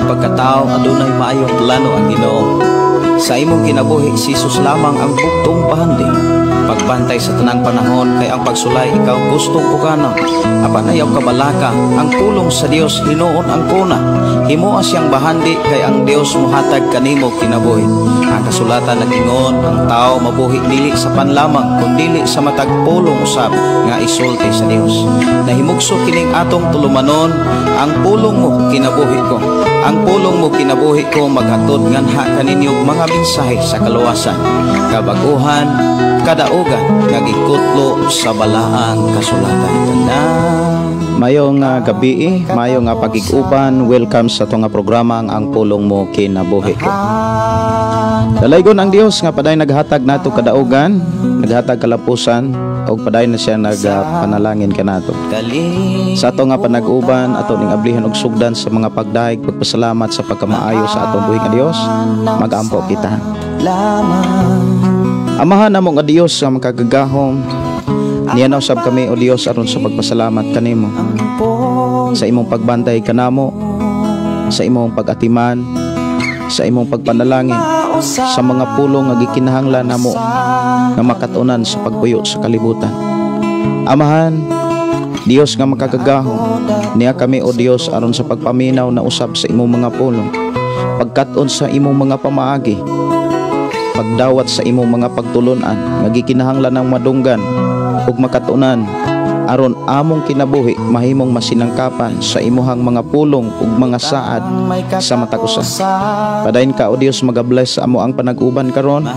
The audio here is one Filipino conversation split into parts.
imong pagkatao adunay maayong plano ang Ginoo. Sa imong kinabuhi si Jesus lamang ang bugtong pahandi. Pagbantay sa tanang panahon kay ang pagsulay ikaw gustong pukana. Apan ayaw kabalaka ang pulong sa Dios hinuon ang kuna. Himuha siyang bahandi kay ang Dios mohatag kanimo kinabuhi. Ang kasulatan nagingon ang tao mabuhi dili sa panlamang kundi sa matag pulong usab nga isulti sa Dios. Nahimugso kining atong tulumanon ang pulong mo kinabuhi ko. Ang pulong mo kinabuhi ko maghatod nganha kaninyong mga mensahe sa kaluwasan, kabaguhan, kadaugan nga gikutlo sa balaang kasulatan. Mayong gabi, mayong pagig-uban, welcome sa itong programa ang pulong mo kinabuhi ko. Dalaygon ang Dios nga paday naghatag nato kadaugan, naghatag kalapusan, o paday na siya nagpanalangin kanato. Sa ato nga panag-uban, ato ning ablihan og sugdan sa mga pagdaig, pagpasalamat sa pagkamaayo sa atong buhi nga Dios, mag-ampo kita. Amahan namo nga Dios nga makagagahom, niyanaw sab kami o Dios aron sa pagpasalamat kanimo sa imong pagbantay kanamo, sa imong pag-atiman, sa imong pagpanalangin, sa mga pulong nga gikinahanglan namo nga makatunan sa pagpuyo sa kalibutan. Amahan Dios nga makagagahom, niya kami o Dios aron sa pagpaminaw na usab sa imong mga pulong, pagkat-on sa imong mga pamaagi, pagdawat sa imong mga pagtulunan nga gikinahanglan ng madunggan ug makatunan aron among kinabuhi mahimong masinangkapan sa imuhang mga pulong ug mga saad sa matag usa. Padayon ka o Dios magabless sa amo ang panag-uban karon,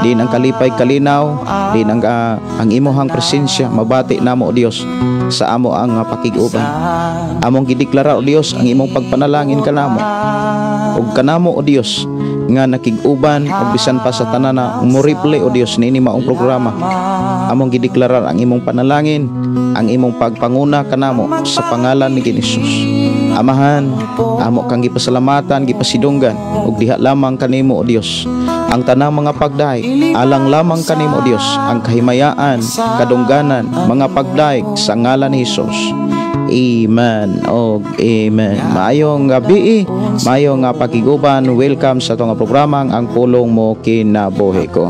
din ang kalipay kalinaw, din ang imuhang presensya mabati namo o Dios sa amo ang pakig-uban. Among gideklara o Dios ang imong pagpanalangin kanamo ug kanamo o Dios nga nakig-uban ug bisan pa sa tanana moriple o Dios niini maong programa. Among gideklarar ang imong panalangin, ang imong pagpanguna kanamo sa pangalan ni Jesus. Amahan, amo kang gipasalamatan, gipasidunggan ug diha lamang kanimo o Dios ang tanang mga pagdaig, alang lamang kanimo o Dios ang kahimayaan, kadungganan, mga pagdaig sa ngalan ni Jesus. Amen o amen. Maayong gabi, maayong pakiguban. Welcome sa itong programa ang pulong mo kinabuhi ko.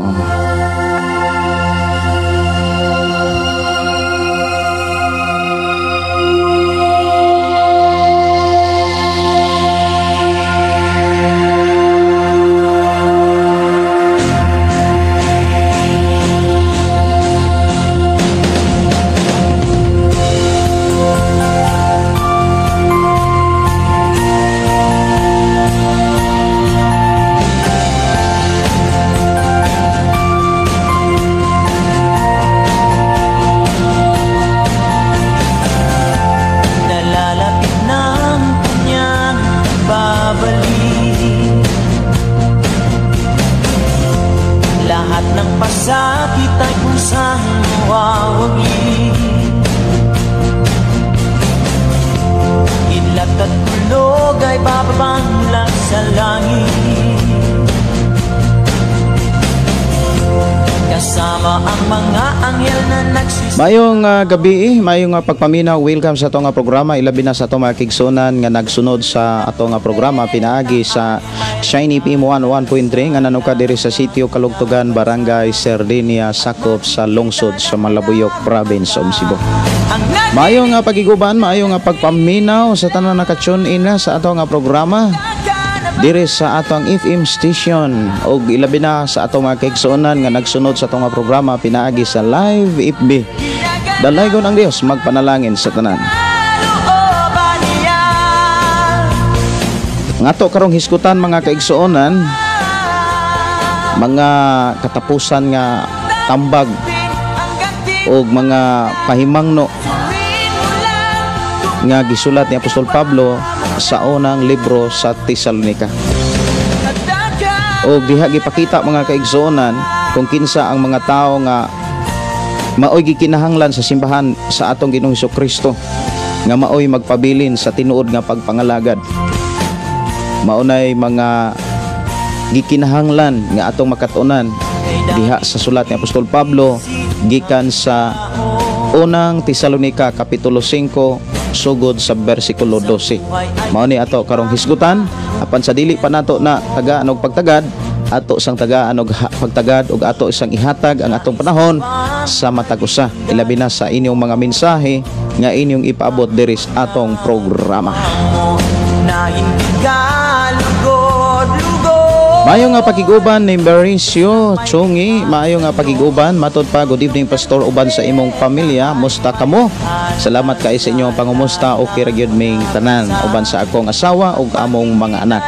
Mayong gabi, mayong pagpaminaw, welcome sa atong programa, ilabi na sa atong mga kigsunan nga nagsunod sa atong programa pinaagi sa Shiny PM 101.3 nga nanuka diri sa sitio Kalugtugan, Barangay Sardinia, sakop sa lungsod sa Malabuyok Province of Cebu. Mayong pagiguban, mayong pagpaminaw sa tanan nakatune in na sa atong programa diri sa atong FM station o ilabi na sa atong mga kaigsuonan nga nagsunod sa atong programa pinaagi sa live FB. Dalaygon ang Dios magpanalangin sa tanan. Ngato karong hiskutan mga kaigsuonan, mga katapusan nga tambag o mga pahimangno nga gisulat ni Apostol Pablo sa unang libro sa Tesalonica. O diha gipakita mga kaigsuonan kung kinsa ang mga tao nga maoy gikinahanglan sa simbahan sa atong Ginoong Hesukristo, nga maoy magpabilin sa tinuod nga pagpangalagad. Maunay mga gikinahanglan nga atong makatunan diha sa sulat ni Apostol Pablo gikan sa unang Tesalonica kapitulo 5 sugod sa bersikulo 12. Mao ni ato karong hisgutan apan sa dili pa nato na tagaan og pagtagad, ato sang tagaan og pagtagad og ato isang ihatag ang atong panahon sa matag usa, ilabi na sa inyong mga mensahe nga inyong ipaabot diri sa atong programa. Maayo nga pakiguban ni Mauricio Chungi, maayo nga pakiguban, matod pa, good evening pastor uban sa imong pamilya, musta kamo? Salamat kay sa inyong pangumusta, okay ra gyud ming tanan uban sa akong asawa ug among mga anak.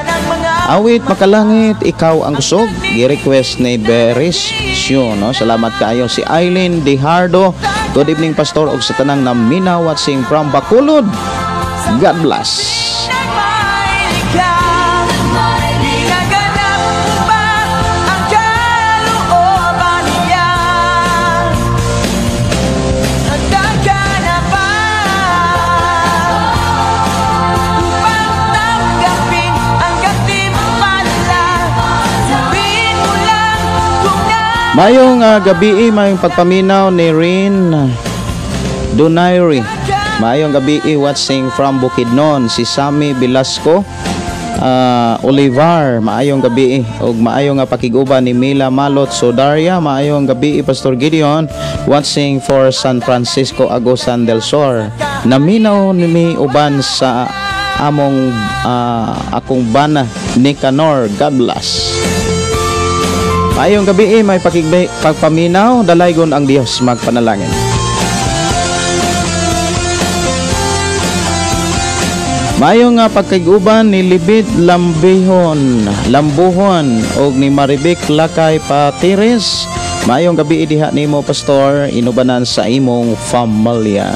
Awit makalangit ikaw ang kusog, gi-request ni Berisio, no? Salamat kaayo si Eileen Dihardo. Good evening pastor ug sa tanang namina watching from Bacolod. God bless. Mayong gabi, mayong pagpaminaw ni Rin Donairi. Mayong gabi, watching from Bukidnon si Sammy Velasco Olivar. Maayong gabi ug maayong pakiguban ni Mila Malot Sodaria. Maayong gabi Pastor Gideon watching for San Francisco Agusan del Sur. Naminaw ni uban sa among akong bana Nicanor. God bless. Ayong gabi may pagpaminaw, dalaygon ang Dios, magpanalangin. Mayong pagkaiguban ni Libit Lambuhon og ni Maribek Lakay Patires. Mayong gabi diha nimo pastor, inubanan sa imong pamilya.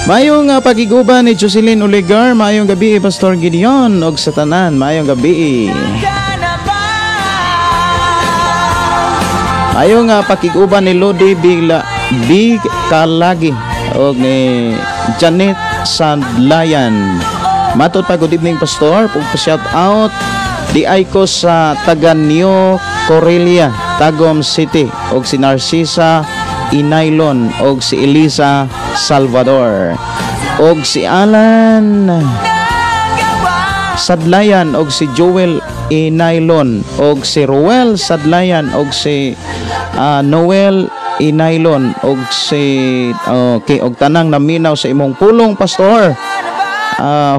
Mayong pagiguban ni Jocelyn Oligar, mayong gabi Pastor Gideon og sa tanan, mayong gabi. Ayong pakiguban ni Lodi Big Kalagi o ni Janet Sandlayan. Matod pa, good evening pastor, pag-shout out di ay ko sa taga New Corelia, Tagum City o si Narcisa Inaylon o si Elisa Salvador o si Alan Sadlayan o si Joel Inaylon og si Ruel Sadlayan og si Noel Inaylon og si og tanang naminaw sa imong pulong pastor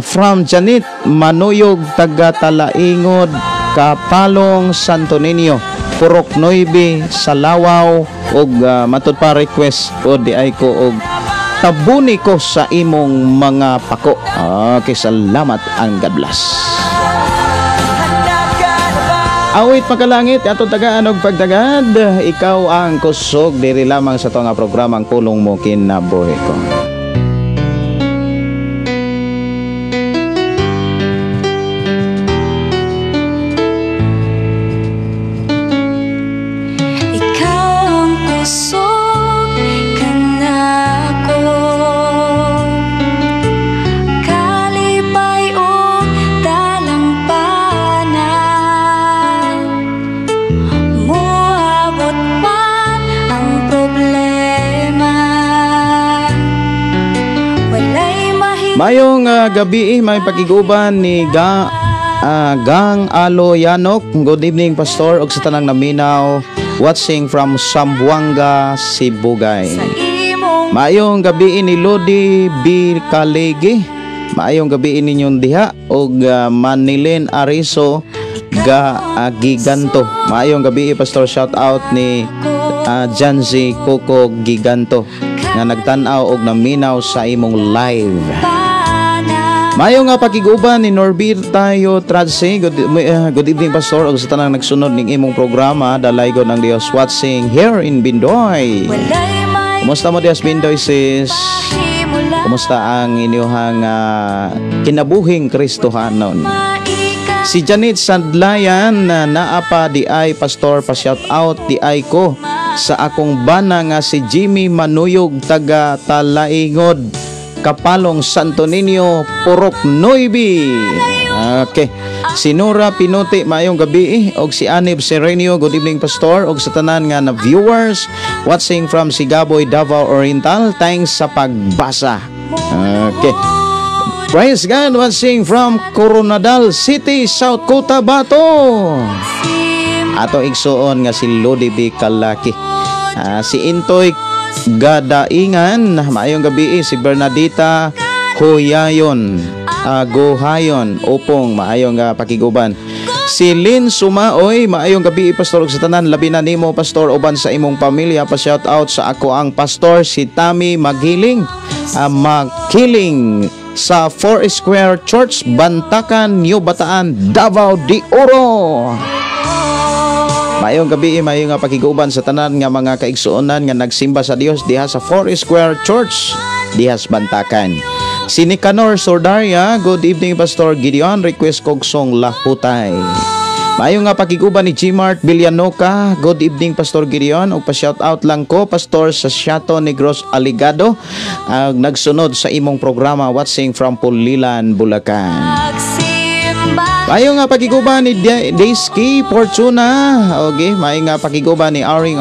from Janet Manuyog taga Talaingod Kapalong Santo Niño Purok 9 Salawaw og matud pa request o di ay ko og tabuni ko sa imong mga pako. Okay, salamat ang God bless. Awit makalangit atong tagaan og pagtagad, ikaw ang kusog diri lamang sa tunga programang pulong mo kinabuhi ko. Mayong gabi may pakiguban ni Gang Alo Yanok. Good evening pastor og sa tanang naminaw watching from Sambuanga, Sibugay. Mayong gabi ni Lodi B. Kalegi. Mayong gabi ninyong diha og Manilin Ariso Giganto. Mayong gabi pastor, shout out ni Janzi Coco Giganto nga nagtan-aw og naminaw sa imong live. Mayo nga pakiguban ni Norbert tayo Tradse. Good evening pastor og sa tanang nagsunod ning imong programa, dalaygon ang Dios watching here in Bindoy. Kumusta mo Dios Bindoy sis? Kumusta ang inyong kinabuhing Kristohanon? Si Janet Sandlayan naapa di ay pastor, pa shout out di ay ko sa akong bana nga si Jimmy Manuyog taga Talaingod Kapalong Santo Niño Purok 9. Okay. Si Nora Pinote mayong gabi og si Anib Serenio, good evening pastor og sa tanan nga na viewers watching from Sigaboy, Davao Oriental. Thanks sa pagbasa. Okay. Praise God, watching from Coronadal City, South Cotabato. Ato igsuon nga si Lodi B. Kalaki. Si Intoy Gadaingan, maayong gabi. Si Bernadita Huyayon, Gohayon, upong maayong pakiguban. Si Lynn Sumaoy, maayong gabi pastor sa tanan, labi na nimo pastor uban sa imong pamilya. Pa shout out sa ako ang pastor si Tammy Maghiling, Maghiling sa Four Square Church, Bantakan, New Bataan, Davao de Oro. Maayong gabi, maayong pakiguban sa tanan nga mga kaigsuonan nga nagsimba sa Dios diha sa Four Square Church diha sa Bantakan. Si Nicanor Sordaria, good evening Pastor Gideon, request kog song Lahutay. Maayong pakiguban ni Gmart Villanoca, good evening Pastor Gideon, ug pa-shout out lang ko Pastor sa Shato Negros Aligado, nagsunod sa imong programa watching from Pulilan, Bulacan. Maayong pakiguban ni Daisky Fortuna, okay, maayong pakiguban ni Aring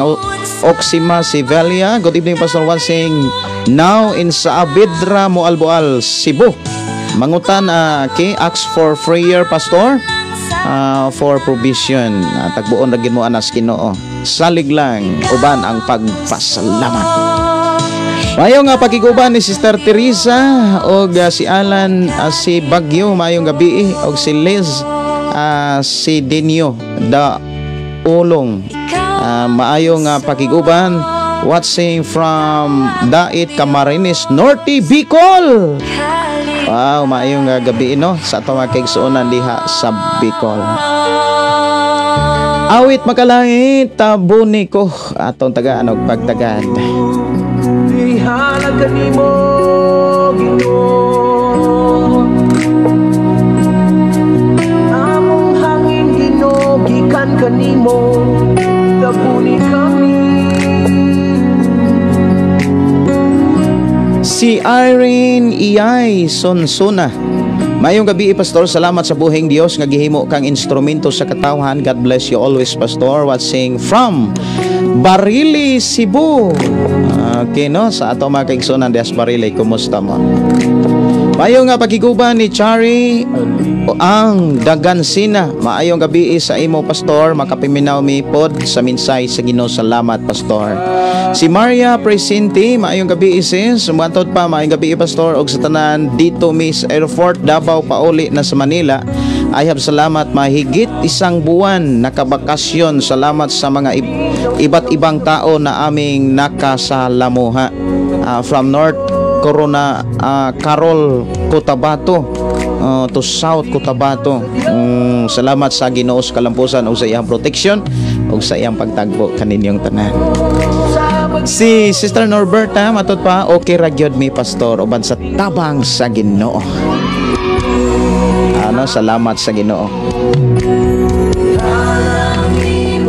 Oxima Sivelia, good evening Pastor, watching now in Saavedra, Moalboal, Cebu. Mangutan kay ask for prayer Pastor, for provision. Tagbuon ra gid mo anas Ginoo. Salig lang uban ang pagpasalamat. Mayong pakiguban ni Sister Teresa og si Alan, si Bagyo, mayong gabi, og si Liz, si Denio da Ulong. Maayong pakiguban watching from Dait Camarines Norte, Bicol. Wow, maayong gabi no sa ato mga kaigsuonan diha sa Bicol. Awit makalangit tabuni ko atong tagaan og pagtagad. Dihala kanimo Ginoo, among hangin Ginoo gikan kanimo, tabuni kami. Si Irene Iyay Sonsona, mayong gabi Pastor, salamat sa buhing Dios nga gihimo kang instrumento sa katawhan. God bless you always Pastor, watching from Barili, Cebu. Okay no, sa ato mga kaigsunan des Barili, kumusta mo? Mayong pakiguban ni Chari ang Dagansina, maayong gabi sa imo Pastor, makapiminaw mi pod sa minsay sa Ginoo. Salamat Pastor. Si Maria Presente, maayong gabi sis, sumantod pa maayong gabi Pastor, og sa tanan dito Miss Airport Davao pauli na sa Manila. I have salamat, mahigit isang buwan nakabakasyon. Salamat sa mga iba't ibang tao na aming nakasalamuha. From North Corona, Carol Cotabato to South Cotabato. Salamat sa Ginoo sa kalampusan ug sa iyang protection ug sa iyang pagtagbo kaninyong tanan. Si Sister Norberta matud pa, okay ra gyud mi Pastor uban sa tabang sa Ginoo. Salamat sa Ginoo.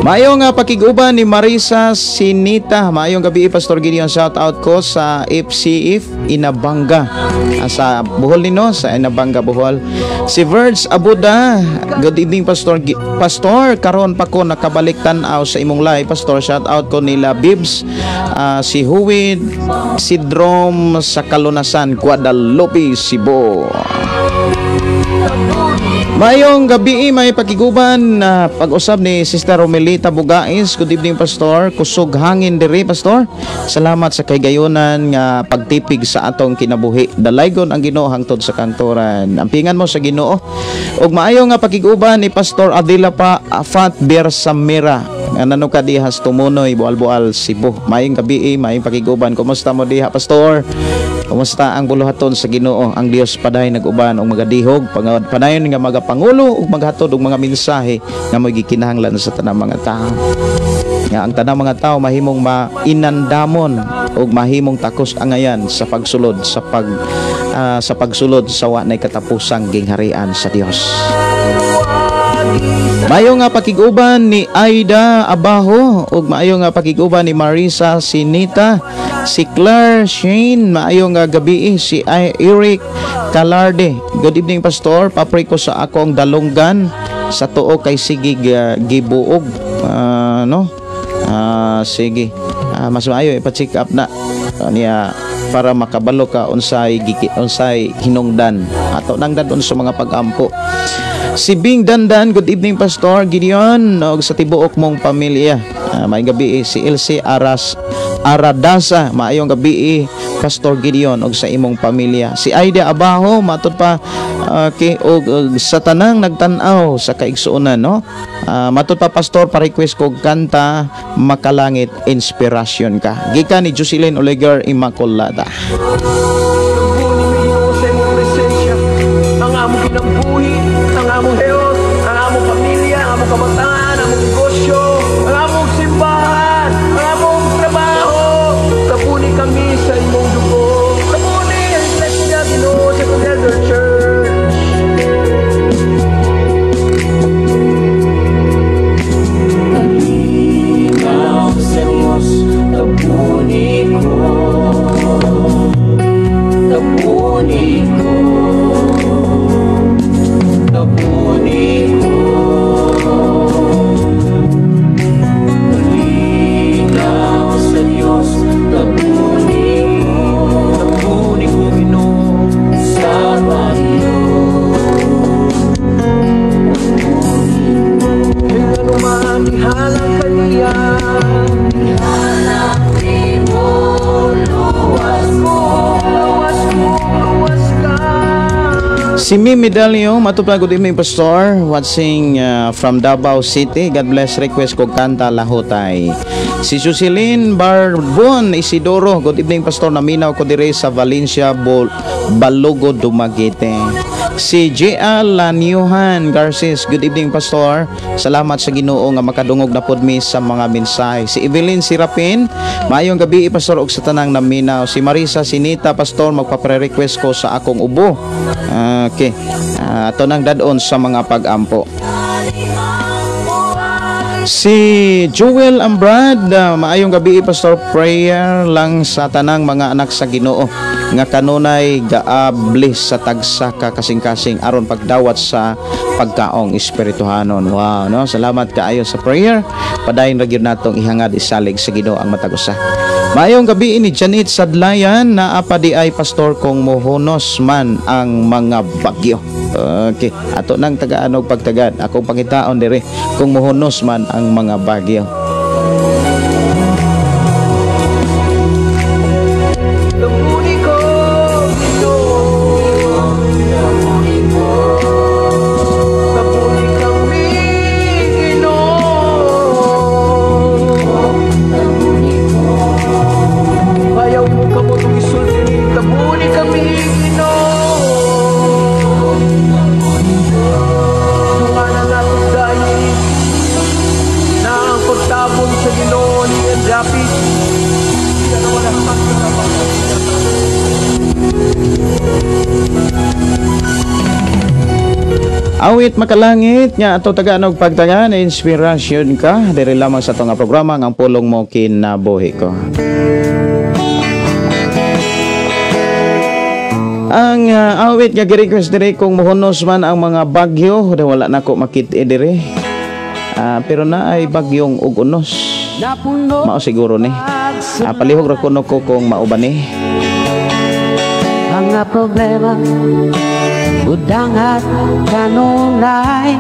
Mayong pakiguban ni Marisa Sinita, mayong gabi Pastor Gideon, shout out ko sa FCF Inabanga, sa Bohol nino, sa Inabanga Bohol. Si Verge Abuda, good evening Pastor. Pastor, karon pa ko nakabalik tan-aw sa imong live Pastor, shout out ko nila Bibs, si Huwid Sidrom sa Kalunasan, Guadalupe, Cebu. Mayong gabi, may pakiguban na pag-usab ni Sister Romelita Bugais. Good evening Pastor, kusog hangin diri Pastor. Salamat sa kaygayonan nga pagtipig sa atong kinabuhi. Dalaygon ang Ginoo hangtod sa kantoran. Ampingan mo sa Ginoo. Ug maayo nga pakiguban ni Pastor Adila pa Afat Bersamira. Nano ka dihas Tumunoy, Bual-Bual, Cebu. Mayong gabi, mayong pakiguban. Kumusta mo diha Pastor? Kumusta ang buluhaton sa Ginoo? Ang Dios paday nag-uban og magadihog, padayon nga magapangulo ug maghatod og mga mensahe nga mo'y gikinahanglan sa tanang mga tao. Nga ang tanang mga tao mahimong mainandamon ug mahimong takos angayan sa pagsulod sa pagsulod sa wa nay katapusang gingharian sa Dios. Maayong pakiguban ni Aida Abaho ug maayong pakiguban ni Marisa Sinita, si Claire Shane, maayong gabi si Eric Calarde. Good evening Pastor, papray ko sa akong dalunggan sa tuo kay sige gibuog sige mas maayo ipa-check up na niya para makabalo ka unsay hinungdan ato nang dadon sa mga pag-ampo. Si Bing Dandan, good evening Pastor Gideon og sa tibuok mong pamilya. Maayong gabi si Elsie Aradasa, maayong gabi Pastor Gideon og sa imong pamilya. Si Aida Abaho matud pa og sa tanang nagtan-aw sa kaigsuonan no. Matud pa Pastor pa-request kog kanta Makalangit Inspirasyon Ka. Gikan ni Jocelyn Olegar Immaculada. Ang among kinabuhi, ang among health, ang among pamilya, ang among kabataan, ang among negosyo, ang among simbahan, ang among trabaho. Tapuni kami sa imong dugo. Tapuni ang Iglesia Ginoo sa Together Church. Ikaw sa Diyos, tapuni ko. Tapuni ko. Si Mimi Dalio, matupad good evening Pastor, watching from Davao City. God bless, request ko kanta Lahutay. Si Jocelyn Barbon Isidoro, good evening Pastor, naminaw ko dire sa Valencia, Balogo, Dumaguete. Si J.A. Lanyuhan Garces, good evening Pastor, salamat sa Ginoo nga makadungog na podmi sa mga mensahe. Si Evelyn Sirapin, maayong gabi Pastor og sa tanang naminaw. Si Marisa Sinita Pastor, magpapre-request ko sa akong ubo. Okay, ato nang dadon sa mga pag-ampo. Si Joel Ambrad, maayong gabi Pastor, prayer lang sa tanang mga anak sa Ginoo nga kanunay gaablis sa tagsa ka kasing-kasing aron pagdawat sa pagkaong espirituhanon. Wow, no? Salamat kaayo sa prayer. Padayon ra gyud natong ihangad isalig sa Ginoo ang matag usa. Maayong gabi ni Janet Sadlayan, na apadi ay Pastor kung mohunos man ang mga bagyo. Okay, ato nang tagaan og pagtagad. Akong pangitaon dire kung mohunos man ang mga bagyo. Awit Makalangit nya ato tagaan og pagtaga na inspirasyon ka diri lamang sa atong programa ang pulong mo kinabuhi ko. Ang awit nga gi-request diri kung mohunos man ang mga bagyo, wala na ko makit diri. Pero na ay bagyong ug unos. Mao siguro ni. Palihog ra kuno ko kung mauban ni. Ang problema udang at kanunay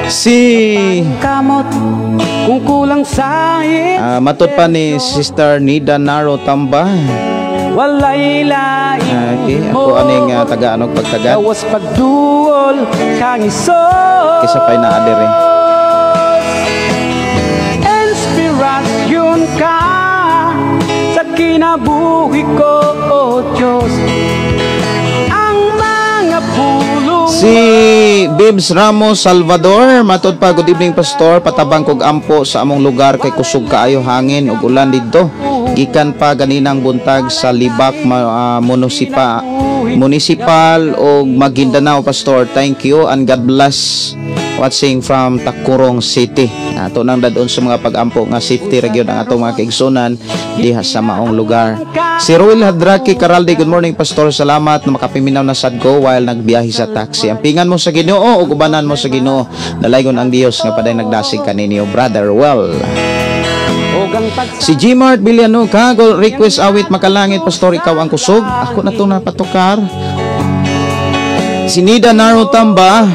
si kamot kung kulang sa matud pa ni Sister Nida Naro Tamba. Walay lain okay, ako aning taga-anog pagtagad. Awas pagduol kang iso. Kisa pa'y naadir eh. Inspirasyon ka sa kinabuhi ko, oh Diyos. Si Bibs Ramos Salvador, matud pa good evening Pastor, patabang kog ampo sa among lugar kay kusog kaayo hangin ug ulan didto. Gikan pa ganinang buntag sa Libak municipal ug Maguindanao Pastor. Thank you and God bless. Watching from Takurong City. Ato nang dadon sa mga pag-ampo nga safety ra gyud ang atong mga kaigsunan diha sa maong lugar. Si Roel Hadraki Caralde, good morning Pastor. Salamat na makapiminaw na sadko while nagbiyahe sa taxi. Ang pingan mo sa Ginoo ug ubanan mo sa Ginoo. Dalaygon ang Dios nga paday nagdasig kaninyo, Brother Well. Si Gmart Villanueva, request awit makalangit, Pastor, ikaw ang kusog. Ako na to napatukar. Si Nida Naro Tamba,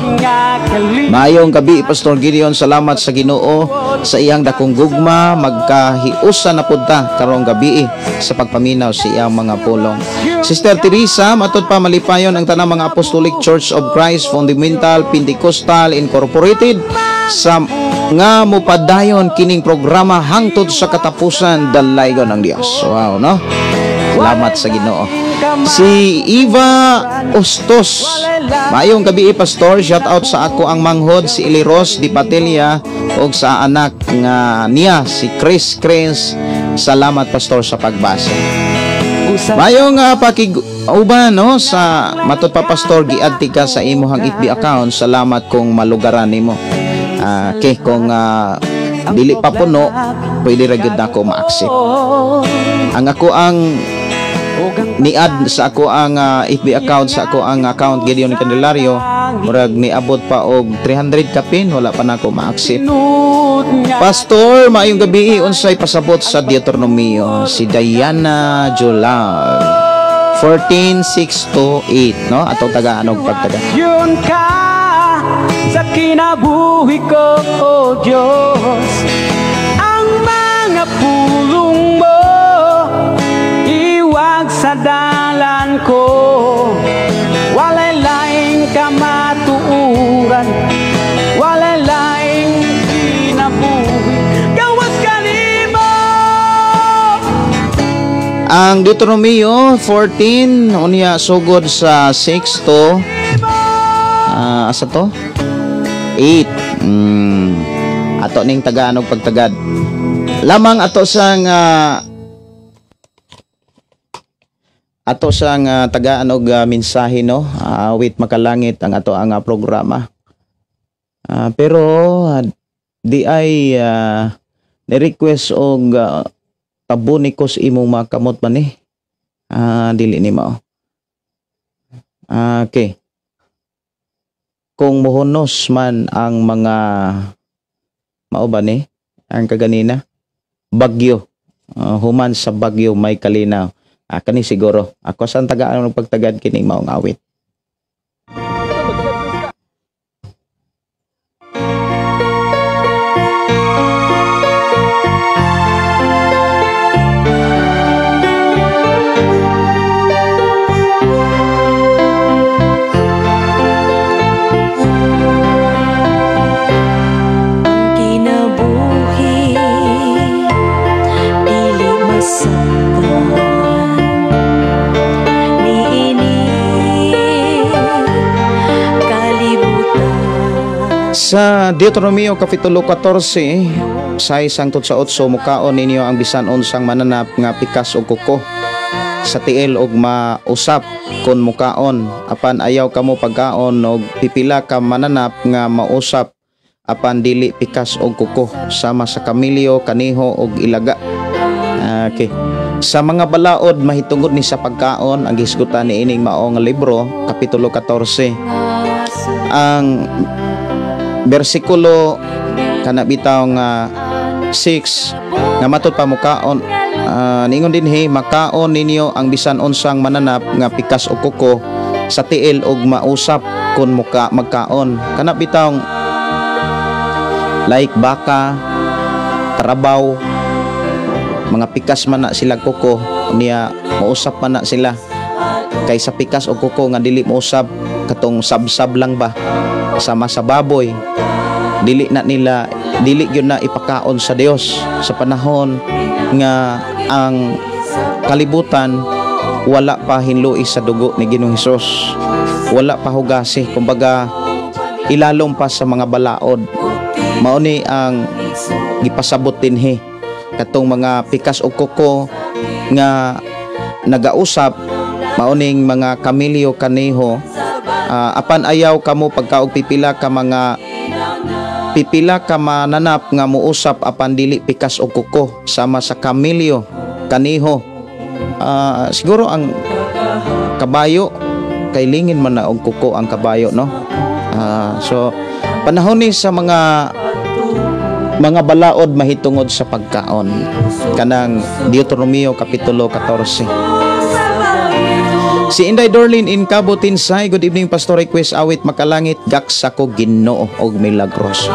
mayong gabi, Pastor Gideon, salamat sa Ginoo sa iyang dakong gugma, magkahiusa na punta karong gabi sa pagpaminaw sa iyang mga pulong. Sister Teresa, matod pa malipayon ang tanang mga Apostolic Church of Christ Fundamental Pentecostal Incorporated sa nga mupadayon kining programa hangtod sa katapusan dalaygon ng Dios. Wow, no? Salamat sa Ginoo. Si Eva Ostos, mayong gabi, Pastor, shout out sa ako ang manghod si Eliros Di Patelia o sa anak nga niya si Chris Crens. Salamat, Pastor, sa pagbasa. Mayong pakiguban, no, sa matod pa, Pastor, giadti ka sa imuhang FB account. Salamat kung malugaran nimo. Okay, kung dili pa puno, pwede ra gyud nako ma-accept. Ang ako ang niad sa ako ang FB account, sa ako ang account Gideon Candelario, murag niabot pa og 300 kapin, wala pa nako ma-accept. Pastor, maayong gabi, unsay pasabot sa Deuteronomio? Si Diana Jolar 14:6-8, no? Atong taga-anog pagtaga. Yun ka sa kinabuhi ko, O Diyos, ang mga pulong mo iwag sa dalan ko, walay laing kamatuuran, walay laing kinabuhi, gawas kanimo. Ang Deuteronomio 14 unya sugod sa 6 to asa to 8. Ato ning taga-anog pagtagad lamang ato sang taga-anog mensahe, no, with makalangit ang ato ang programa. Pero di ay ni-request og tabunikos imong makamot man dili ni mao. Okay. Kung muhunos man ang mga mao ba ni ang kaganina bagyo, human sa bagyo may kalinaw. Kani siguro ako sa taga-anog pagtagad kining maong awit. Sa Deuteronomio Kapitulo 14, sa isang tutsa otso, mukaon ninyo ang bisan unsang mananap nga pikas o kuko sa tiil og mausap kon mukaon, apan ayaw kamo pagkaon og pipila ka mananap nga mausap apan dili pikas og kuko, sama sa kamilyo, kaniho og ilaga. Okay. Sa mga balaod mahitungod ni sa pagkaon ang gisgutan ni ining maong libro Kapitulo 14. Ang bersikulo kanabitaw nga 6 nga matud pa mukaon, ningon dinhi makaon ninyo ang bisan unsang mananap nga pikas o kuko sa tiil og mausap kun magkaon. Kanabitaw like baka, tarabaw, mga pikas man na sila kuko niya mausap man na sila. Kay sa pikas o kuko nga dili mausap katong sabsab lang ba sama sa baboy, dili gyud na ipakaon sa Dios sa panahon nga ang kalibutan wala pa hinluis sa dugo ni Ginoong Hesus, wala pa hugasi, kumbaga ilalom pa sa mga balaod. Mao ni ang gipasabot dinhi katong mga pikas o kuko nga nagausap, mauning mga kamilyo, kaniho, apan ayaw kamo pagkaog pipila ka mananap nga muusap apan dili pikas o kuko sama sa kamilyo, kaniho. Siguro ang kabayo kay lingin man na og kuko ang kabayo, no. So panahon ni sa mga mga balaod mahitungod sa pagkaon. Kanang Deuteronomio Kapitulo 14. Si Inday Dorlin in Cabo Tinsay, good evening Pastor, request awit makalangit gaksa ko Ginoo og milagros.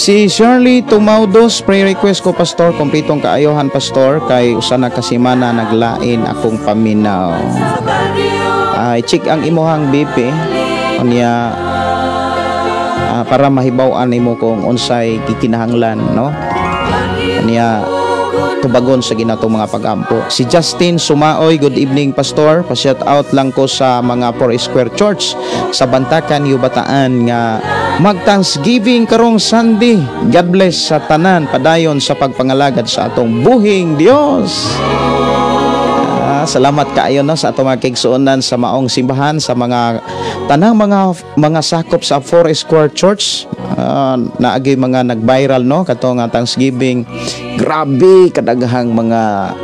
Si Shirley Tumaudos, prayer request ko Pastor, kompletong kaayohan Pastor, kay usa na kasimana naglain akong paminaw. Ay check ang imuhang BP unya para mahibaw-an nimo kung unsay gikinahanglan, no? Unya tubagon sa ginatong mga pag-ampo. Si Justin Sumaoy, good evening Pastor, pa-shout out lang ko sa mga Four Square Church sa Bantakan, Yubataan nga mag-Thanksgiving karong Sunday. God bless sa tanan padayon sa pagpangalagad sa atong buhing Dios. Salamat kaayo no sa atong mga kigsuonan sa maong simbahan, sa mga tanang mga sakop sa Four Square Church. Naagi mga nag-viral no katong Thanksgiving. Grabe kadaghang mga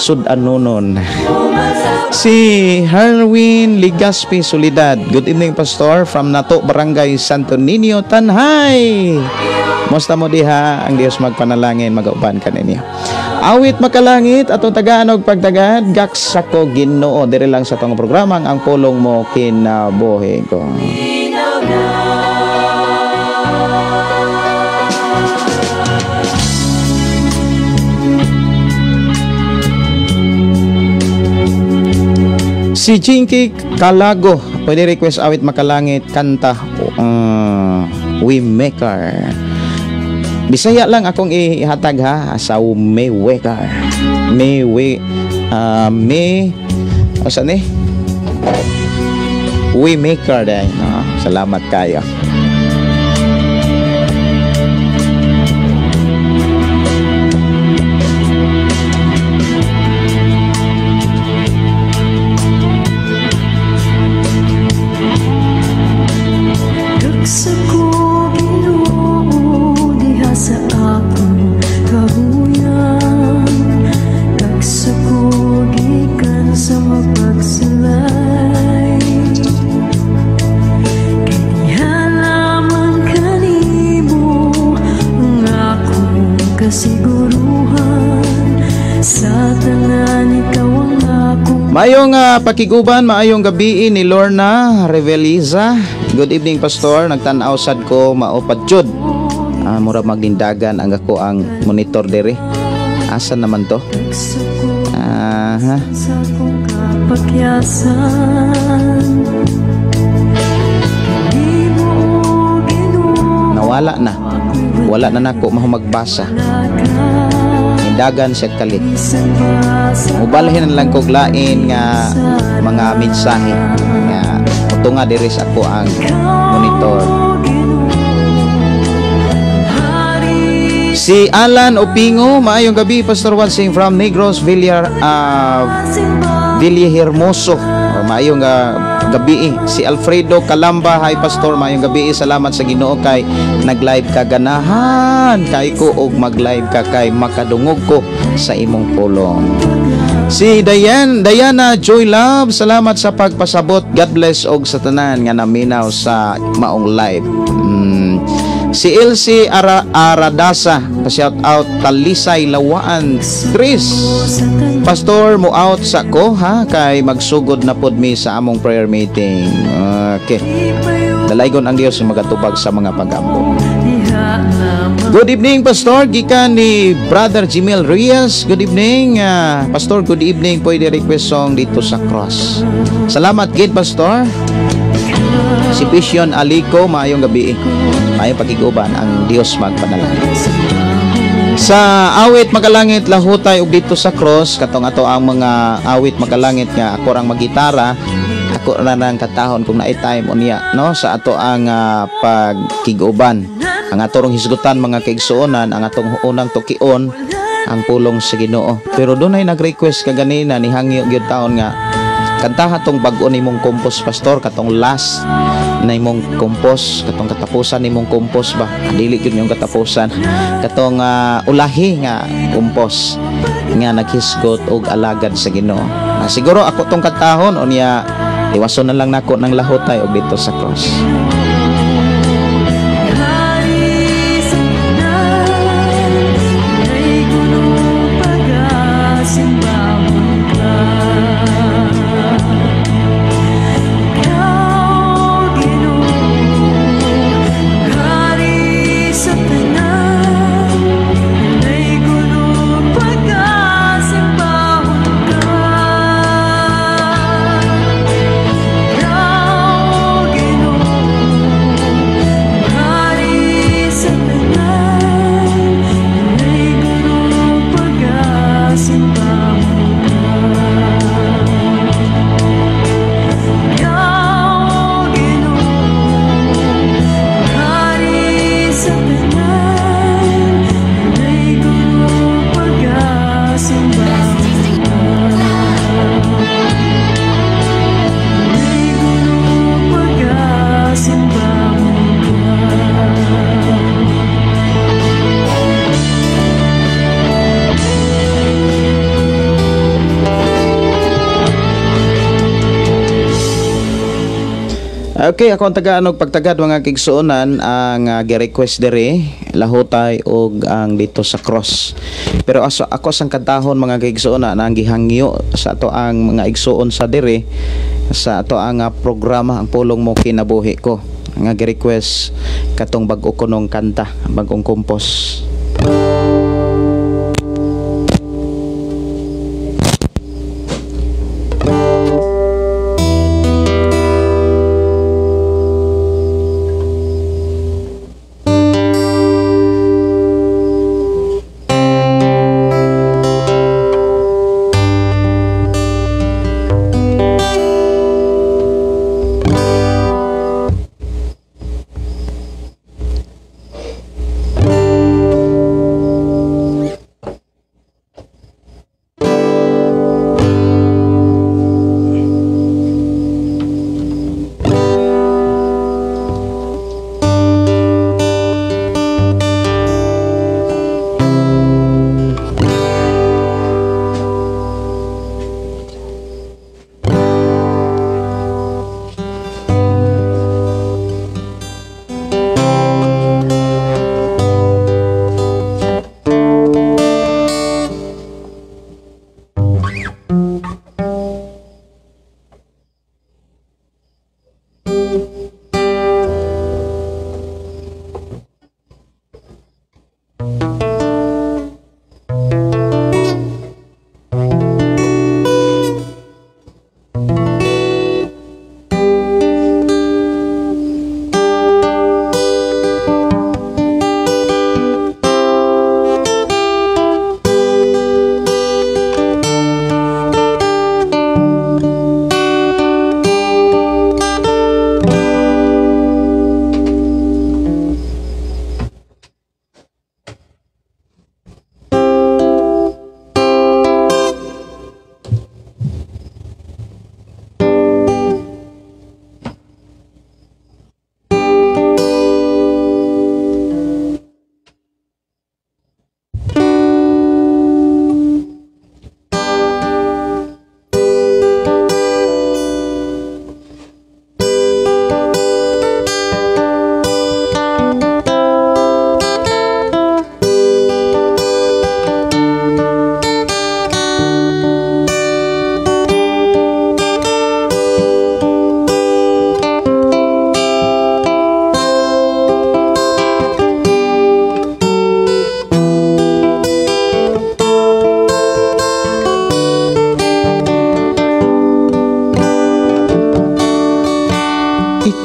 sudanunon. Si Herwin Ligaspi Solidad, good evening Pastor, from Nato Barangay Santo Niño, Tanhay. Musta mo diha? Ang Dios magpanalangin, mag-uban ka ninyo. Awit makalangit atong tagaan og pagtagad gaksa ko Ginoo, dire lang sa tong programa ang pulong mo kinabuhi ko. Si Jinky Kalago, pwede request awit makalangit kanta We Maker. Bisaya lang akong ihatag ha sa Mayweather. Asa ni? We Maker day, no? Salamat kayo. Maayong pakiguban, maayong gabi ni Lorna Reveliza. Good evening Pastor, nagtan-aw sad ko maupad jud. Mura maglindagan ang ako ang monitor dere. Asa naman to? Nawala na. Wala na nako mahumagbasa. Dagan siya kalit. Mubalahin lang kog lain nga mga mensahe nga uto nga diri sa ako ang monitor. Si Alan Opingo, maayong gabi Pastor Wansing from Negros Villahermoso. Maayong gabi. Si Alfredo Calamba, hi Pastor, maayong gabi. Salamat sa Ginoo kay nag-live ka ganahan kay ko og mag-live ka kay makadungog ko sa imong pulong. Si Diana Joy Love, salamat sa pagpasabot. God bless og sa tanan nga naminaw sa maong live. Si Elsie Aradasa, pa-shout out Talisay Lawaan Tris. Pastor, mo out sa ko ha kay magsugod na pod mi sa among prayer meeting. Okay. Dalaygon ang Dios magatubag sa mga pag-ampo. Good evening Pastor, gikan ni Brother Jimel Reyes. Good evening Pastor, good evening. Pwede request song dito sa cross. Salamat gid Pastor. Si Vision Aliko, maayong gabi. Maayong pagiguban ang Dios magpanalangin. Sa awit makalangit lahutay og dito sa cross katong ato ang mga awit makalangit nga ako rang magitara, dako na ng katahon kung naay time unya no sa ato ang pagkiguban. Ang atorong hisgutan mga kaigsuonan, ang atong unang tukion ang pulong sa Ginoo. Pero dunay nag-request kaganina ni hangyo gyud taon nga kantaha tong bag-o nimong kompos pastor, katong last na imong kompos, katong katapusan nimong kompos ba, dili gyud yung katapusan, katong ulahi nga kompos nga naghisgot og alagad sa Ginoo. Siguro ako tong katahon unya iwason na lang nako ng lahotay og dito sa cross. Okay, ako ang tagaanog pagtagad mga kigsuonan ang gi-request diri lahotay og ang dito sa cross. Pero ako sang kadahon mga kigsuonan ang gihangyo sa ato ang mga igsuon sa diri sa ato ang programa ang pulong mo kinabuhi ko. Nga gi-request katong bag-o kunong kanta, bag-ong kompos.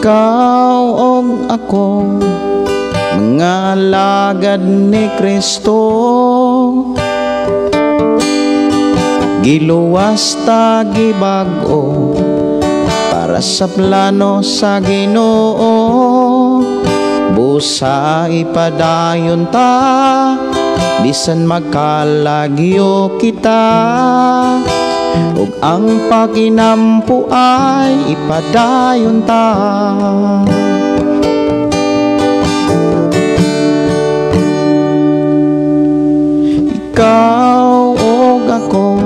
Ikaw og ako, mga alagad ni Kristo, giluwas ta gibag-o para sa plano sa Ginoo. Busa ipadayon ta, bisan magkalagyo kita, ug ang paginampo ay ipadayon ta. Ikaw ug ako,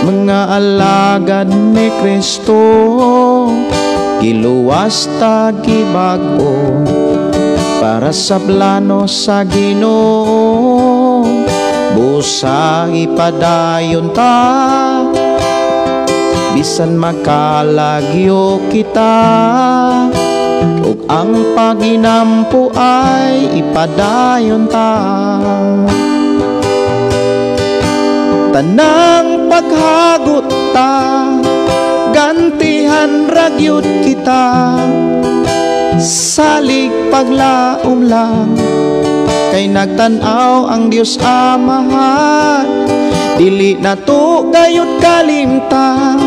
mga alagad ni Kristo, giluwas ta gibag-o para sa plano sa Ginoo. Busa ipadayon ta, bisan makalagyo kita, ug ang paginampo ay ipadayon ta. Tanang paghagot ta, gantihan ragyod kita, salig paglaom lang, kay nagtan-aw ang Dios Amahan. Dili na to gayud kalimtan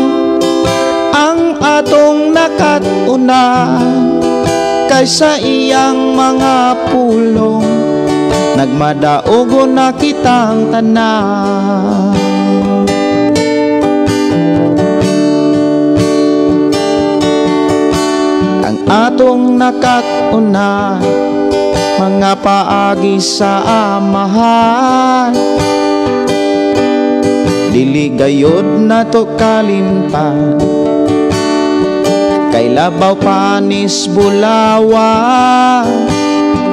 ang atong nakatuna, kaysa iyang mga pulong nagmadaogon na kitang tanan. Ang atong nakatuna, mga paagi sa Amahan, dili gayod na to kalimtan, kay labaw panis bulawa,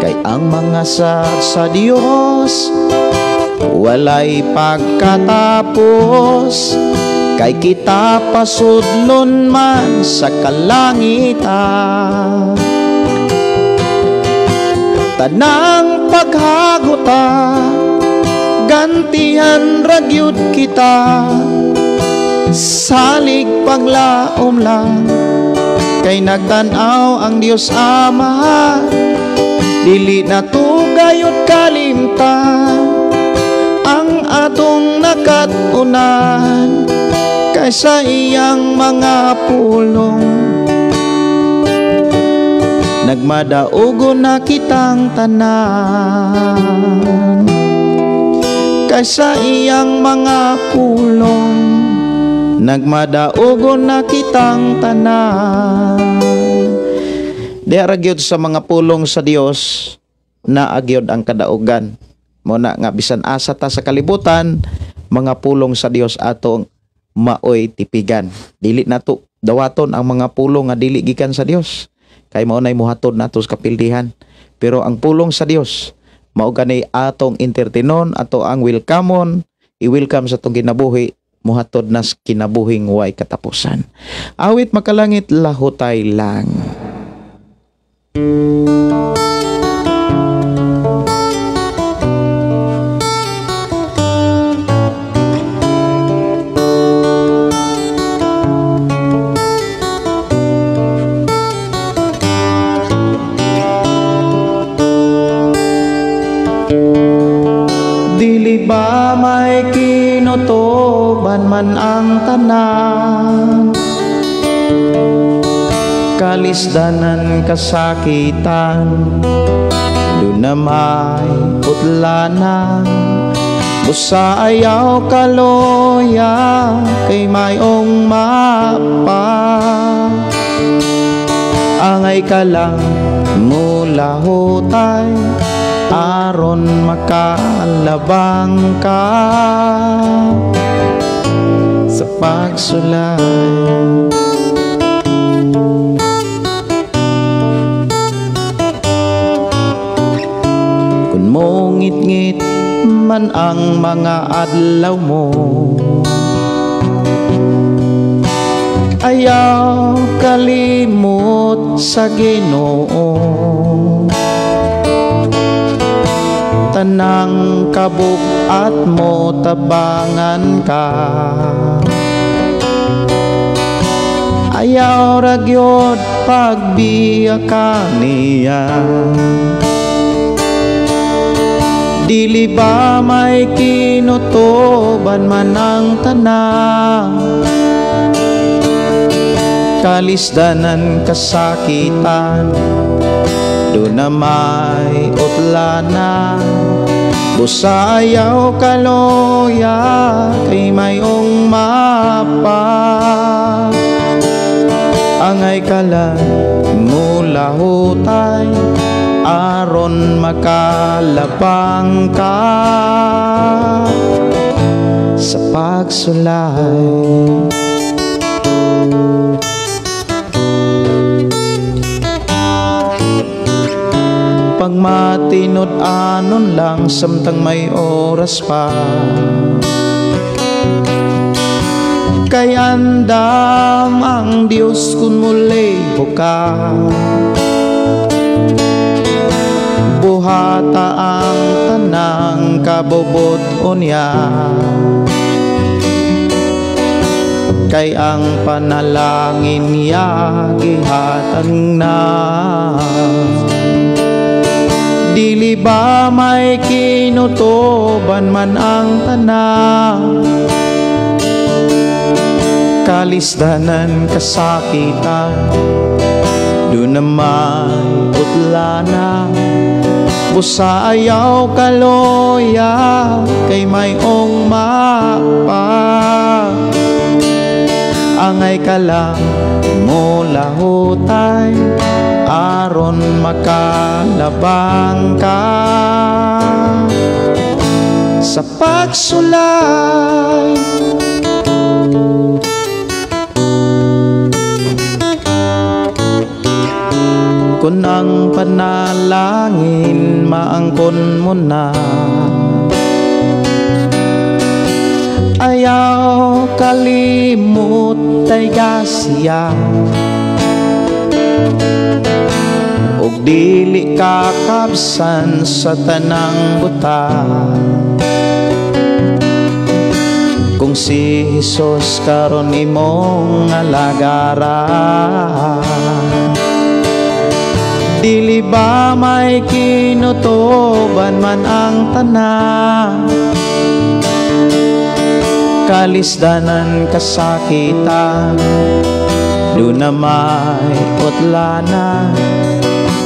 kay ang mga sa Dios walay pagkatapos, kay kita pasudlon man sa kalangitan. Tanang paghaguta, gantihan ragyud kita, salig paglaom lang, kay nagtan-aw ang Dios Ama. Dili na to gayud kalimtan ang atong nakatunan, kaysa iyang mga pulong nagmadaogon na kitang tanan, kaysa iyang mga pulong nagmadaogon na kitang tanan. Diara gyud sa mga pulong sa Dios na agyod ang kadaugan. Muna nga bisan asa ta sa kalibutan, mga pulong sa Dios atong maoy tipigan. Dili nato dawaton ang mga pulong nga dili gikan sa Dios, kay mao nay mohatod nato sa kapildihan. Pero ang pulong sa Dios mao gani atong entertainon, ato ang welcomeon, i-welcome sa atong kinabuhi, mohatod na sa kinabuhing way katapusan. Awit makalangit lahutay lang. Dili ba may kinutuban man ang tanan, kalisdanan kasakitan, doon na may putlanan, busa ayaw kaloya, kay mayong mapa, angay ka lang mula hutay, aron makalabang ka sa pagsulay. Kung mo ngit-ngit man ang mga adlaw mo, ayaw kalimot sa Ginoo. Tanang kabug-at mo tabangan ka, ayaw ragyod pagbiya ka niya. Dili ba may kinutuban man ang tanan, kalisdanan kasakitan, doon na may utlanan, busayaw kaloya, kay mayong mapa. Angay kalan mula hutay, aron makalabang ka sa pagsulay. Pagmatinod anon lang, samtang may oras pa, kay andam ang Diyos kun muli buka. Buhata ang tanang kabubot unya, kay ang panalangin niya gihatag na. Dili ba may kinutuban man ang tanang, kalisdanan kasakitan, doon na may utlana, busayaw kaloya, kay mayong mapa. Angay ka lang mula hutay, aron makalabang ka sa pagsulay. Kung ang panalangin maangkon mo na, ayaw kalimot tay gasya, ug dili kakabsan sa tanang buta. Kung si Jesus karon imong alagaran, dili ba may kinutuban man ang tanan, kalisdanan kasakitan, doon na may utlana,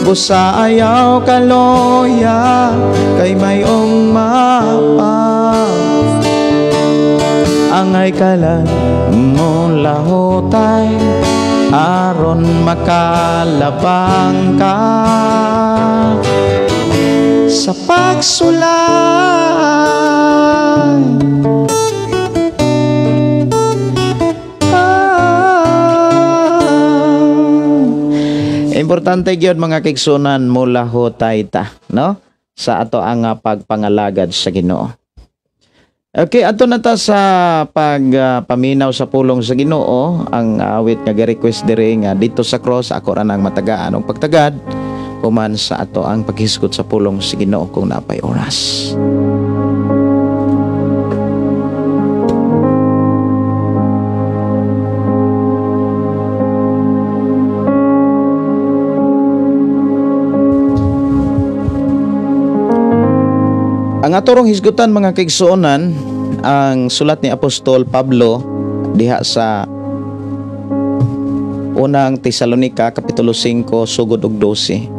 busayaw kaloya, kay mayong mapa. Angay kalan mula hutay, aron makalabang ka sa pagsulay. Importante gyud mga kigsunan mula hutay ta, no? Sa ato ang pagpangalagad sa Ginoo. Okay, ato na ta sa paminaw sa pulong sa Ginoo. Ang awit nga gi-request diri nga dito sa cross ako ra nang matagaan og pagtagad human sa ato ang paghisgot sa pulong sa Ginoo kung napay oras. Ang aturong hisgutan mga kaigsuonan, ang sulat ni Apostol Pablo diha sa unang Tesalonica kapitulo 5 sugod og 12.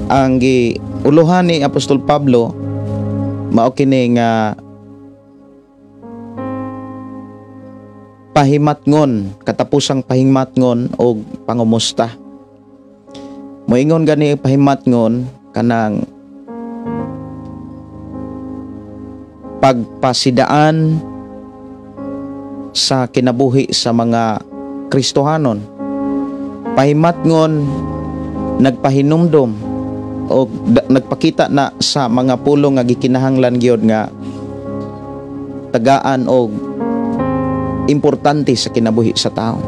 Ang giuluhan ni Apostol Pablo mao kini nga pahimatngon, katapusang pahimatngon og pangumusta. Moingon gani pahimatngon kanang pagpasidaan sa kinabuhi sa mga Kristohanon. Pahimatngon nagpahinumdom o nagpakita na sa mga pulong nga gikinahanglan gyud nga tagaan og importante sa kinabuhi sa tao.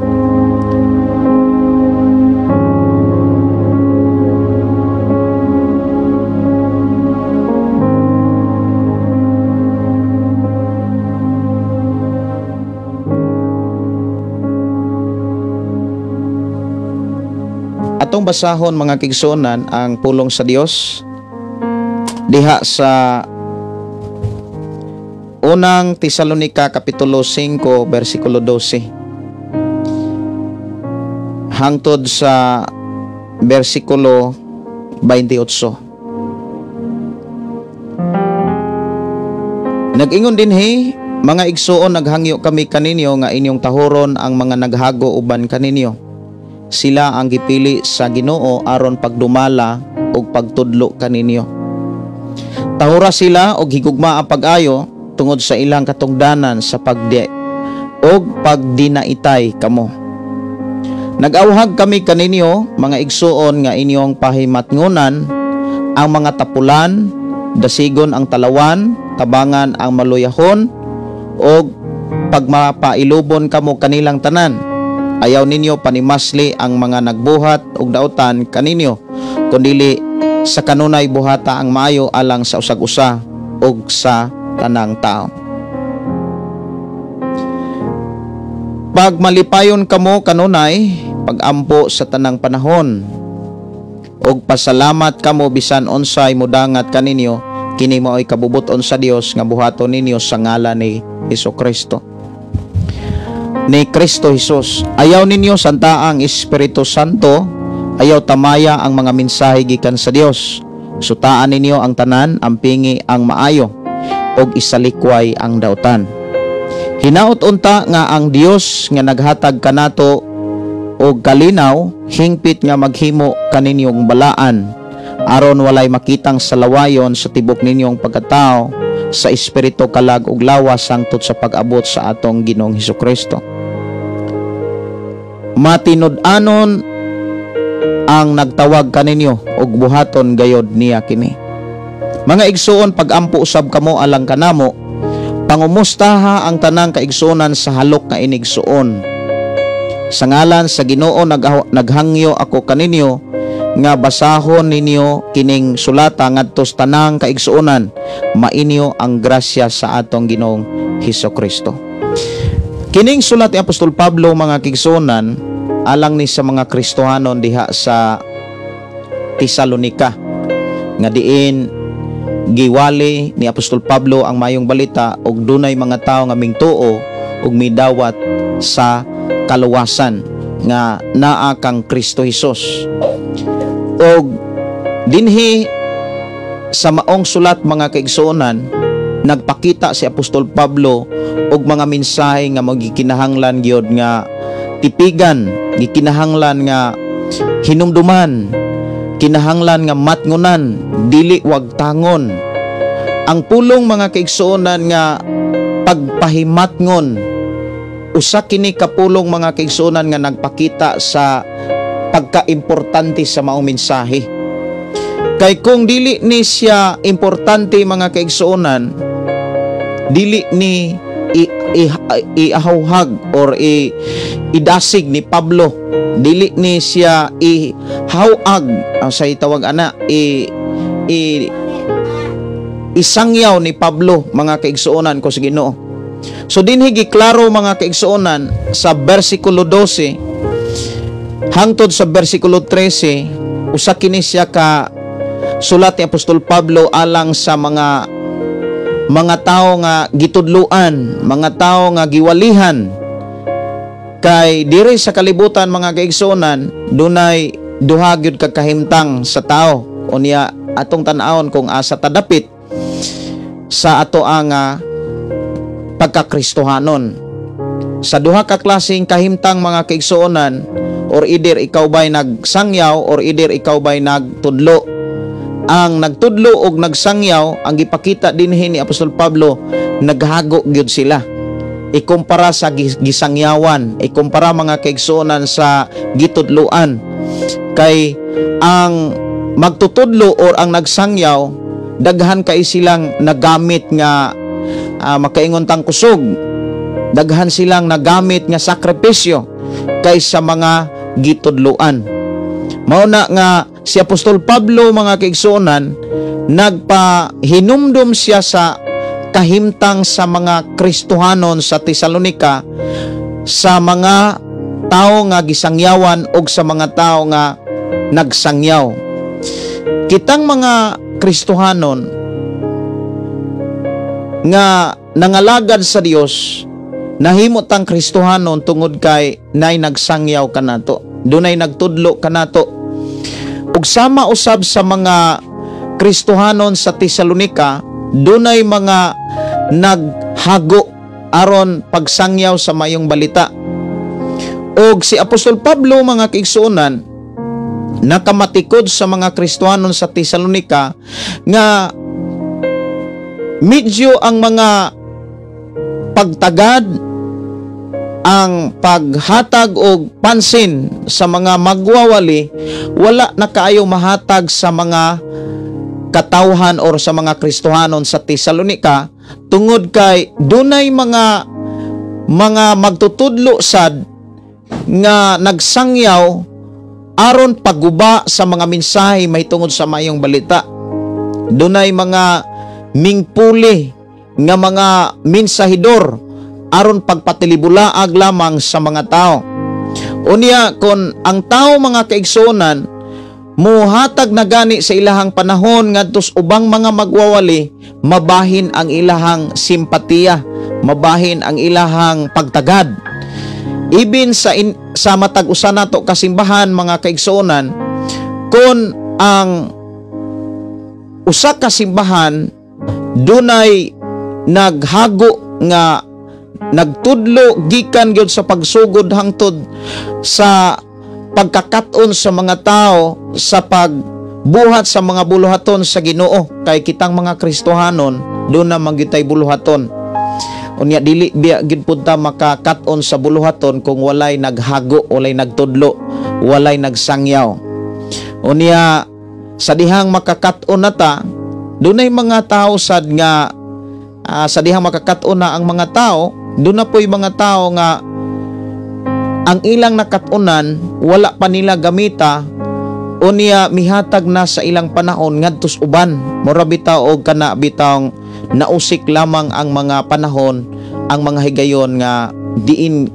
Atong basahon mga kigsuonan ang pulong sa Dios diha sa unang Tesalonica kapitulo 5 bersikulo 12. hangtod sa bersikulo 28. Nag-ingon din mga igsuon, naghangyo kami kaninyo nga inyong tahuron ang mga naghago uban kaninyo. Sila ang gipili sa Ginoo aron pagdumala ug pagtudlo kaninyo. Tahura sila og higugma ang pag-ayo tungod sa ilang katungdanan sa pagdinaitay kamo. Nag-awhag kami kaninyo mga igsuon nga inyong pahimatngunan ang mga tapulan, dasigon ang talawan, tabangan ang maluyahon, o pagmapailubon kamo kanilang tanan. Ayaw ninyo panimasli ang mga nagbuhat og dautan kaninyo, kundili sa kanunay buhata ang maayo alang sa usag-usa og sa tanang tao. Pag malipayon kamo kanunay, pagampo sa tanang panahon, og pasalamat kamo bisan unsay mudangat kaninyo, kini mao'y kabubuton sa Dios nga buhaton ninyo sa ngalan ni Hesukristo. Ni Kristo Jesus, ayaw ninyo santaang Espiritu Santo, ayaw tamaya ang mga mensahe gikan sa Dios. Sutaan ninyo ang tanan, ampingi ang maayo, og isalikway ang dautan. Hinaot unta nga ang Dios nga naghatag kanato og kalinaw, hingpit nga maghimo kaninyong balaan, aron walay makitang salawayon sa tibok ninyong pagkatao sa espiritu kalag ug lawas hangtod sa pag-abot sa atong Ginoong Hesukristo. Matinud-anon ang nagtawag kaninyo ug buhaton gayod niya kini. Mga igsuon, pagampo usab kamo alang kanamo, pangumustaha ang tanang kaigsuonan sa halok nga inigsuon. Sa ngalan sa Ginoo naghangyo ako kaninyo nga basahon ninyo kining sulata ngadto sa tanang kaigsuonan, mainyo ang grasya sa atong Ginoong Hesukristo. Kining sulat ni Apostol Pablo mga kaigsuonan alang ni sa mga Kristohanon diha sa Tesalonica, nga diin giwali ni Apostol Pablo ang mayong balita og dunay mga tawo nga mingtuo ug midawat sa kaluwasan nga naa kang Kristo Hesus. Og dinhi sa maong sulat mga kaigsuonan, nagpakita si Apostol Pablo og mga mensahe nga magikinahanglan gyud nga tipigan, gikinahanglan nga hinumduman, kinahanglan nga matngunan, dili wag tangon. Ang pulong mga kaigsuonan nga pagpahimatngon, usa kini kapulong mga kaigsuonan nga nagpakita sa pagkaimportante sa maong mensahe. Kay kung dili ni siya importante mga kaigsuonan, dili ni iahawhag or idasig ni Pablo, dili ni siya ihawag sa itawag ana isangyaw ni Pablo mga kaigsuonan ko sa Ginoo. So dinhi giklaro mga kaigsuonan sa bersikulo 12 hangtod sa bersikulo 13, usa kini siya ka sulat ni Apostol Pablo alang sa mga tao nga gitudluan, mga tao nga giwalihan. Kay diri sa kalibutan mga kaigsuonan, dunay duha gyud ka kahimtang sa tao. Unya atong tan-awon kung asa tadapit sa ato ang pagkakristohanon. Sa duha ka klaseng kahimtang mga kaigsuonan, or either ikaw ba'y nagsangyaw or either ikaw ba'y nagtudlo. Ang nagtudlo og nagsangyaw, ang gipakita dinhi ni Apostol Pablo, naghago gyud sila. Ikumpara sa gisangyawan, ikumpara mga kaigsuonan sa gitudluan. Kay ang magtutudlo or ang nagsangyaw, daghan kay silang nagamit nga makaingon tang kusog, daghan silang nagamit nga sakripisyo kaysa mga gitudluan. Mao na nga si Apostol Pablo mga kaigsuonan, nagpahinumdum siya sa kahimtang sa mga Kristohanon sa Tesalonica, sa mga tao nga gisangyawan og sa mga tao nga nagsangyaw. Kitang mga Kristohanon nga nangalagad sa Dios, nahimot ang Kristohanon tungod kay nay nagsangyaw kanato. dunay nagtudlo kanato. Ug sama usab sa mga Kristohanon sa Tesalonika, dunay mga naghago aron pagsangyaw sa mayong balita. Og si Apostol Pablo, mga kaigsuonan, nakamatikod sa mga Kristohanon sa Tesalonika nga medyo ang mga pagtagad, ang paghatag og pansin sa mga magwawali, wala na kaayo mahatag sa mga katawhan or sa mga Kristohanon sa Tesalonika, tungod kay dunay mga magtutudlo sad nga nagsangyaw aron paguba sa mga mensahe may tungod sa mayong balita. Dunay mga mingpuli nga mga mensahidor aron pagpatilibulaag lamang sa mga tao. Unya, kon ang tao, mga kaigsuonan, muhatag na gani sa ilahang panahon ngadtos ubang mga magwawali, mabahin ang ilahang simpatiya, mabahin ang ilahang pagtagad. Ibin sa matag-usa nato kasimbahan, mga kaigsuonan, kon ang usa ka simbahan dunay naghago nga nagtudlo gikan gyud sa pagsugod hangtod sa pagkakat-on sa mga tao sa pagbuhat sa mga buluhaton sa Ginoo, kay kitang mga Kristohanon do na magyutay buluhaton. Unya dili biya gid pud ta makakat-on sa buluhaton kung walay naghago, walay nagtudlo, walay nagsangyaw. Unya sa dihang makakat-on na ta, dunay mga tao sad nga sa dihang makakat-on na ang mga tao, doon na po'y mga tao nga ang ilang nakatunan wala pa nila gamita, unya mihatag na sa ilang panahon ngadtos uban. Mura bitaw og kana bitawng nausik lamang ang mga panahon, ang mga higayon nga diin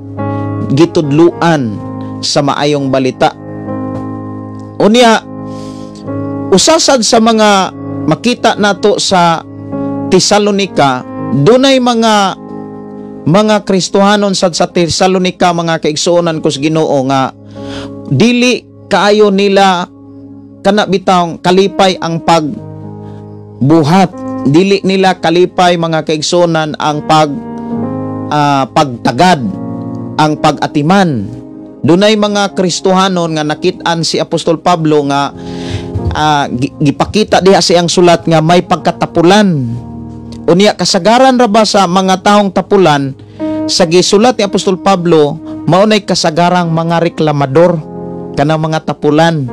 gitudluan sa maayong balita. Unya usasad sa mga makita nato sa Tesalonika, dunay mga Kristohanon sa Tesalonika, mga kaigsuonan ko sa Ginoo, nga dili kaayo nila kana bitawng kalipay ang pagbuhat, dili nila kalipay, mga kaigsuonan, ang pagtagad, ang pagatiman. Dunay mga Kristohanon nga nakit-an si Apostol Pablo nga gipakita diha siyang sulat nga may pagkatapulan. Unya kasagaran ra ba sa mga taong tapulan sa gisulat ni Apostol Pablo, maunay kasagarang mga reklamador kanang mga tapulan.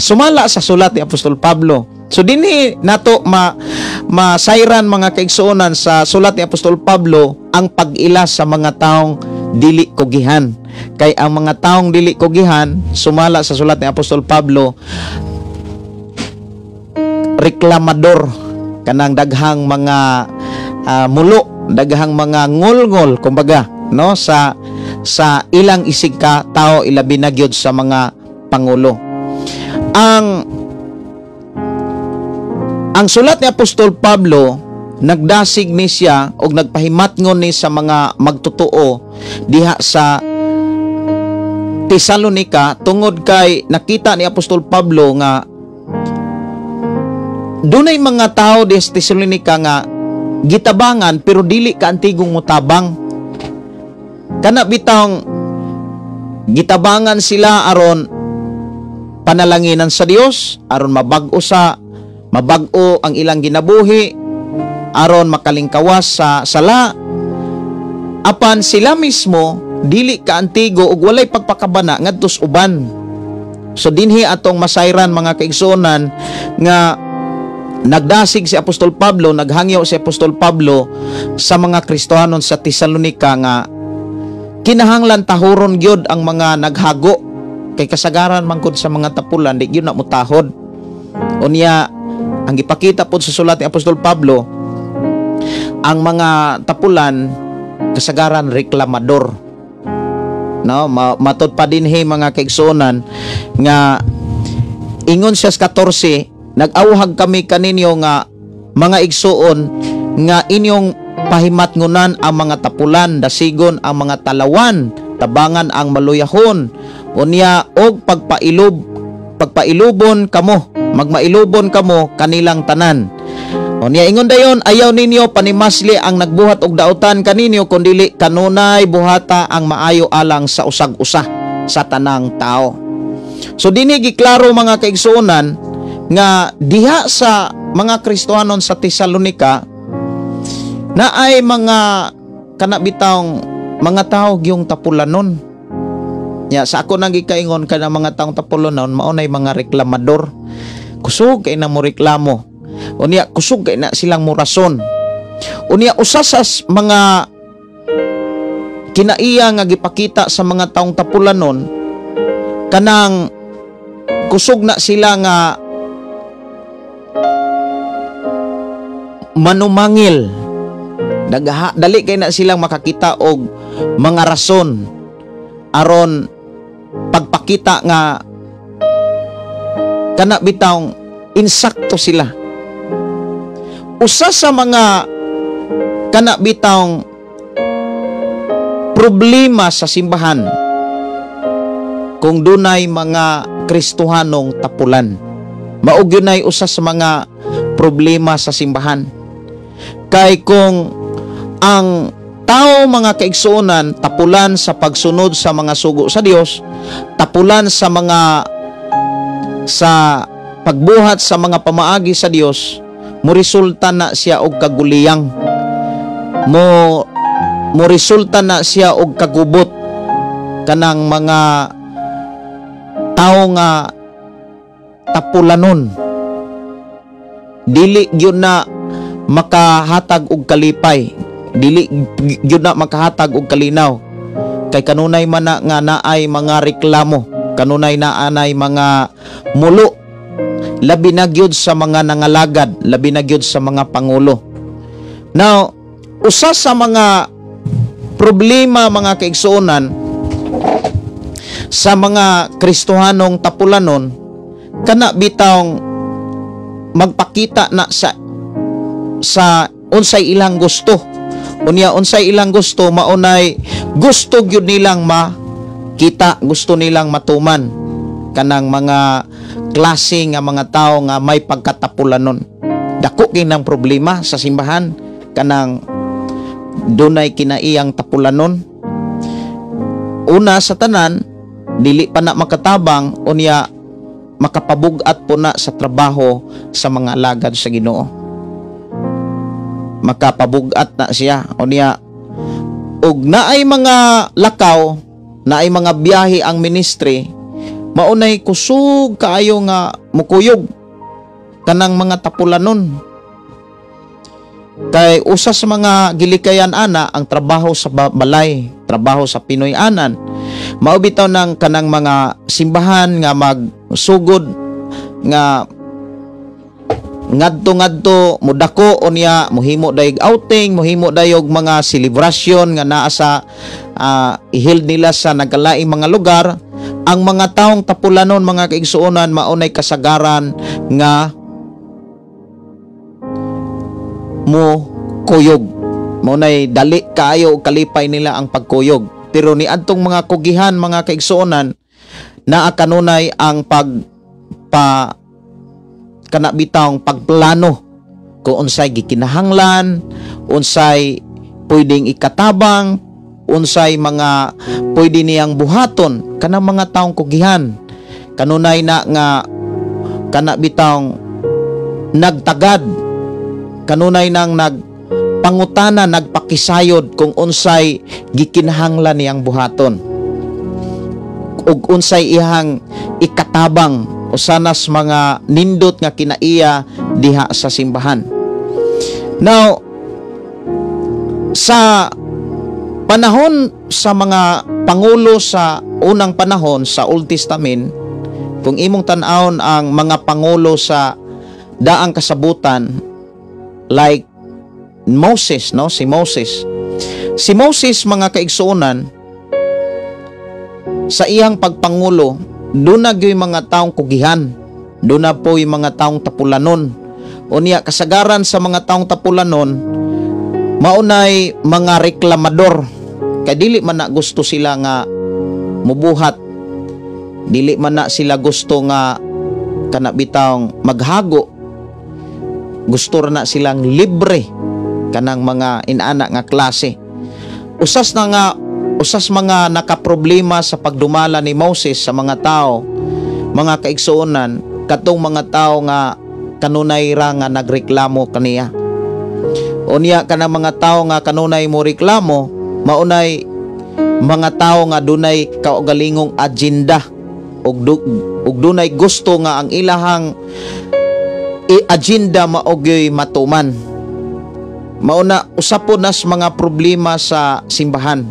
Sumala sa sulat ni Apostol Pablo. So dinhi nato masayran, mga kaigsuonan, sa sulat ni Apostol Pablo ang pag-ila sa mga taong dili kugihan. Kay ang mga taong dili kugihan, sumala sa sulat ni Apostol Pablo, reklamador, kanang daghang mga mulo, daghang mga ngol-ngol kumbaga, no, sa ilang isig ka tao, ilabi na gyud sa mga pangulo. Ang sulat ni Apostol Pablo nagdasig ni siya og nagpahimatngon ni sa mga magtotoo diha sa Tesalonika, tungod kay nakita ni Apostol Pablo nga dunay mga tao di sa Tesalonika nga gitabangan pero dili ka antigong mutabang. Kana bitawng gitabangan sila aron panalanginan sa Dios, aron mabag-o ang ilang ginabuhi, aron makalingkawas sa sala. Apan sila mismo dili ka antigo ug walay pagpakabana ngadtos uban. So dinhi atong masayran, mga kaigsuonan, nga nagdasig si Apostol Pablo, naghangyaw si Apostol Pablo sa mga Kristohanon sa Tesalonika nga kinahanglan tahuron gyud ang mga naghago, kay kasagaran mangkod sa mga tapulan di gyud na mutahod. Unya ang ipakita pod sa sulat ni Apostol Pablo, ang mga tapulan kasagaran reklamador, no, matod pa dinhi, mga kaigsuonan, nga ingon siya sa 14, nag-awhag kami kaninyo nga mga igsuon nga inyong pahimatngunan ang mga tapulan, dasigon ang mga talawan, tabangan ang maluyahon, Unya og pagpailubon kamo, magmailubon kamo kanilang tanan. Unya ingon dayon, ayaw ninyo panimasli ang nagbuhat og dautan kaninyo, kundili kanunay buhata ang maayo alang sa usag-usa sa tanang tao. So dini giklaro mga kaigsuonan nga diha sa mga Kristohanon sa Tesalonika na ay mga kanabitawng mga tao yung tapulanon. Ya, sa ako nang gikaingon ka ng mga taong tapulanon, maunay mga reklamador. Kusog kay na mo reklamo. Unya kusog kay na silang mo rason. Unya usasas mga kinaiya nga gipakita sa mga taong tapulanon kanang kusog na sila nga manumangil. Dali kay na silang makakita og mga rason aron pagpakita nga kana bitawng insakto sila. Usa sa mga kana bitawng problema sa simbahan kung dunay mga Kristohanong tapulan. Maug yun ay usa sa mga problema sa simbahan. Kay kung ang tao mga kaigsuonan tapulan sa pagsunod sa mga sugo sa Dios, tapulan sa pagbuhat sa mga pamaagi sa Dios, mo resulta na siya og kaguliyang, mo resulta na siya og kagubot kanang mga tao nga tapulanon. Dili gyud na makahatag og kalipay, dili gyud na makahatag og kalinaw, kay kanunay man na nga naay mga reklamo, kanunay naanay mga mulo, labi na gyud sa mga nangalagad, labi na gyud sa mga pangulo. Now, usa sa mga problema mga kaigsuonan sa mga Kristohanong tapulanon kana bitawng magpakita na sa unsay ilang gusto. Unya unsay ilang gusto, maunay gusto gyud nilang makita, gusto nilang matuman kanang mga klase nga mga tao nga may pagkatapulanon. Dako kinang problema sa simbahan kanang dunay kinaiyang tapulanon. Una sa tanan, dili pa na makatabang, unya makapabug-at po na sa trabaho sa mga alagad sa Ginoo. Makapabug-at na siya, unya ug naay mga lakaw, naay mga biyahe ang ministry, maunay kusog kaayo nga mukuyog kanang mga tapulanon. Kay usa sa mga gilikayan ana ang trabaho sa balay, trabaho sa Pinoy anan, mao bitaw ng kanang mga simbahan nga magsugod nga ngadto mudako unya mohimo dayog outing, mohimo dayog mga selebrasyon nga naa sa ihil nila sa nagkalaing mga lugar. Ang mga taong tapulanon mga kaigsuonan maunay kasagaran nga mo kuyog, maunay dali kaayo kalipay nila ang pagkuyog. Pero ni adtong mga kugihan mga kaigsuonan naa kanunay ang kanabitawng pagplano kung unsay gikinahanglan, unsay pwedeng ikatabang, unsay mga pwede niyang buhaton kanang mga taong kugihan. Kanunay na nga kanabitawng nagtagad, kanunay nang nagpangutana, nagpakisayod kung unsay gikinahanglan niyang buhaton ug unsay ihang ikatabang usanas mga nindot nga kinaiya diha sa simbahan. Now, sa panahon sa mga pangulo sa unang panahon sa Old Testament, kung imong tan-awon ang mga pangulo sa daang kasabutan, like Moses, no? Si Moses mga kaigsuonan sa iyang pagpangulo, doon na yung mga taong kugihan, doon na po yung mga taong tapulanon. Unya kasagaran sa mga taong tapulanon maunay mga reklamador, kay dili man na gusto sila nga mubuhat dili man na sila gusto nga kana bitawng maghago, gusto ra na silang libre kanang mga inana nga klase. Usas mga nakaproblema sa pagdumala ni Moses sa mga tao, mga kaigsuonan, katong mga tao nga kanunay ra nga nagreklamo kaniya. Unya kanang mga tao nga kanunay mo reklamo, maunay mga tao nga dunay kaugalingong agenda ug dunay gusto nga ang ilahang agenda maogoy matuman. Mauna usapon nas mga problema sa simbahan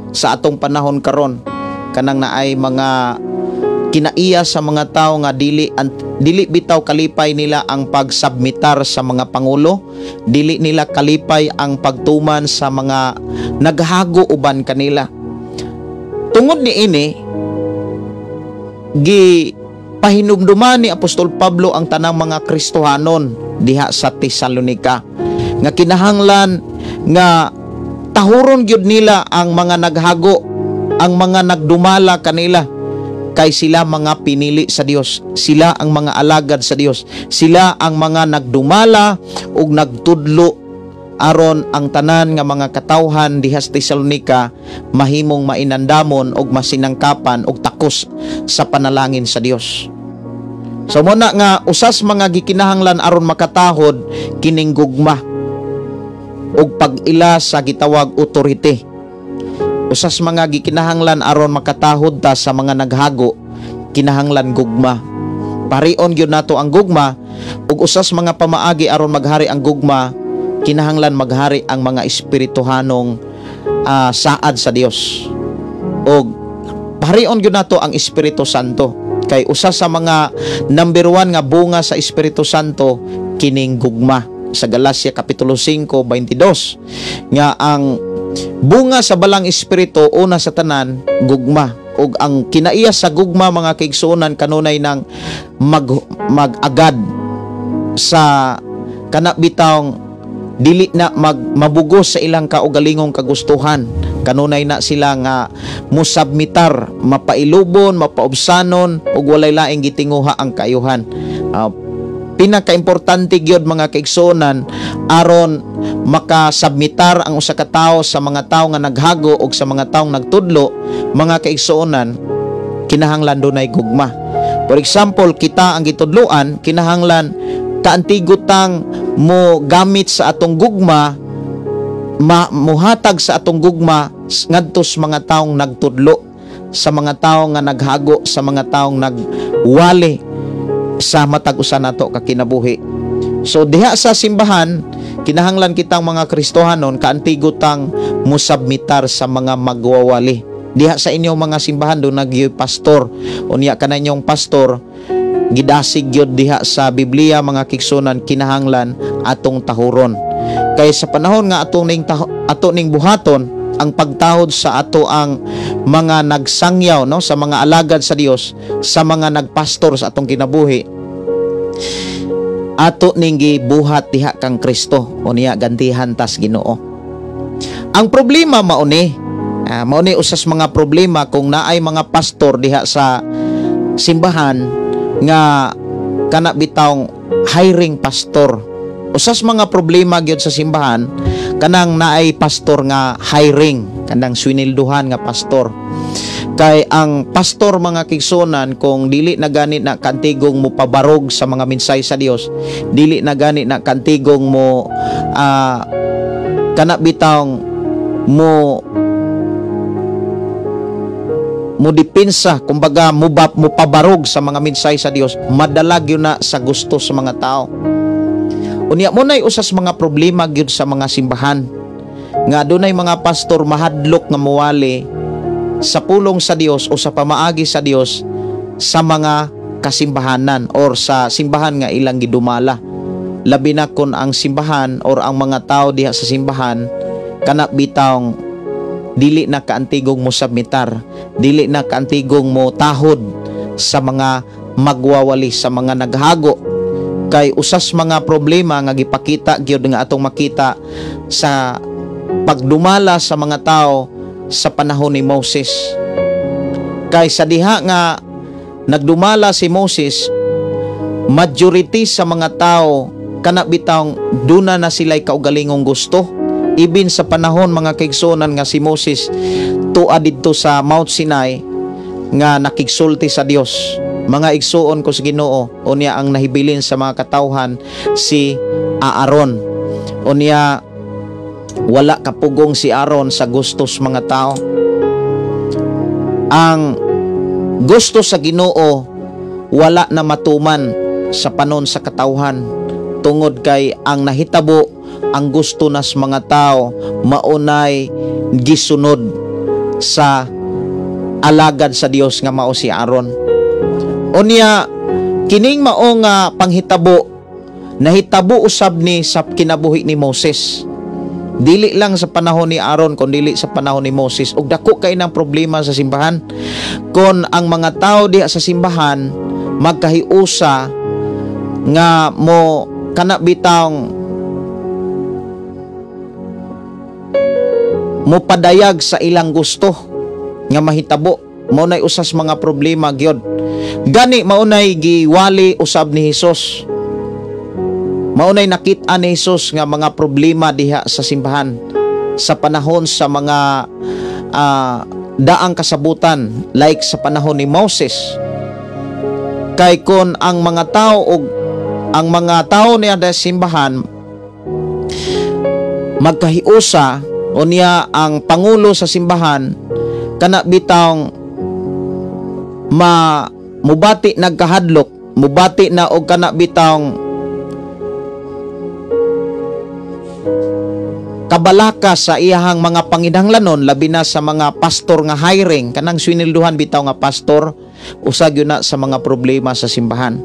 sa atong panahon karon, kanang naay mga kinaiya sa mga tao nga dili bitaw kalipay nila ang pagsubmitar sa mga pangulo, dili nila kalipay ang pagtuman sa mga naghago uban kanila. Tungod ni ini, pahinumduman ni Apostol Pablo ang tanang mga Kristohanon diha sa Tesalonica nga kinahanglan nga tahuron gyud nila ang mga naghago, ang mga nagdumala kanila, kay sila mga pinili sa Dios, sila ang mga alagad sa Dios, sila ang mga nagdumala ug nagtudlo aron ang tanan nga mga katawhan diha sa Tesalonica mahimong mainandamon ug masinangkapan ug takos sa panalangin sa Dios. So muna nga usas mga gikinahanglan aron makatahod kining gugma ug pag-ila sa gitawag authority. Usas mga gikinahanglan aron makatahod ta sa mga naghago, kinahanglan gugma. Parion gyud nato ang gugma ug usas mga pamaagi aron maghari ang gugma, kinahanglan maghari ang mga espirituhanong saad sa Dios. Og parion gyud nato ang Espiritu Santo, kay usa sa mga number 1 nga bunga sa Espiritu Santo kining gugma. Sa Galacia kapitulo 5:22 nga ang bunga sa balang espiritu una sa tanan gugma, ug ang kinaiya sa gugma mga kaigsuonan kanunay ng mag-agad sa kana bitawng dili na mabugos sa ilang kaugalingong kagustuhan, kanunay na sila nga musabmitar, mapailubon, mapaobsanon ug walay laing gitinguha ang kaayuhan. Pinakaimportante gyud mga kaigsuonan aron makasubmitar ang usa ka tawo sa mga tawo nga naghago ug sa mga tawo nagtudlo, mga kaigsuonan, kinahanglan dunay gugma. For example, kita ang gitudloan, kinahanglan kaantigutang mo gamit sa atong gugma, muhatag sa atong gugma ngadto sa mga taong nagtudlo, sa mga taong nga naghago, sa mga taong nagwali sa matag usa nato ka kinabuhi. So diha sa simbahan, kinahanglan kitang mga Kristohanon kaantigutang musabmitar sa mga magwawali. Diha sa inyong mga simbahan do nagyoy pastor, unya kananyong pastor gidasig gyud diha sa Biblia mga kigsunan, kinahanglan atong tahuron. Kay sa panahon nga ato ning buhaton ang pagtahod sa ato ang mga nagsangyaw, no, sa mga alagad sa Dios, sa mga nagpastor sa atong kinabuhi, ato ning gibuhat diha kang Kristo, unya gantihan tas Ginoo. Ang problema mauni usas mga problema kung naay mga pastor diha sa simbahan nga kana bitawng hiring pastor. Usas mga problema gyud sa simbahan kanang naay pastor nga hiring, kanang swinilduhan nga pastor. Kay ang pastor mga kigsunan, kung dili na gani na kantigong mo pabarog sa mga minsay sa Dios, dili na gani na kantigong mo kana bitawng mo depensa, kumbaga mo pabarog sa mga minsay sa Dios, madalag yun na sa gusto sa mga tao. Unya mo na'y usas mga problema gyud sa mga simbahan nga dunay mga pastor mahadlok nga muwali sa pulong sa Dios o sa pamaagi sa Dios sa mga kasimbahanan or sa simbahan nga ilang gidumala. Labi na kun ang simbahan or ang mga tao diha sa simbahan kana bitawng dili na kaantigong mo submitar, dili na kaantigong mo tahod sa mga magwawali, sa mga naghago. Kay usas mga problema nga gipakita gyud nga atong makita sa pagdumala sa mga tao sa panahon ni Moses. Kay sa diha nga nagdumala si Moses, majority sa mga tao kana bitang duna na sila'y kaugalingong gusto. Ibin sa panahon mga kaigsuonan nga si Moses tuad didto sa Mount Sinai nga nakigsulti sa Dios. Mga igsuon ko sa Ginoo, unya ang nahibilin sa mga katawhan si Aaron. Unya wala kapugong si Aaron sa gustos mga tao. Ang gusto sa Ginoo wala na matuman sa panon sa katawhan, tungod kay ang nahitabo ang gusto nas mga tao maunay gisunod sa alagad sa Dios nga mao si Aaron. Unya kining mao nga panghitabo nahitabo usab ni sa kinabuhi ni Moses. Dili lang sa panahon ni Aaron kundi dili sa panahon ni Moses. Ug dako kay ng problema sa simbahan kon ang mga tao diha sa simbahan magkahiusa nga mo kana bitang mo padayag sa ilang gusto nga mahitabo. Maunay usas mga problema gyud. Gani maunay giwali usab ni Hesus. Maunay nakit-an ni Hesus nga mga problema diha sa simbahan sa panahon sa mga daang kasabutan like sa panahon ni Moses. Kay kon ang mga tao og ang mga tao niya sa simbahan magkahiusa, unya ang pangulo sa simbahan kana bitawng mubati nagkahadlok, mubati na og kana bitawng kabalaka sa iyahang mga panginahanglanon, labi na sa mga pastor nga hiring, kanang swinilduhan bitaw nga pastor, usag yun na sa mga problema sa simbahan.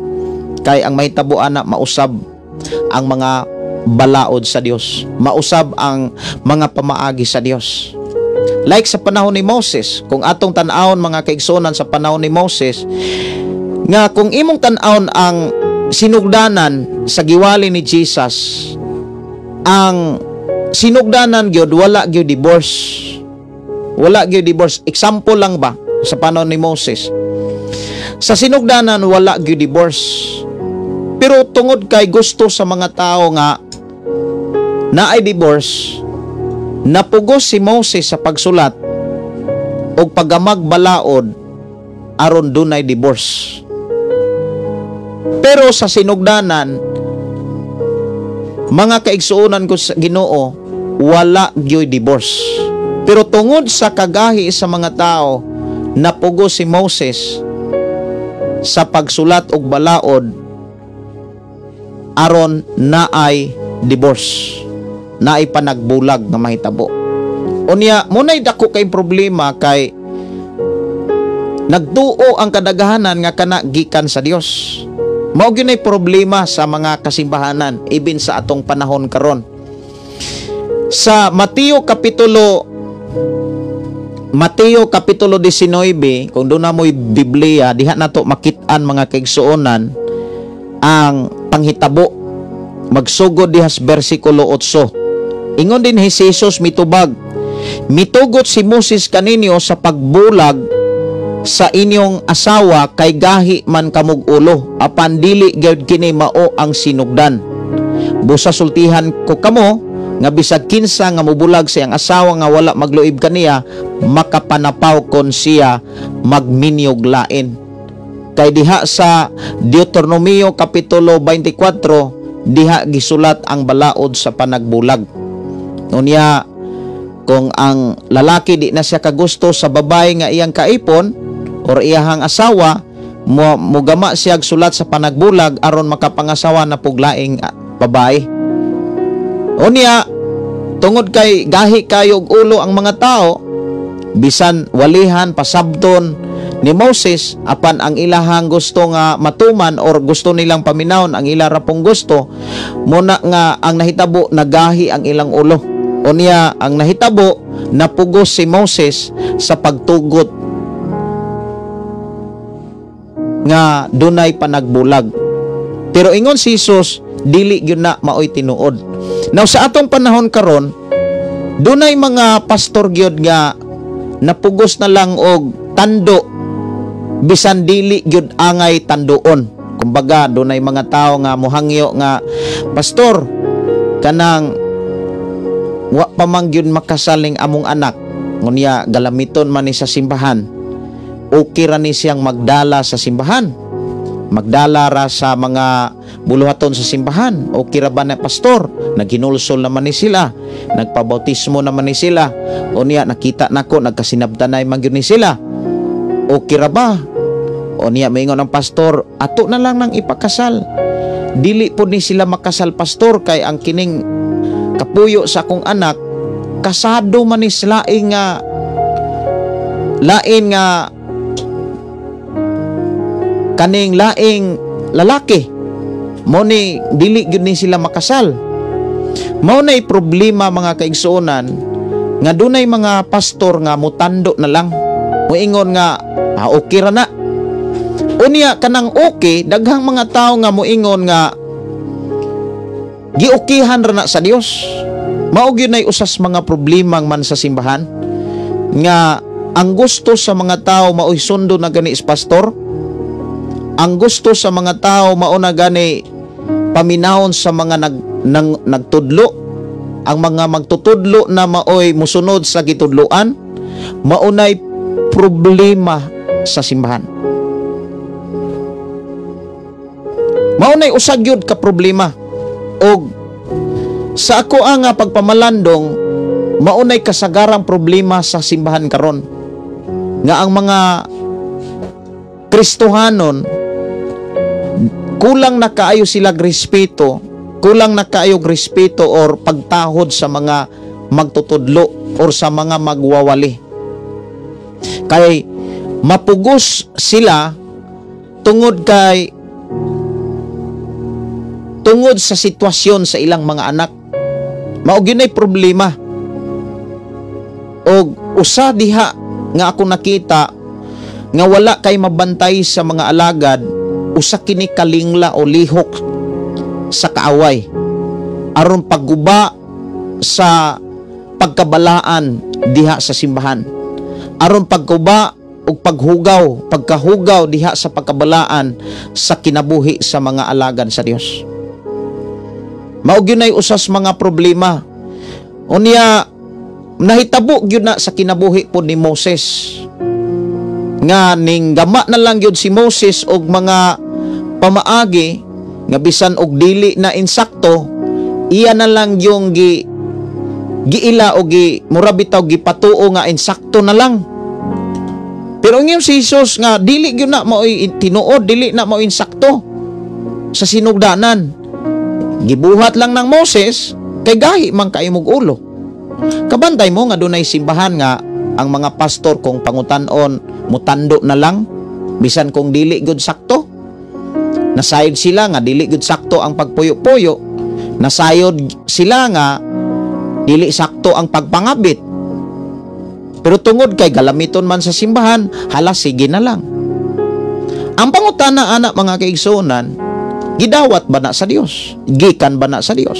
Kay ang mahitabo ana mausab ang mga balaod sa Dios, mausab ang mga pamaagi sa Dios. Like sa panahon ni Moses, kung atong tan-awon mga kaigsuonan sa panahon ni Moses, nga kung imong tan-awon ang sinugdanan sa giwali ni Jesus, ang sinugdanan gyud wala gyud divorce. Wala gyud divorce. Example lang ba sa panahon ni Moses. Sa sinugdanan wala gyud divorce. Pero tungod kay gusto sa mga tao nga naay divorce, napugos si Moses sa pagsulat og pagamag balaod aron dunay divorce. Pero sa sinugdanan mga kaigsuonan ko sa Ginoo, wala gyoy divorce. Pero tungod sa kagahi sa mga tao, napugos si Moses sa pagsulat og balaod aron naay divorce, naay panagbulag nga mahitabo. Unya munay dako kay problema kay nagduo ang kadaghanan nga kana gikan sa Dios. Mao gyud ay problema sa mga kasimbahanan ibin sa atong panahon karon. Sa Mateo kapitulo 19, kung doon na mo'y Biblia, diha na to makit-an mga kaigsuonan ang panghitabo. Magsugod diha sa versikulo 8. Ingon din si Jesus mitubag, mitugot si Moses kaninyo sa pagbulag sa inyong asawa kay gahi man kamug ulo, apan dili gyud kini mao ang sinugdan. Busa sultihan ko kamo nga bisag kinsa nga mubulag sa iyang asawa nga wala magluib kaniya, makapanapaw kon siya magminyog lain. Kay diha sa Deuteronomio kapitulo 24 diha gisulat ang balaod sa panagbulag. Unya kung ang lalaki di na siya kagusto sa babae nga iyang kaipon or iyahang asawa, mugama siya sulat sa panagbulag aron makapangasawa na puglaing babae. Unya tungod kay gahi kayo og ulo ang mga tao, bisan walihan pasabton ni Moses apan ang ilahang gusto nga matuman or gusto nilang paminawon ang ila rapong gusto, muna nga ang nahitabo nagahi ang ilang ulo. Unya ang nahitabo napugos si Moses sa pagtugot nga dunay panagbulag. Pero ingon si Jesus dili gyud na maoy tinuod. Now sa atong panahon karon, dunay mga pastor gyud nga napugos na lang og tando bisan dili gyud angay tanduon. Kumbaga dunay mga tao nga mohangyo nga, pastor, kanang wa pa man gyud makasaling among anak, ngunya galamiton man ni sa simbahan, okay ra ni siyang magdala sa simbahan, magdala ra sa mga buluhaton sa simbahan, okay ra ba na pastor? Naghinulsol naman ni sila, nagpabautismo naman ni sila, o niya nakita nako nagkasinabdanay man gyud ni sila, okay ra ba? O niya maingon ang pastor, ato na lang nang ipakasal. Dili po ni sila makasal, pastor, kay ang kining kapuyo sa akong anak kasado man is lain nga kaning laing lalaki, mo ni dili gyud ni sila makasal. Mao nay problema mga kaigsuonan nga dunay mga pastor nga mutando na lang, moingon nga okay ra na. Unya kanang okay, daghang mga tao nga moingon nga giukihan ra na sa Dios. Mao gyud nay usas mga problema man sa simbahan nga ang gusto sa mga tao mao'y sundo na gani is pastor. Ang gusto sa mga tao mao na gani paminahon sa mga nagtudlo. Ang mga magtutudlo na mao'y musunod sa gitudloan, maunay problema sa simbahan. Maunay usag yun ka problema. O sa ako ang pagpamalandong, maunay kasagarang problema sa simbahan karon nga ang mga Kristohanon kulang na kaayo sila respeto, kulang na kaayo respeto or pagtahod sa mga magtutudlo or sa mga magwawali. Kay mapugos sila tungod sa sitwasyon sa ilang mga anak. Mao gyud nay problema. Og usa diha nga ako nakita nga wala kay mabantay sa mga alagad, usa kini kalingla o lihok sa kaaway aron pagguba sa pagkabalaan diha sa simbahan, aron pagguba ug pagkahugaw diha sa pagkabalaan sa kinabuhi sa mga alagad sa Dios. Mao gyud nay usas mga problema. Unya nahitabo gyud na sa kinabuhi pod ni Moses nga ning gama na lang gyud si Moses og mga pamaagi nga bisan og dili na insakto, iya na lang yung giila o mura bitaw gipatuo nga insakto na lang. Pero ngayon si Jesus nga dili gyud na mao tinuod, dili na mao insakto sa sinugdanan. Gibuhat lang ng Moses kay gahi man kay mog ulo. Kabantay mo nga dunay simbahan nga ang mga pastor kung pangutan-on mutando na lang bisan kung dili gud sakto. Nasayod sila nga dili gud sakto ang pagpuyo-puyo. Nasayod sila nga dili sakto ang pagpangabit. Pero tungod kay galamiton man sa simbahan, hala sige na lang. Ang pangutana anak mga kaigsuonan, gidawat ba na sa Dios? Gikan ba na sa Dios?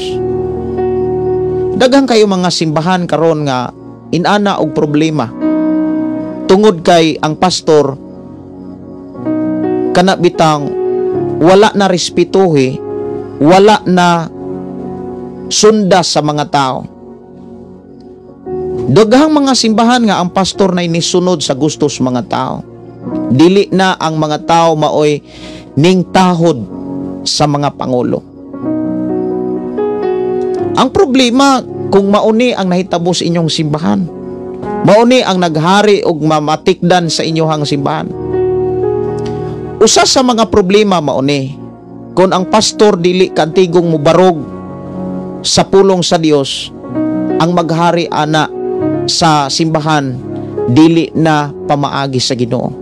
Daghang kayo mga simbahan karon nga inana og problema. Tungod kay ang pastor kana bitang wala na respetuhi, wala na sundas sa mga tao. Daghang mga simbahan nga ang pastor na inisunod sa gusto sa mga tao. Dili na ang mga tao maoy ning tahod sa mga pangulo. Ang problema kung mauni ang nahitabo sa inyong simbahan, mauni ang naghari og mamatikdan sa inyong simbahan. Usa sa mga problema mauni kung ang pastor dili kantigong mubarog sa pulong sa Dios, ang maghari ana sa simbahan dili na pamaagi sa Ginoo.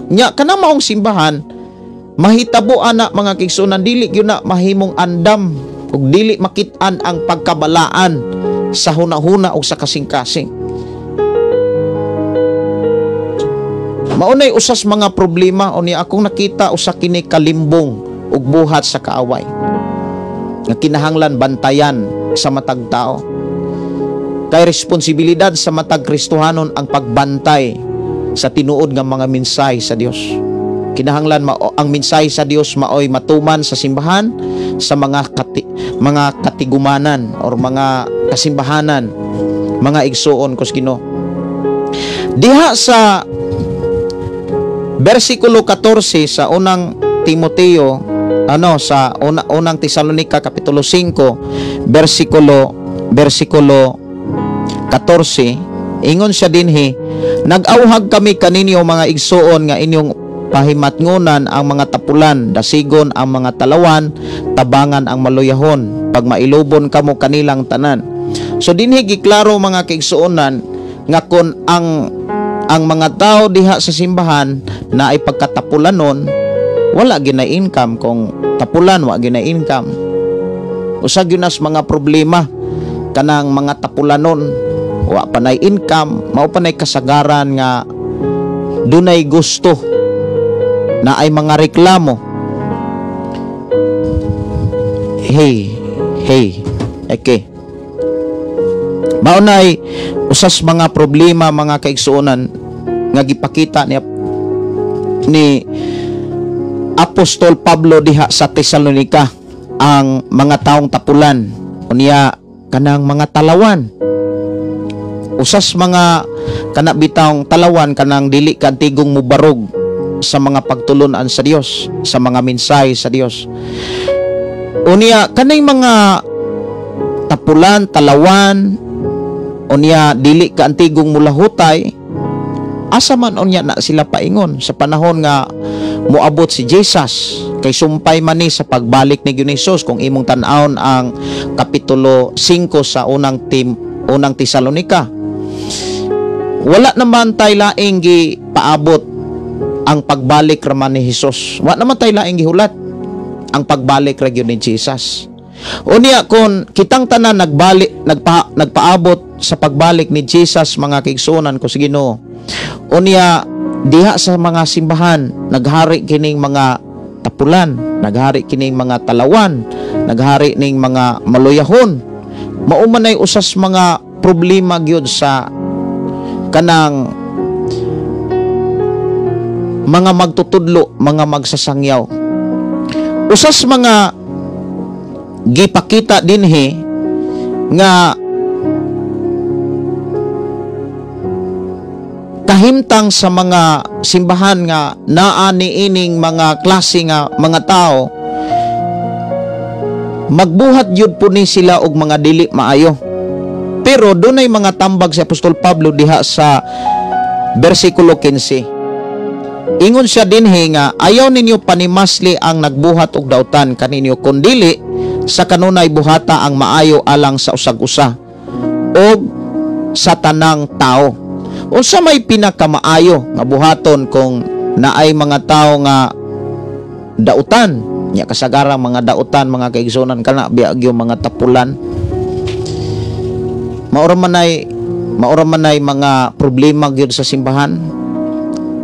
Nya kanang maong simbahan mahitabo ana mga kaigsuonan dili gyud na mahimong andam ug dili makit-an ang pagkabalaan sa hunahuna ug sa kasing-kasing. Maunay usas mga problema o ni akong nakita usa kini kalimbong ug buhat sa kaaway nga kinahanglan bantayan sa matag tao. Kay responsibilidad sa matag Kristohanon ang pagbantay sa tinuod nga mga mensahe sa Dios. Kinahanglan ang mensahe sa Dios maoy matuman sa simbahan, sa mga katigumanan or mga kasimbahanan, mga igsuon kus Ginoo. Diha sa versikulo 14 sa unang Timoteo, sa unang Tesalonica kapitulo 5 versikulo 14, ingon siya dinhi, nag-awhag kami kaninyo mga igsuon nga inyong pahimatngunan ang mga tapulan, dasigon ang mga talawan, tabangan ang maluyahon, pag mailubon kamo kanilang tanan. So dinhi giklaro mga kaigsuonan nga kun ang mga tao diha sa simbahan na ay pagkatapulanon, wala ginay income. Kung tapulan wa ginay income, usag yun as mga problema kanang mga tapulanon, wa panay income, mao panay kasagaran nga dunay gusto na ay mga reklamo. Okay. Maunay usas mga problema mga kaigsuonan nga gipakita ni Apostol Pablo diha sa Tesalonica, ang mga taong tapulan unya kanang mga talawan. Usas mga kanabitang talawan kanang dili kantigong mubarog sa mga pagtulunan sa Dios, sa mga mensahe sa Dios. Unya kanay mga tapulan, talawan, unya dili ka antigong mulahutay, asa man unya na sila paingon sa panahon nga moabot si Jesus, kay sumpay man ni sa pagbalik ni Hesus. Kung imong tan-awon ang kapitulo 5 sa unang Tesalonica, wala naman tay laing gi paabot ang pagbalik raman ni Hesus. Wala naman tay laing gihulat ang pagbalik ra gyud ni Jesus. Unya kun kitang tanan nagpaabot sa pagbalik ni Jesus mga kaigsuonan ko sa Ginoo, unya diha sa mga simbahan naghari kining mga tapulan, naghari kining mga talawan, naghari ning mga maluyahon. Mao man ay usas mga problema gyud sa kanang mga magtutudlo, mga magsasangyaw. Usas mga gipakita dinhi nga kahimtang sa mga simbahan nga naa niining mga klase nga mga tao, magbuhat yun po ni sila og mga dili maayo. Pero dunay mga tambag si Apostol Pablo diha sa versikulo 15. Ingon siya dinhi nga ayaw ninyo panimasli ang nagbuhat og dautan kaninyo, kundili sa kanunay buhata ang maayo alang sa usag-usa og sa tanang tao. Unsa may pinakamaayo nga buhaton kung naay mga tao nga dautan, nya kasagarang mga dautan mga kaigsuonan kana biag yung mga tapulan. Maura man ay mga problema gyud sa simbahan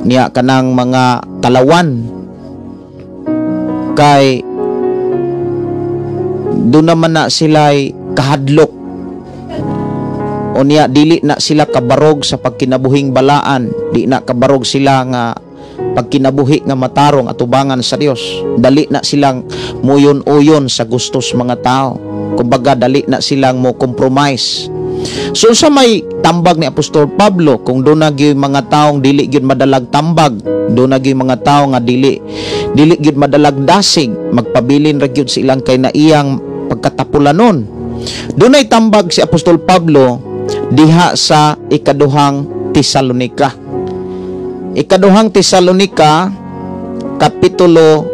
niya kanang mga talawan, kay doon naman na sila'y kahadlok, o niya dili na sila kabarog sa pagkinabuhing balaan, di na kabarog sila nga pagkinabuhi nga matarong atubangan sa Dios. Dali na silang muyon-uyon sa gustos mga tao, kumbaga dali na silang mo compromise. So sa may tambag ni Apostol Pablo, kung doon na gyud mga taong dili gyud madalag tambag, doon na gyud mga tao nga dili gyud madalag dasig, magpabilin ra gyud silang kay naiyang pagkatapulanon. Doon ay tambag si Apostol Pablo diha sa ikaduhang Tesalonica. Ikaduhang Tesalonica kapitulo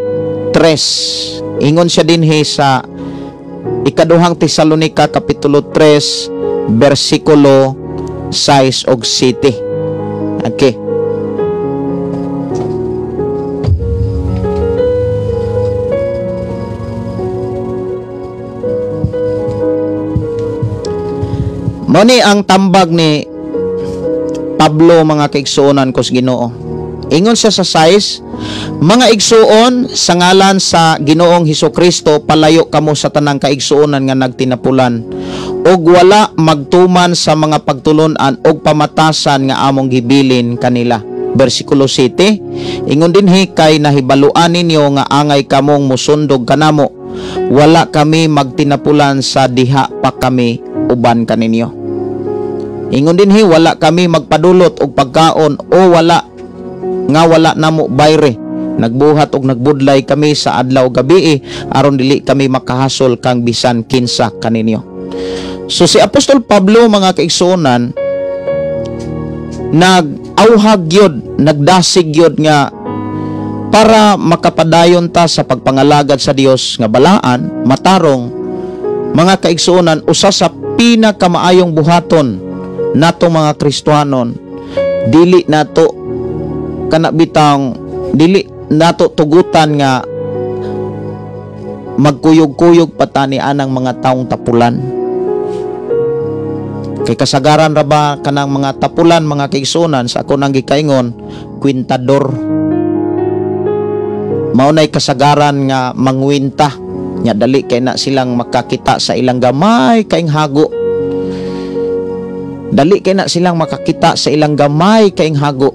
3. Ingon siya dinhi sa ikaduhang Tesalonica kapitulo 3 versikulo 6 og 7. Okay. Mani ang tambag ni Pablo mga kaigsuonan ko sa Ginoo. Ingon siya sa 6, mga igsuon sa ngalan sa Ginoong Hesukristo, palayo kamo sa tanang kaigsuonan nga nagtinapulan, og wala magtuman sa mga pagtulunan og pamatasan nga among gibilin kanila. Versikulo 7, ingon dinhi kay nahibaluan ninyo nga angay kamong musundog kanamo, wala kami magtinapulan sa diha pa kami uban kaninyo. Ingon dinhi wala kami magpadulot og pagkaon o wala namo bayre. Nagbuhat og nagbudlay kami sa adlaw gabi aron dili kami makahasol kang bisan kinsa kaninyo. So si Apostol Pablo, mga kaigsuonan, nag-auhag yun, nagdasig yun nga para makapadayon ta sa pagpangalagad sa Dios nga balaan, matarong, mga kaigsuonan, usa sa pinakamaayong buhaton nato mga Kristiyanon, dili nato kanabitang dili nato tugutan nga magkuyog-kuyog patani anang mga taong tapulan. Kay kasagaran ra ba kanang mga tapulan, mga kaigsuonan, sa ako nang gikaingon, kwintador. Maunay kasagaran nga mangwinta, nya dali kay na silang makakita sa ilang gamay kaing hago. Dali kay na silang makakita sa ilang gamay kaing hago.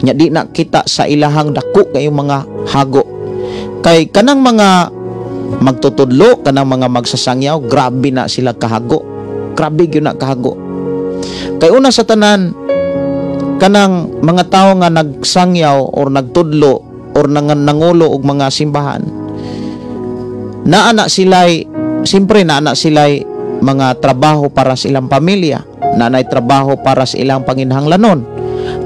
Nya di na kita sa ilahang dako kayong mga hago. Kay kanang mga magtutudlo, kanang mga magsasangyaw, grabe na sila kahago. Grabe gyud na kahago. Kay una sa tanan, kanang mga tao nga nagsangyaw or nagtudlo or nangulo og mga simbahan, naana sila'y, siyempre naana sila'y mga trabaho para sa ilang pamilya, naanay trabaho para sa ilang panginhanglanon,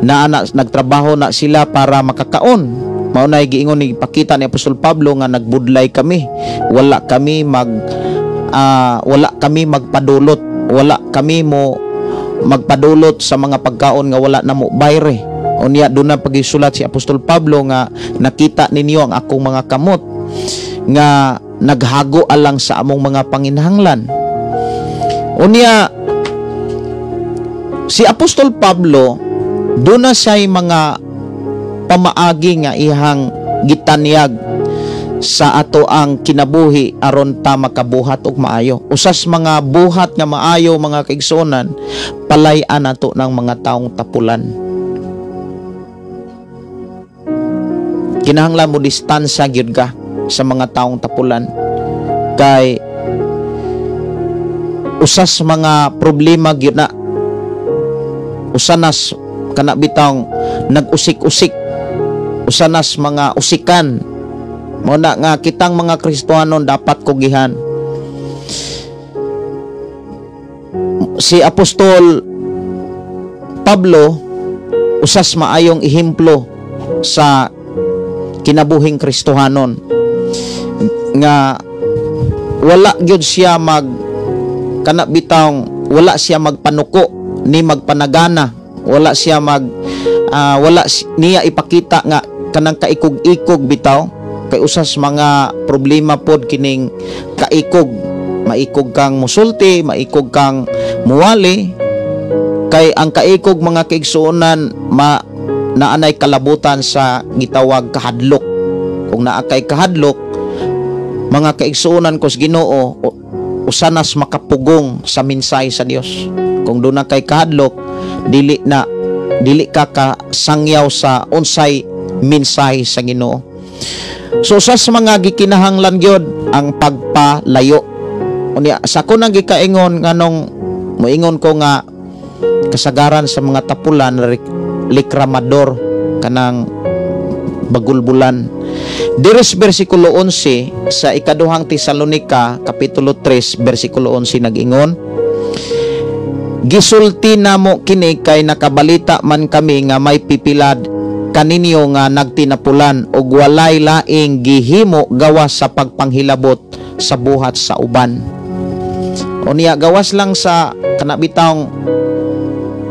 nagtrabaho na sila para makakaon. Maunay giingon ni pakita ni Apostol Pablo nga nagbudlay kami, wala kami magpadulot, wala kami mo magpadulot sa mga pagkaon nga wala na mo bayre. Unya doon na pagisulat si Apostol Pablo nga nakita ninyo ang akong mga kamot nga naghago alang sa among mga panginhanglan. Unya si Apostol Pablo doon na siya'y mga pamaagi nga ihang gitanyag sa ato ang kinabuhi aron ta makabuhat og maayo. Usas mga buhat nga maayo, mga kaigsuonan, palay-an nato ng mga taong tapulan. Kinahanglan mo distansya gyud ka sa mga taong tapulan. Kay usas mga problema gyud na, usanas kana bitang nag-usik-usik, usanas mga usikan. Muna nga kitang mga Kristiyanon dapat kugihan. Si Apostol Pablo usas maayong ehemplo sa kinabuhing Kristohanon nga wala gyud siya wala siya magpanuko ni magpanagana, wala siya wala niya ipakita nga kanang kaikog-ikog bitaw. Kay usas mga problema pod kining kaikog, maikog kang musulti, maikog kang muwali. Kay ang kaikog, mga kaigsuonan, naanay kalabutan sa gitawag kahadlok. Kung naakay kahadlok, mga kaigsuonan kos Ginoo, usanas makapugong sa minsay sa Dios. Kung doon na kay kahadlok, dili ka kasangyaw sa unsay minsay sa Ginoo. So sa mga gikinahanglan gyud ang pagpalayo. Unya sa ko nang gikaingon nganong moingon ko nga kasagaran sa mga tapulan likramador kanang bagulbulan. Diris bersikulo 11 sa ikaduhang Tesalonika kapitulo 3 bersikulo 11 nag-ingon, gisulti namo kini kay nakabalita man kami nga may pipilad kaninyo nga nagtinapulan og walay laing gihimo gawas sa pagpanghilabot sa buhat sa uban. Unya gawas lang sa kanabitang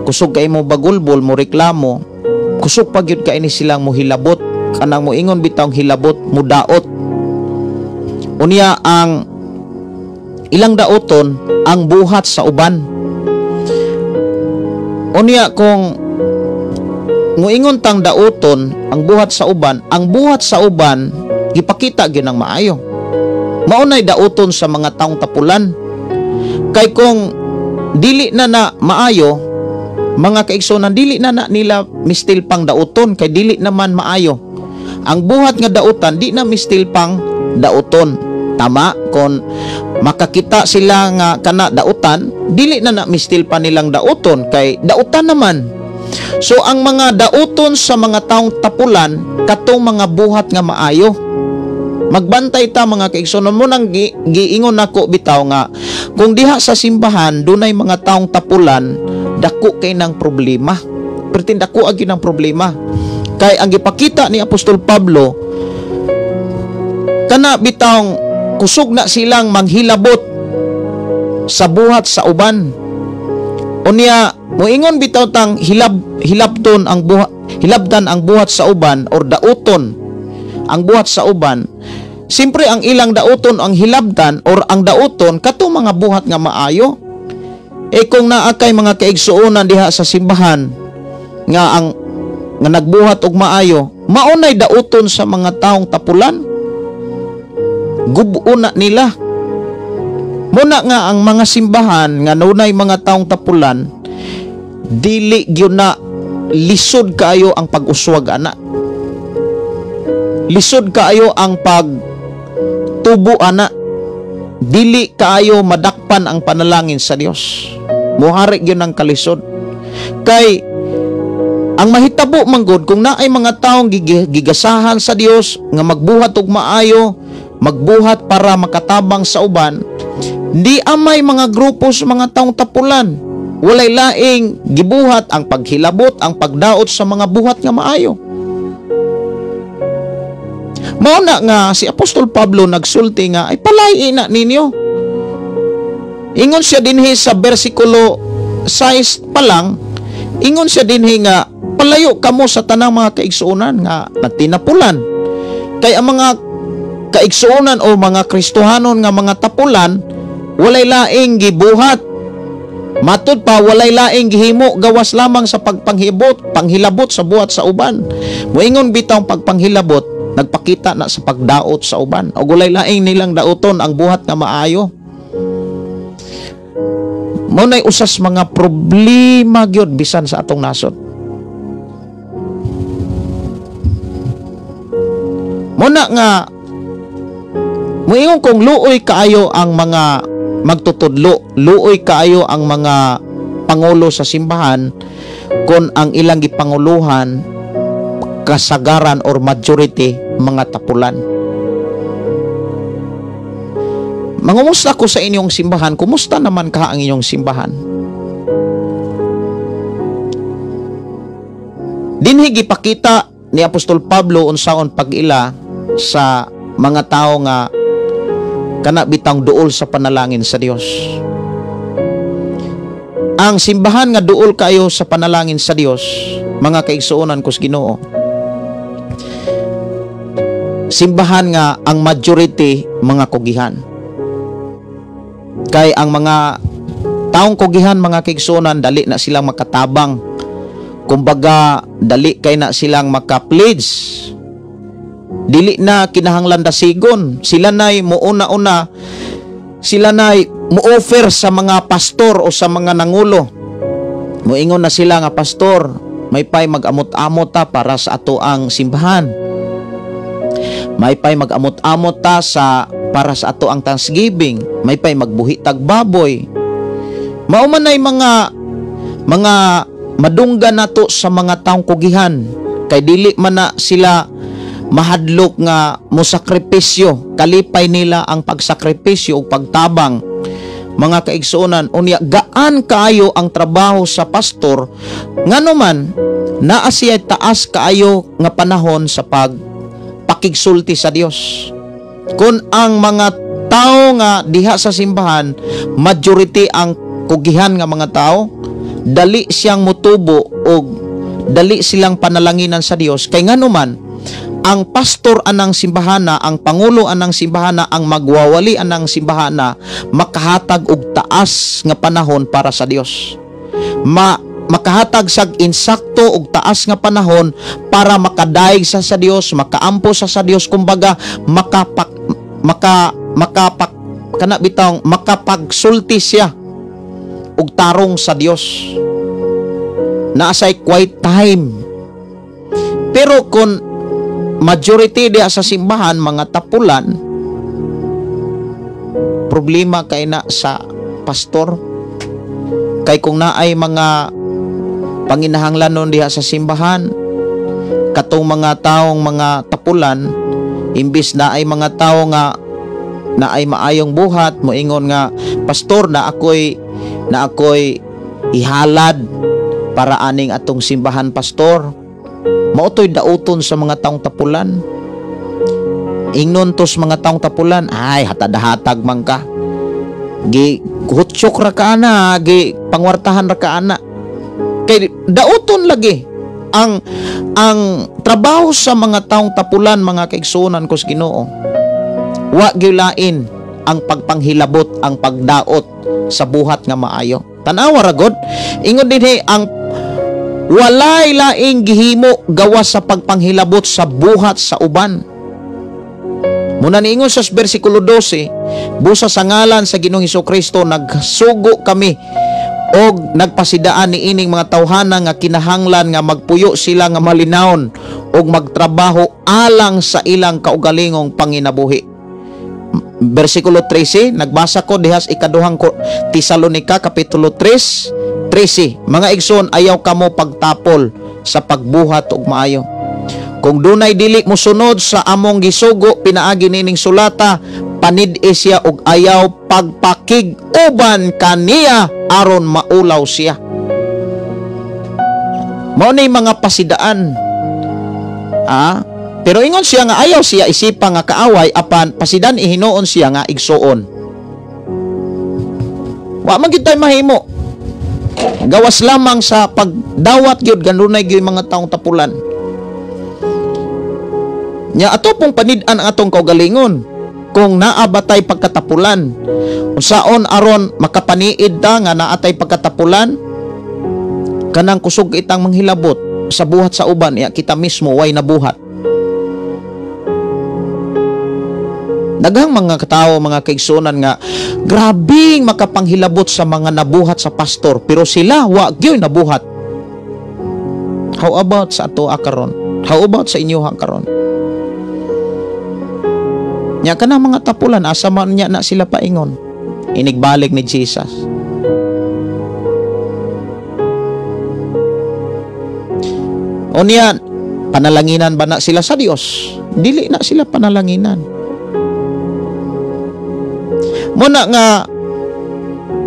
kusog kay mo bagulbol mo reklamo, kusog pa gyud kay ni silang mohilabot, kanang moingon bitang hilabot mudaot. Unya ang ilang daoton ang buhat sa uban. Unya kung muingon tang daoton ang buhat sa uban, ang buhat sa uban gipakita gyud nang maayo. Maunay daoton sa mga taong tapulan. Kay kung dili na maayo, mga kaigsunan, dili na nila mistil pang dauton, kay dili naman maayo. Ang buhat nga dautan, di na mistil pang dauton. Tama? Kung makakita sila nga kana dautan, dili na mistil pa nilang dauton, kay dautan naman. So ang mga dauton sa mga taong tapulan, katong mga buhat nga maayo. Magbantay ta mga kaigsunon mo nang giingon nako bitaw nga kung diha sa simbahan dunay mga taong tapulan, dako kay nang problema. Pertin dako agi ng problema. Kay ang gipakita ni Apostol Pablo kana bitawng kusog na silang manghilabot sa buhat sa uban. Unya moingon bitaw tang hilabton ang buhat, hilabdan ang buhat sa uban or dauton ang buhat sa uban. Siyempre ang ilang dauton ang hilabdan or ang dauton kato mga buhat nga maayo. Kung naakay mga kaigsuonan diha sa simbahan nga nagbuhat og maayo, maunay dauton sa mga taong tapulan. Gubuna nila. Muna nga ang mga simbahan nga nunay mga taong tapulan, dili gyud na lisod kaayo ang pag-uswag ana. Lisod kaayo ang pagtubo ana. Dili kaayo madakpan ang panalangin sa Dios. Muhari gyud ang kalisod. Kay ang mahitabo manggod kung naay mga taong gigasahan sa Dios nga magbuhat og maayo, magbuhat para makatabang sa uban, di amay mga grupo sa mga taong tapulan. Walay laing gibuhat ang paghilabot, ang pagdaot sa mga buhat nga maayo. Mauna nga si Apostol Pablo nagsulti nga ay palayi na ninyo. Ingon siya dinhi sa bersikulo 6 pa lang, ingon siya dinhi nga palayo kamo sa tanang mga kaigsuonan nga nagtinapulan. Kay ang mga kaigsuonan o mga Kristohanon nga mga tapulan walay laing gibuhat. Matud pa walay laing gihimo gawas lamang sa panghilabot sa buhat sa uban. Moingon bitaw pagpanghilabot nagpakita na sa pagdaot sa uban. O gulay laing nilang daoton ang buhat nga maayo. Maunay usas mga problema gyud bisan sa atong nasod. Muna nga moingon kung luoy kaayo ang mga magtutudlo, luoy kaayo ang mga pangulo sa simbahan kung ang ilang gipanguluhan kasagaran or majority mga tapulan. Mangumusta ko sa inyong simbahan, kumusta naman ka ang inyong simbahan? Dinhi gipakita ni Apostol Pablo unsaon pag-ila sa mga tao nga kana bitang duol sa panalangin sa Dios. Ang simbahan nga duol kayo sa panalangin sa Dios, mga kaigsuonan ko sa Ginoo, simbahan nga ang majority mga kugihan. Kay ang mga taong kugihan mga kaigsuonan dali na silang makatabang. Kumbaga dali kay na silang maka-pledge. Dili na kinahanglan dasigon. Sila na'y muuna-una, sila na'y mu-offer sa mga pastor o sa mga nangulo. Muingon na sila nga pastor, may pay mag-amot-amot ta para sa ato ang simbahan. May pay mag-amot-amot ta para sa ato ang Thanksgiving. May pay magbuhi tag baboy. Maumanay mga madunggan nato sa mga taong kugihan. Kay dili man na sila mahadlok nga mosakripisyo. Kalipay nila ang pagsakripisyo o pagtabang. Mga kaigsuonan, unya gaan kaayo ang trabaho sa pastor nganuman naa siya taas kaayo nga panahon sa pakigsulti sa Dios. Kung ang mga tao nga diha sa simbahan majority ang kugihan nga mga tao, dali siyang mutubo o dali silang panalanginan sa Dios. Kay nganuman ang pastor anang simbahana, ang pangulo anang simbahana, ang magwawali anang simbahana makahatag og taas nga panahon para sa Dios. Makahatag sag insakto og taas nga panahon para makadaig sa Dios, makaampo sa Dios, kumbaga makapagsulti siya og tarong sa Dios. naasay quiet time. Pero kung majority diha sa simbahan mga tapulan, problema kay na sa pastor. Kay kung naay mga panginahanglanon diha sa simbahan, katong mga taong mga tapulan, imbis na ay mga tao nga na ay maayong buhat, moingon nga, pastor, na ako'y ihalad para aning atong simbahan, pastor. Mautoy dauton sa mga taong tapulan. Ingnon tos mga taong tapulan, ay hatad-hatag man ka. Gi hutsyok ra ka ana, gi pangwartahan ra ka ana. Kay dauton lagi ang trabaho sa mga taong tapulan, mga kaigsunan ko sa Ginoo. Wa gyulain ang pagpanghilabot, ang pagdaot sa buhat nga maayo. Tanawa ra gud, ingon dinhi ang walay laing gihimo gawas sa pagpanghilabot sa buhat sa uban. Muna niingon sa bersikulo 12, busa sa ngalan sa Ginoong Hesukristo nagsugo kami og nagpasidaan ni ining mga tawhana nga kinahanglan nga magpuyo sila nga malinawon og magtrabaho alang sa ilang kaugalingong panginabuhi. Versikulo 13, nagbasa ko dihas ikaduhang Tesalonica kapitulo 3, 13. Mga igsoon, ayaw kamo pagtapol sa pagbuhat og maayo. Kung dunay dili mo sunod sa among gisugo pinaagi nining sulata, panid-i siya og ayaw pagpakig uban kaniya aron maulaw siya. Mao ni mga pasidaan. Pero ingon siya nga ayaw siya isipa nga kaaway apan pasidan ihinuon siya nga igsuon. Wa man gyud tay mahimo. Gawas lamang sa pagdawat gyud ganunay gyud mga taong tapulan. Nya ato pong panid-an ang atong kaugalingon kung naabatay pagkatapulan. Unsaon aron makapaniid ta nga naatay pagkatapulan? Kanang kusog itang manghilabot sa buhat sa uban, ya kita mismo way nabuhat. Daghang mga katao, mga kaigsunan nga grabing makapanghilabot sa mga nabuhat sa pastor, pero sila wa gyud nabuhat. How about sa ato karon? How about sa inyo karon? Nya kana mga tapulan asa man nya na sila paingon. Inigbalik ni Jesus. Unya panalanginan ba na sila sa Dios? Dili na sila panalanginan. Muna nga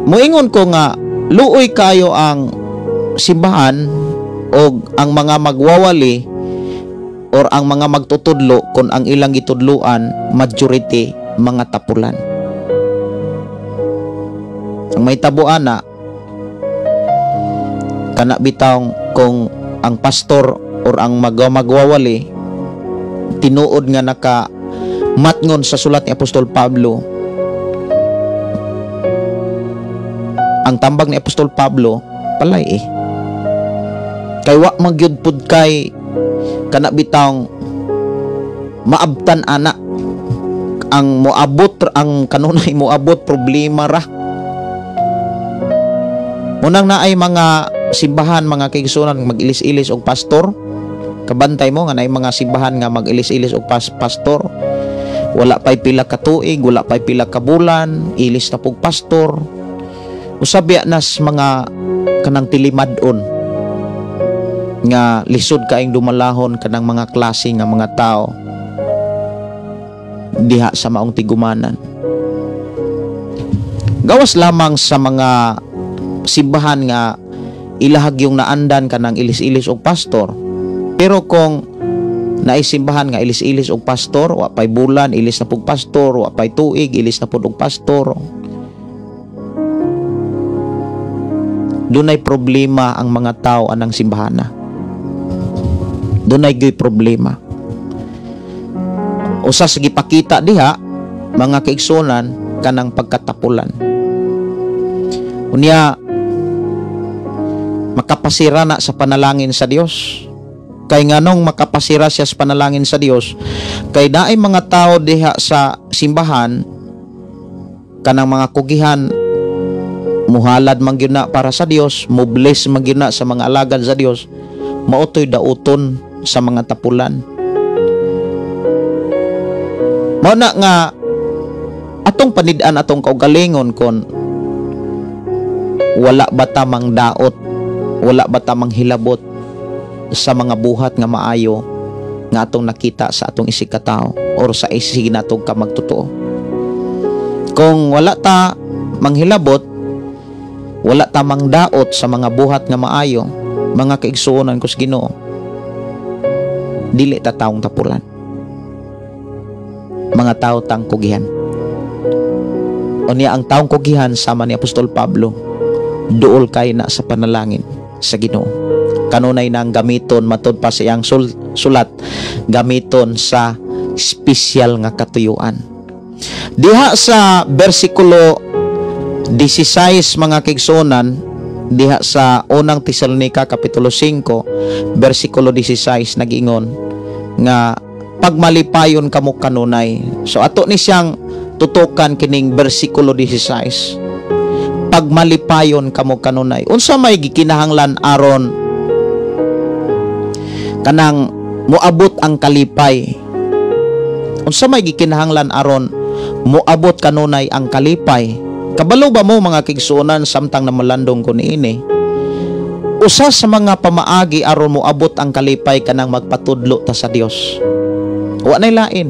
moingon ko nga luoy kayo ang simbahan o ang mga magwawali or ang mga magtutudlo kung ang ilang gitudluan majority mga tapulan. Ang may tabuan na kana bitawng kung ang pastor or ang magwawali tinuod nga naka matngon sa sulat ni Apostol Pablo. Ang tambag ni Apostol Pablo palay kay wa magyud pud kay kana bitawng maabtan ana ang moabot ang kanunay moabot problema ra. Munang naay mga simbahan, mga kaigsunan mag-ilis-ilis og pastor, kabantay mo nga naay mga simbahan nga mag-ilis-ilis og pastor, wala pay pila ka tuig, wala pay pila ka bulan, ilis na pog pastor. Usabya nas mga kanang tilimadon nga lisod kaing dumalahon kanang mga klase nga mga tao diha sa maong tigumanan. Gawas lamang sa mga simbahan nga ilahag yung naandan kanang ilis-ilis og pastor. Pero kung naisimbahan nga ilis-ilis og pastor, wa pay bulan ilis na pug pastor, wa pay tuig ilis na pud og pastor, dunay problema ang mga tao anang simbahana. Dunay gyud problema. Usa sa gipakita diha mga kaigsunan kanang pagkatapulan. Unya makapasira na sa panalangin sa Dios. Kay nganong makapasira siya sa panalangin sa Dios? Kay naay mga tao diha sa simbahan kanang mga kugihan muhalad man gyud na para sa Dios, mo bless man gyud na sa mga alagad sa Dios, mautoy dauton sa mga tapulan. Mao na nga atong panid-an atong kaugalingon kon wala ba tamang daot, wala ba tamang hilabot sa mga buhat nga maayo nga atong nakita sa atong isig katao or sa isig natong kamagtotoo. Kung wala ta manghilabot, wala tamang daot sa mga buhat nga maayo, mga kaigsuonan ko sa Ginoo, dili ta taong tapulan, mga tao tang kugihan. Unya ang taong kugihan sama ni Apostol Pablo, duol kay na sa panalangin sa Ginoo. Kanunay nang gamiton matud pa sa iyang sulat, gamiton sa espesyal nga katuyuan. Diha sa bersikulo 16 mga kaigsuonan, diha sa unang Tesalonica kapitulo 5 bersikulo 16 nag-ingon nga pagmalipayon kamo kanunay. So ato ni siyang tutukan kining bersikulo 16. Pagmalipayon kamo kanunay. Unsa may gikinahanglan aron kanang moabot ang kalipay? Unsa may gikinahanglan aron moabot kanunay ang kalipay? Kabalo ba mo mga kaigsuonan samtang namalandong ko niini? Usa sa mga pamaagi aron moabot ang kalipay kanang magpatudlo ta sa Dios. Wa nay lain.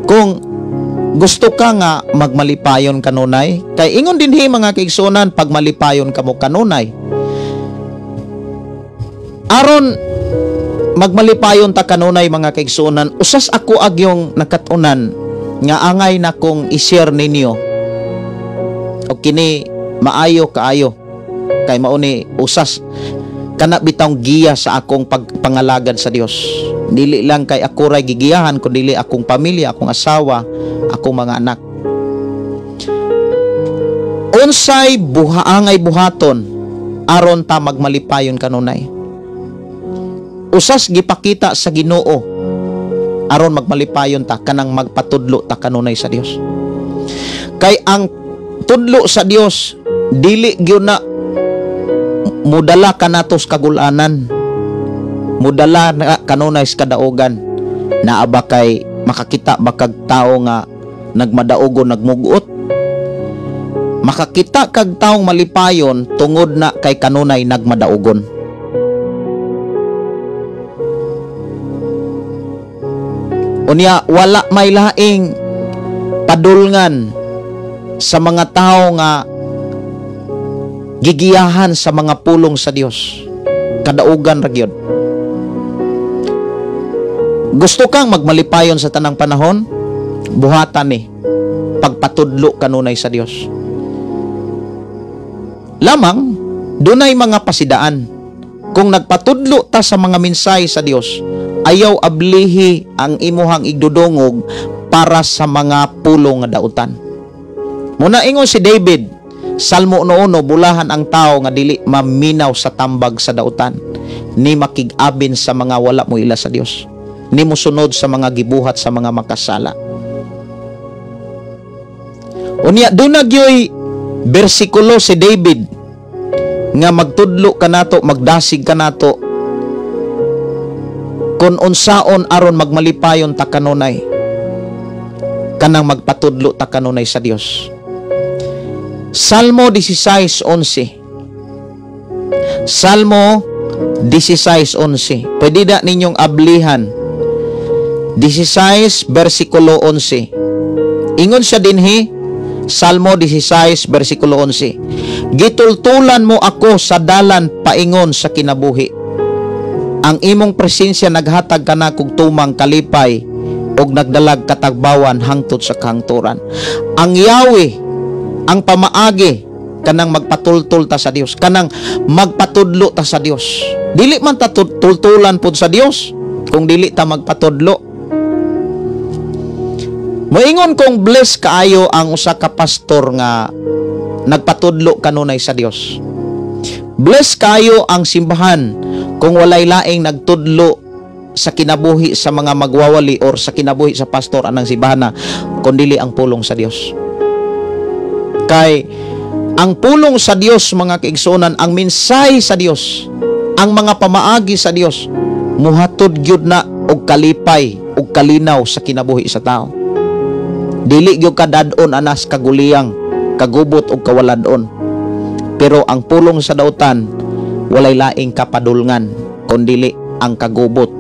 Kung gusto ka nga magmalipayon kanunay, kay ingon dinhi mga kaigsuonan, pagmalipayon kamo kanunay. Aron magmalipayon ta kanunay mga kaigsuonan, usas ako agyong nakatunan nga angay na kong i-share ninyo o kini maayo kaayo kay mauni usas kana bitang giya sa akong pagpangalagad sa Dios. Dili lang kay ako ray gigiyahan kundi dili akong pamilya, akong asawa, akong mga anak. Unsay angay buhaton aron ta magmalipayon kanunay? Usas gipakita sa Ginoo aron magmalipayon ta kanang magpatudlo ta kanunay sa Dios. Kay ang tudlo sa Dios dili gyud na mudala kanatos kagulanan, mudala na kanunay sa kadaugan, naa ba kay makakita ba kag tao nga nagmadaugon nagmuguot? Makakita kag taong malipayon tungod na kay kanunay nagmadaugon. Unya wala may laing padulngan sa mga tao nga gigiyahan sa mga pulong sa Dios. Kadaugan ra gyud. Gusto kang magmalipayon sa tanang panahon? Buhatan ni pagpatudlo kanunay sa Dios. Lamang dunay mga pasidaan. Kung nagpatudlo ta sa mga mensahe sa Dios, ayaw ablihi ang imuhang igdudungog para sa mga pulong nga dautan. Muna ingon si David, Salmo 1:1, bulahan ang tao nga dili maminaw sa tambag sa dautan, ni makig-abin sa mga wala mo ila sa Dios, ni musunod sa mga gibuhat sa mga makasala. Unya dunagyoy bersikulo si David nga magtudlo kanato, magdasig kanato kun unsaon aron magmalipayon ta kanunay kanang magpatudlo ta kanunay sa Dios. Salmo 16:11. Salmo 16:11. Pwede da ninyong ablihan. 16 bersikulo 11. Ingon siya dinhi, Salmo 16 bersikulo 11. Gitultulan mo ako sa dalan paingon sa kinabuhi. Ang imong presensya naghatag kana kog tumang kalipay og nagdalag katagbawan hangtod sa kahangturan. Ang Yahweh, ang pamaagi kanang magpatultul ta sa Dios, kanang magpatudlo ta sa Dios. Dili man ta tultulan pud sa Dios kung dili ta magpatudlo. Moingon kong bless kaayo ang usa ka pastor nga nagpatudlo kanunay sa Dios. Bless kaayo ang simbahan kung walay laing nagtudlo sa kinabuhi sa mga magwawali or sa kinabuhi sa pastor anang simbahan na kundili ang pulong sa Dios. Kay ang pulong sa Dios, mga kaigsunan, ang mensahe sa Dios, ang mga pamaagi sa Dios, muhatod gyud na og kalipay og kalinaw sa kinabuhi sa tao. Dili gyud kadadon anas kaguliyang, kagubot og kawaladon. Pero ang pulong sa dautan walay laing kapadulngan kundili ang kagubot,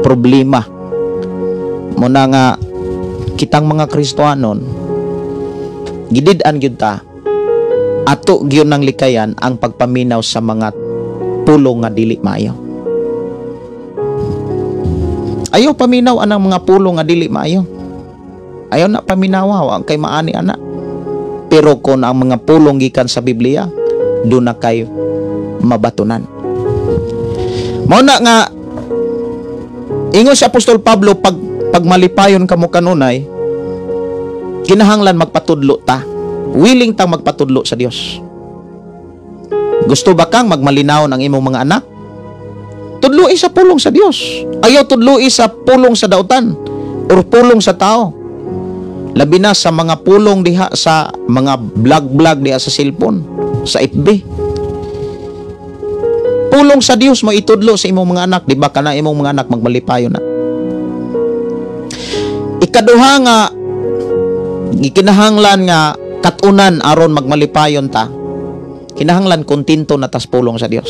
problema. Muna nga kitang mga Kristohanon, gidid-an gyud ta ato gyud nang likayan ang pagpaminaw sa mga pulong nga dili maayo. Ayaw paminaw anang mga pulong nga dili maayo. Ayaw na paminawa wa kay maani ana. Pero kung ang mga pulong gikan sa Biblia, do na kay mabatunan. Mao na nga ingon si Apostol Pablo, pag malipayon kamo kanunay, kinahanglan magpatudlo ta. Willing tang magpatudlo sa Dios. Gusto ba kang magmalinaw ang imong mga anak? Tudloi sa pulong sa Dios. Ayaw tudloi sa pulong sa dautan or pulong sa tao. Labi na sa mga pulong diha sa mga vlog diha sa cellphone, sa FB. Pulong sa Dios mo itudlo sa imong mga anak, di ba kana imong mga anak magmalipayon na. Ikaduha nga gikinahanglan nga katunan aron magmalipayon ta, kinahanglan kontento na tas pulong sa Dios.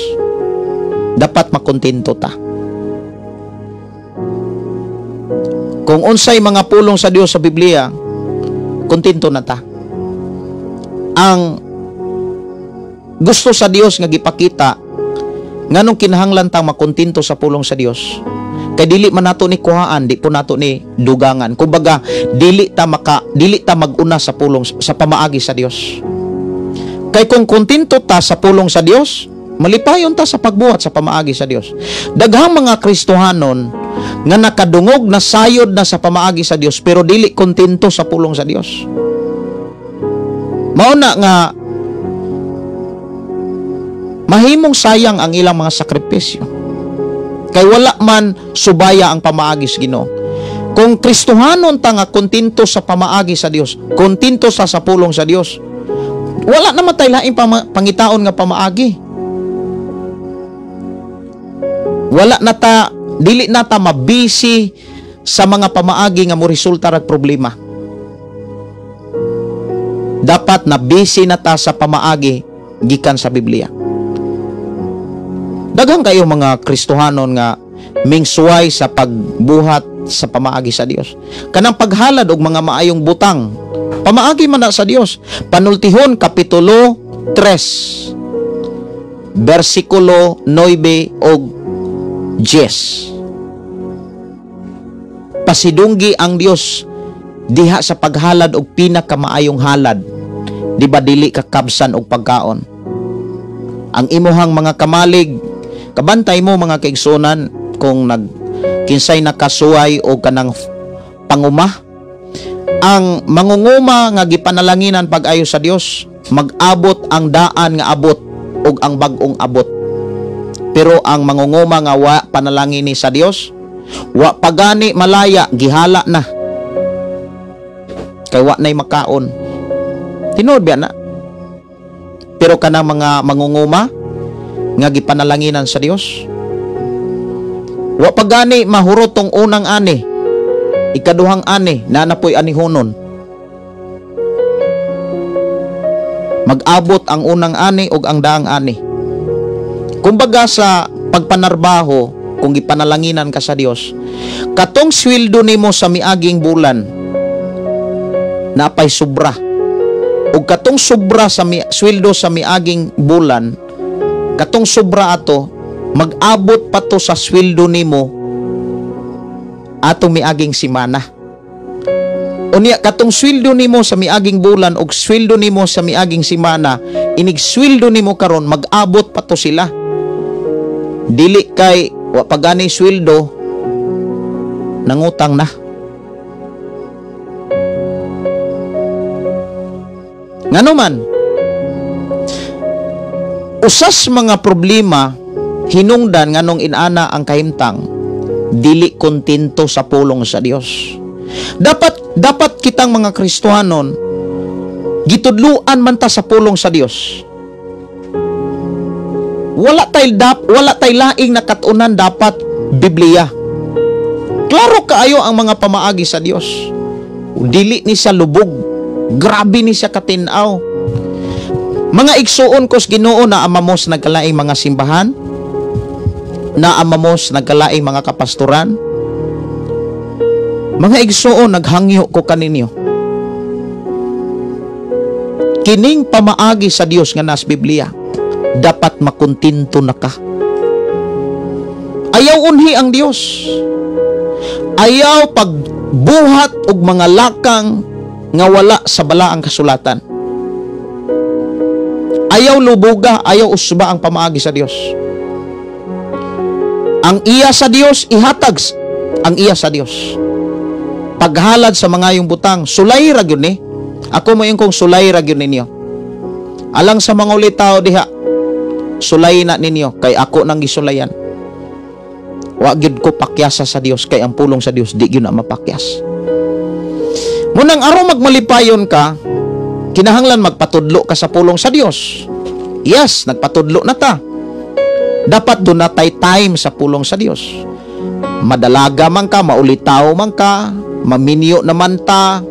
Dapat makontento ta. Kung unsay mga pulong sa Dios sa Biblia, kontento na ta. Ang gusto sa Dios nga gipakita nganong kinahanglan ta makontento sa pulong sa Dios. Kay dili man nato ni kuhaan, di po nato ni dugangan. Kumbaga, dili ta maguna sa pulong sa pamaagi sa Dios. Kay kung kontento ta sa pulong sa Dios, malipayon ta sa pagbuhat sa pamaagi sa Dios. Daghang mga Kristohanon nga nakadungog na sayod na sa pamaagi sa Dios pero dili kontento sa pulong sa Dios. Mao na nga mahimong sayang ang ilang mga sakripisyo. Kay wala man subaya ang pamaagi sa Ginoo. Kung Kristohanon ta nga kontento sa pamaagi sa Dios, kontento sa pulong sa Dios, wala naman tayo laing pangitaon nga pamaagi. Wala na ta, dili na ta mabisi sa mga pamaagi nga mo resulta rag problema. Dapat na busy na ta sa pamaagi gikan sa Biblia. Daghang kayo mga Kristohanon nga mingsuway sa pagbuhat sa pamaagi sa Dios. Kanang paghalad og mga maayong butang, pamaagi man na sa Dios. Panultihon kapitulo 3 bersikulo 9 og 10. Pasidunggi ang Dios diha sa paghalad og pinakamaayong halad. Di ba dili kakabsan og pagkaon? Ang imuhang mga kamalig, kabantay mo mga kaigsunan kung kinsay nakasuway o kanang panguma. Ang mangunguma nga gipanalanginan pag-ayo sa Dios, mag-abot ang daan nga abot ug ang bag-ong abot. Pero ang mangunguma nga wa panalangini sa Dios, wa pagani malaya, gihala na. Kay wa nay makaon. Tinuod ba na? Pero kanang mga mangunguma nga gipanalanginan sa Dios, wa pagani mahurot tong unang ani, ikaduhang ani, nanapoy anihonon. Mag-abot ang unang ani ug ang daang ani. Kumbaga sa pagpanarbaho, kung gipanalanginan ka sa Dios, katong sweldo nimo sa miaging bulan napay sobra. Ug katong sobra sa sweldo sa miaging bulan, katong sobra ato, mag-abot pa to sa sweldo nimo atong miaging simana. Unya katong sweldo nimo sa miaging bulan ug sweldo nimo sa miaging simana, inig sweldo nimo karon mag-abot pa to sila. Dili kay wa pagani sweldo nangutang na. Ngano man, usas mga problema hinungdan nganong inana ang kahimtang dili kontento sa pulong sa Dios. Dapat kitang mga Kristohanon gitudluan man ta sa pulong sa Dios. Wala tay laing nakatunan dapat Biblia. Klaro kaayo ang mga pamaagi sa Dios. Dili ni sa lubog, grabe ni sa katinaw. Mga igsuon kos Ginoo na amamos nagkalaing mga simbahan, na amamos nagkalaing mga kapastoran. Mga igsuon, naghangyo ko kaninyo. Kining pamaagi sa Dios nga nas Biblia, dapat makuntinto na ka. Ayaw unhi ang Dios. Ayaw pagbuhat og mga lakang nga wala sa balaang kasulatan. Ayaw lubuga, ayaw usba ang pamaagi sa Dios. Ang iya sa Dios, ihatag ang iya sa Dios. Paghalad sa mga yung butang, sulay ra gyud ni. Ako mo yung kong sulay ra gyud ninyo. Alang sa mga ulitaw diha, sulay na ninyo, kay ako nang gisulayan. Wa gyud ko pakyasa sa Dios, kay ang pulong sa Dios di gyud na mapakyas. Munang araw magmalipayon ka, kinahanglan magpatudlo ka sa pulong sa Dios. Yes, nagpatudlo na ta. Dapat doon na tay time sa pulong sa Dios. Madalaga man ka, maulitaw man ka, maminyo naman ta,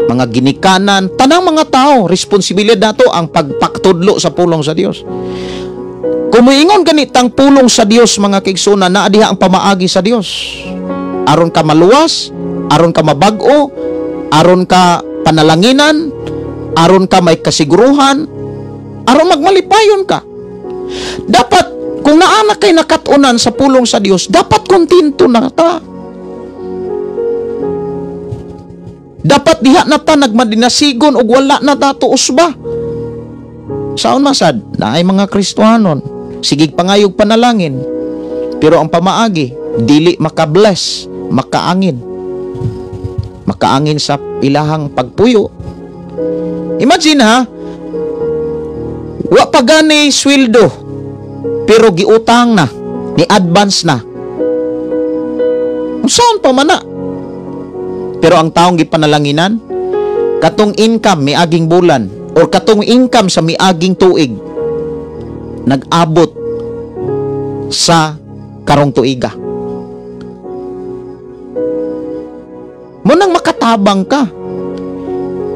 mga ginikanan, tanang mga tao, responsibilidad nato ang pagpakatudlo sa pulong sa Dios. Kung moingon ganitang pulong sa Dios, mga kaigsunan, na adiha ang pamaagi sa Dios. Aron ka maluwas, aron ka mabag-o, aron ka panalanginan, aron ka may kasiguruhan, aron magmalipayon ka. Dapat, kung naana kay nakatunan sa pulong sa Dios, dapat kontento na ta. Dapat diha na ta nagmadinasigon og wala na dato usba. Saon masad na ay mga Kristohanon, sigig pangayog panalangin, pero ang pamaagi dili makabless, makaangin sa ilahang pagpuyo. Imagine ha, wa pa gani sweldo, pero giutang na, ni advance na. Saan pa man na? Pero ang taong gipanalanginan, katong income miaging bulan, or katong income sa miaging tuig, nag-abot sa karong tuiga. Munang makatabang ka.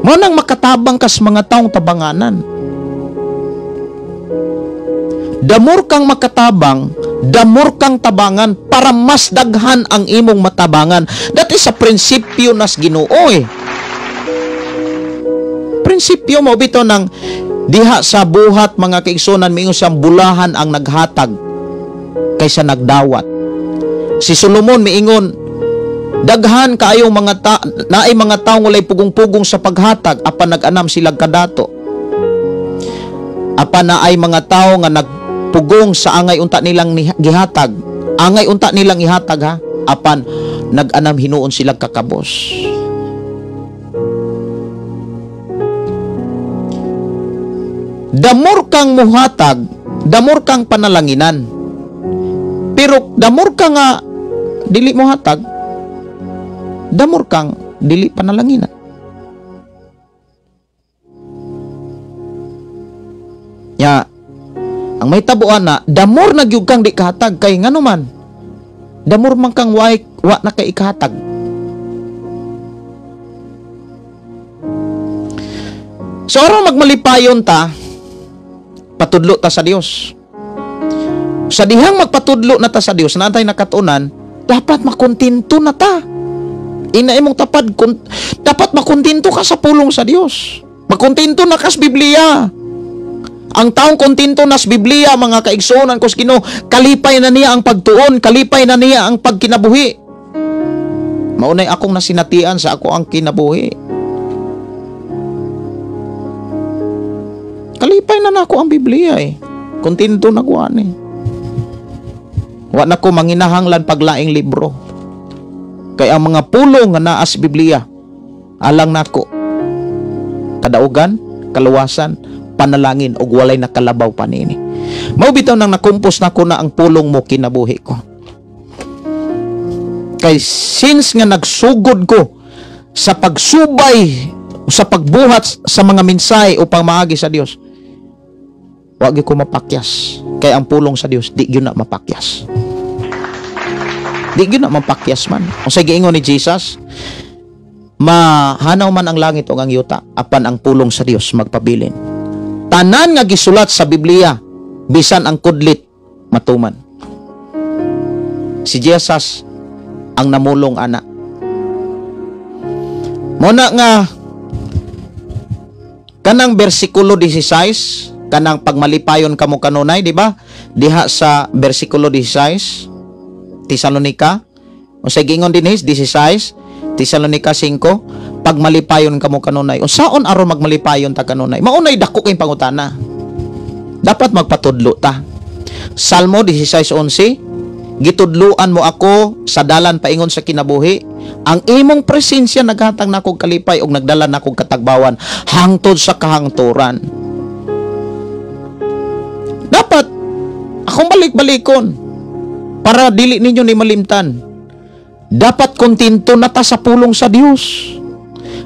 Munang makatabang ka sa mga taong tabanganan. Damor kang makatabang, damor kang tabangan para mas daghan ang imong matabangan. That is a prinsipyo nas Ginoo eh. Prinsipyo mo bito ng diha sa buhat, mga kaigsunan, miingon siyang bulahan ang naghatag kaysa nagdawat. Si Solomon miingon, daghan kaayong naay mga taong walay pugong-pugong sa paghatag, apan nag-anam silang kadato. Apan naay mga tao nga nagpugong sa angay unta nilang gihatag. Angay unta nilang ihatag ha, apan nag-anam hinuon silang kakabos. Damor kang muhatag, damor kang panalanginan. Pero damor ka nga dili muhatag, damor kang dili panalanginan. Ya, ang may tabuan na, damor na gyud kang di kahatag, kay ngano man, damor man kang wa na kay ikahatag. So, aron magmalipayon ta, patudlo ta sa Dios. Sa dihang magpatudlo na ta sa Dios, na tay nakatunan, dapat makontento na ta. Ina imong tapad, dapat makontento ka sa pulong sa Dios. Makontento na ka sa Biblia. Ang taong kontento na sa Biblia, mga kaigsunan ko sa Ginoo, kalipay na niya ang pagtuon, kalipay na niya ang pagkinabuhi. Maunay akong nasinatian sa ako ang kinabuhi. Kalipay na nako ang Biblia eh. Kontento na ko ani. Wa na ko manginahanglan paglaing libro. Kay ang mga pulong nga naa sa Biblia, alang nako kadaugan, kaluwasan, panalangin ug walay nakalabaw panini. Mao bitaw nang nakumpos na ko na ang pulong mo kinabuhi ko. Kay since nga nagsugod ko sa pagsubay sa pagbuhat sa mga mensahe upang maagi sa Dios, wag ko mapakyas. Kay ang pulong sa Dios di gyud na mapakyas. Di gyud na mapakyas man. Kung sa giingon ni Jesus, mahanaw man ang langit ug ang yuta, apan ang pulong sa Dios magpabilin. Tanan nga gisulat sa Biblia, bisan ang kudlit matuman. Si Jesus ang namulong ana. Muna nga kanang bersikulo 16, kanang pagmalipayon kamo kanunay, di ba? Diha sa bersikulo 16, Tesalonika, o sa gingon din 16, Tesalonika 5, pagmalipayon kamo kanunay. O saon aron magmalipayon ta kanunay? Maunay dako kay pangutana. Dapat magpatudlo ta. Salmo 16:11, gitudluan mo ako sa dalan paingon sa kinabuhi. Ang imong presensya naghatag nako kalipay ug nagdala nako katagbawan hangtod sa kahangturan. Dapat akong balik-balikon para dili ninyo ni malimtan. Dapat kontento na ta sa pulong sa Dios.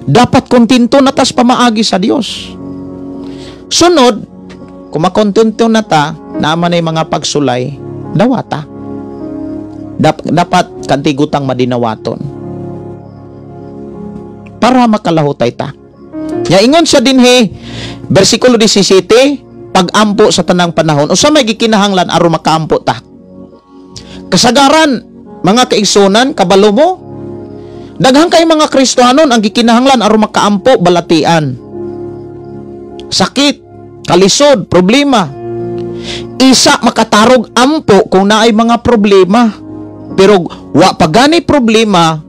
Dapat kontento na ta sa pamaagi sa Dios. Sunod, kung makontento na ta, naman ay mga pagsulay, dawata. Dapat kantigutang madinawaton para makalahutay ta. Ingon siya dinhi, bersikulo 17, pag-ampo sa tanang panahon. Usa may gikinahanglan aron makaampo ta. Kasagaran, mga kaigsunan, kabalo mo, daghang kay mga Kristohanon ang gikinahanglan aron makaampo balatian. Sakit, kalisod, problema. Isa makatarog ampo kung naay mga problema. Pero wa pagani problema,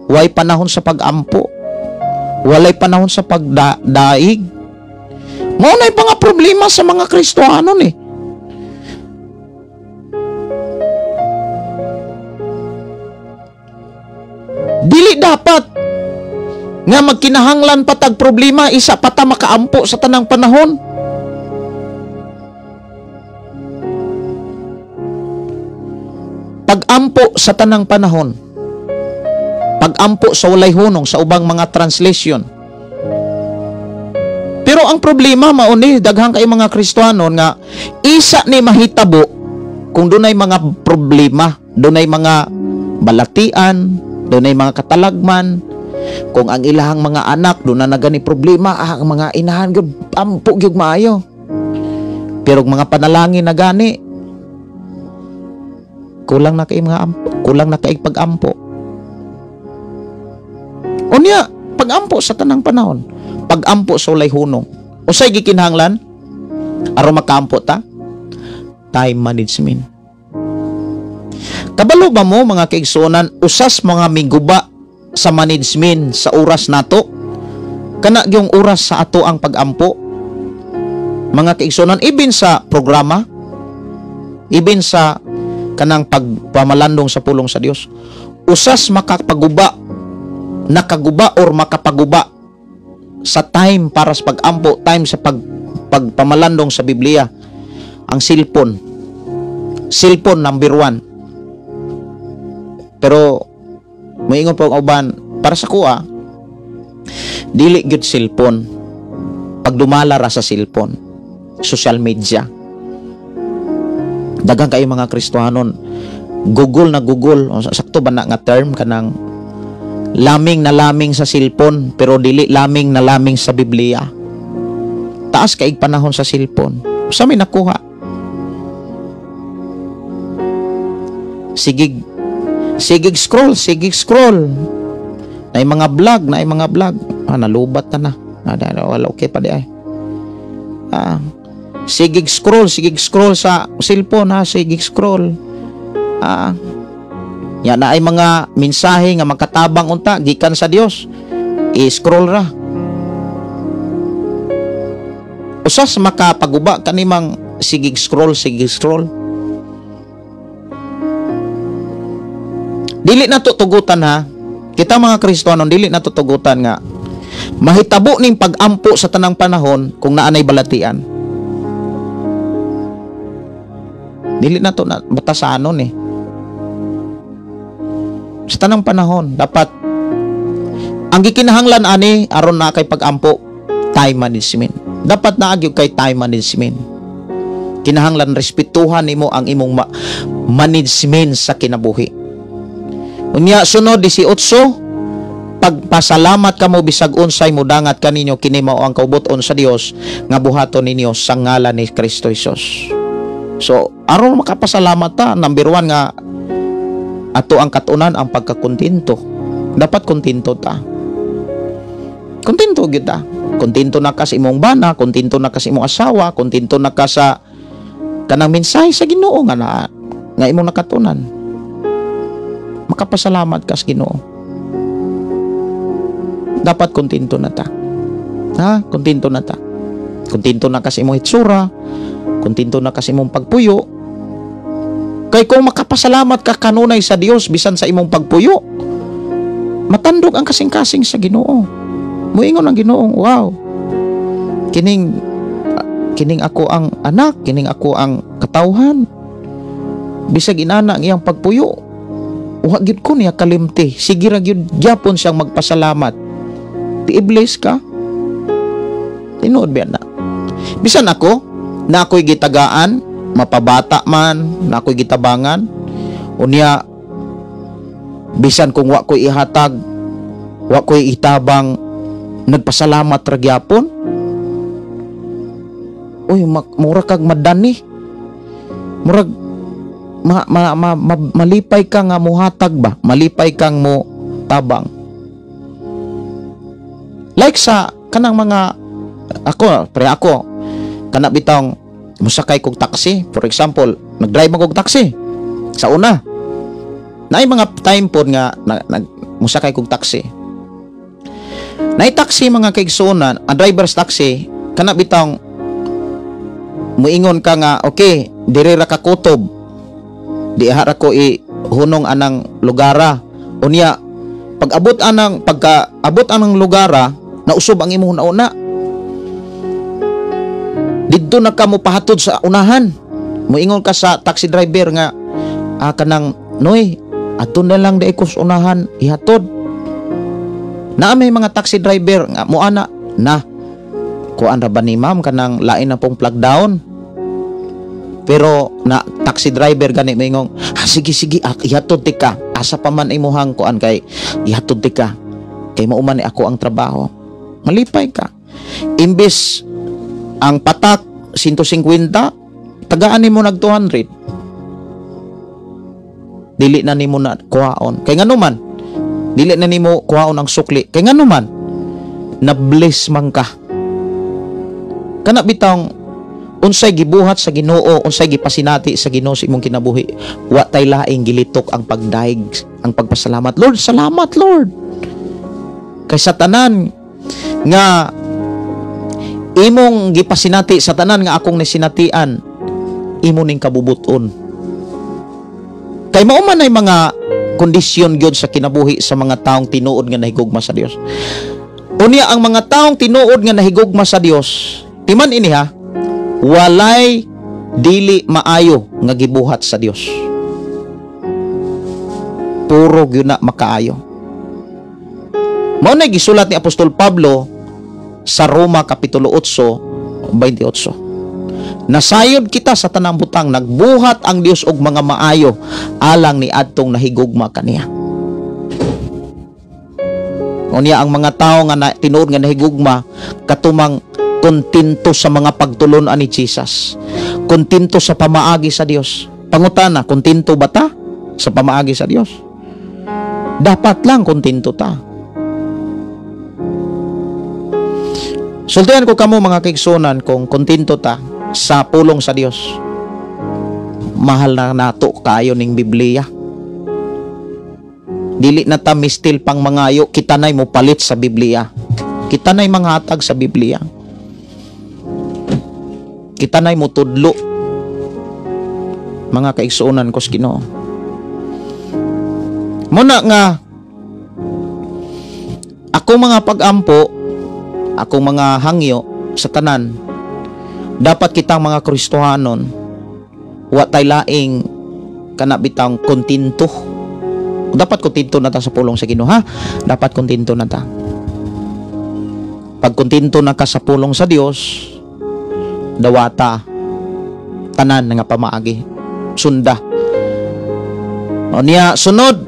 way panahon sa pag-ampo. Walay panahon sa pagdaig. Maunay pa nga problema sa mga Kristohanon eh. Dili dapat nga magkinahanglan patag problema, isa pata makaampo sa tanang panahon. Pag-ampo sa tanang panahon, pag-ampo sa walay hunong sa ubang mga translation. Pero ang problema mauni daghang kay mga Kristohanon nga isa ni mahitabo kung dunay mga problema, dunay mga balatian, dunay mga katalagman, kung ang ilahang mga anak doon na nagani problema, ang mga inahan gyud ampo gyud maayo. Pero mga panalangin na gani, kulang na kay mga ampo, kulang na kay pag-ampo. Unya, pag-ampo sa tanang panahon, pag-ampo sa walay hunong. Usay gikinahanglan aron makaampo ta? Time management. Kabalo ba mo mga kaigsunan, usas mga miguba sa management sa oras nato? Kana gyung oras sa ato ang pag-ampo. Mga kaigsunan, even sa programa, even sa kanang pagpamalandong sa pulong sa Dios, usas nakaguba or makapaguba sa time para sa pag-ampo, time sa pagpamalandong sa Biblia, ang cellphone number 1. Pero moingon po ang uban, para sa kuha, dili gyud cellphone. Pag dumala ra sa cellphone, social media, daghang kay mga Kristohanon Google na Google, o sakto ba na nga term kanang laming na laming sa cellphone pero dili laming na laming sa Biblia. Taas kaig panahon sa cellphone. Sa may nakuha. Sigig scroll. Naay mga vlog. Nalubat na. Wala okay pa di ay. Sigig scroll sa cellphone ha, sigig scroll. Yan na ay mga mensahe nga makatabang unta gikan sa Dios. I-scroll ra. Usas makapaguba kanimang sigig scroll. Dili na tutugutan ha. Kita mga Kristohanon, dili na tutugutan nga mahitabo ning pag-ampo sa tanang panahon kung naanay balatian. Dili na to na batasanon Sa tanang panahon, dapat Ang gikinahanglan ani aron na kay pag-ampo, time management. Dapat na agyo kay time management. Kinahanglan respetuhan nimo ang imong management sa kinabuhi. Unya sunod 18, pagpasalamat kamo bisag unsay modangat kaninyo, kini mao ang kaubuton sa Dios nga buhaton ninyo sa ngalan ni Kristo Jesus. So aron makapasalamat ta, number 1 nga ato ang katunan ang pagkakontento. Dapat kontento ta. Kontento gyud ta. Kontento na ka sa imong bana, kontento na ka sa imong asawa, kontento na ka sa kanang mensahe sa Ginoo nga imong nakatunan. Makapasalamat ka sa Ginoo. Dapat kontento na ta. Ha? Kontento na ta. Kontento na ka sa imong hitsura, kontento na ka sa imong pagpuyo. Kay kung makapasalamat ka kanunay sa Dios bisan sa imong pagpuyo, matandog ang kasing-kasing sa Ginoo. Muingon ang Ginoo, wow. Kining ako ang anak, kining ako ang katawhan. Bisag inana ang iyang pagpuyo, wa gyud ko niya kalimti. Sige ra gyud gyapon siyang magpasalamat. Ti-iblis ka. Tinuod ba na? Bisan ako, na ako'y gitagaan, mapabata man, na ako'y gitabangan, unya, bisan kung wa ko'y ihatag, wa ko'y itabang, nagpasalamat ra gyapon. Uy, mura kag madani. Murag malipay ka nga muhatag ba? Malipay kang mo tabang. Like sa kanang mga ako kana bitong musakay kog taxi, for example, nagdrive mo kog taxi. Sa una, naay mga time pod nga musakay kog taxi. Naay taxi mga kaigsunan, ang driver's taxi, kana bitong muingon ka nga, okay, diri ra ka kutob. Di ra ko ihunong anang lugara. Unya, pagkaabot anang lugara, nausob ang imong nauna. Didto na ka mo pahatod sa unahan. Muingon ka sa taxi driver nga, kanang, noy, ato na lang di ko sa unahan, ihatod. Na may mga taxi driver nga muana na kuan ra ba ni ma'am kanang lain na pong plug down, pero na taxi driver gani maingong sige ihatod ti ka, asa pa man imuhang kuan kay ihatod ti ka kay mauman ni ako ang trabaho. Malipay ka, imbis ang patak 150 tagaan nimo nag 200, dili na nimo na kuhaon kay ngano man, dili na nimo kuhaon ang sukli kay ngano man na bless man ka. Kana bitang unsay gibuhat sa Ginoo, unsay gipasinati sa Ginoo sa imong kinabuhi, wa tay laing gilitok ang pagdaig, ang pagpasalamat. Lord, salamat Lord. Kay sa tanan nga imong gipasinati, sa tanan nga akong nasinatian, imo ning kabubuton. Kay mao man ay mga kondisyon gyud sa kinabuhi sa mga taong tinuod nga nahigugma sa Dios. Unya ang mga taong tinuod nga nahigugma sa Dios, timan ini ha, walay dili maayo nga gibuhat sa Dios. Puro gyud na makaayo. Mao na gisulat ni Apostol Pablo sa Roma kapitulo 8:28. Nasayod kita sa tanang butang, nagbuhat ang Dios og mga maayo alang ni adtong nahigugma kaniya. Unya ang mga tawo nga tinuod nga nahigugma katumang kontento sa mga pagtulon-an ni Jesus. Kontento sa pamaagi sa Dios. Pangutana, kontento ba ta sa pamaagi sa Dios? Dapat lang kontento ta. Sultihan ko kamo mga kaigsunan kung kontento ta sa pulong sa Dios. Mahal na nato kayo ning Biblia. Dili na ta mistil pang mangayo, kita nay mo palit sa Biblia. Kita nay manghatag sa Biblia. Kita nay mo tudlo. Mga kaigsuonan ko sa Ginoo. Muna nga akong mga pag-ampo, akong mga hangyo sa tanan, dapat kitang mga Kristohanon wa tay laing kanabitang kontento. Dapat kontento na ta sa pulong sa Ginoo ha. Dapat kontento na ta. Pag kontento na ka sa pulong sa Dios, dawata tanan nga pamaagi, sunda. O niya sunod,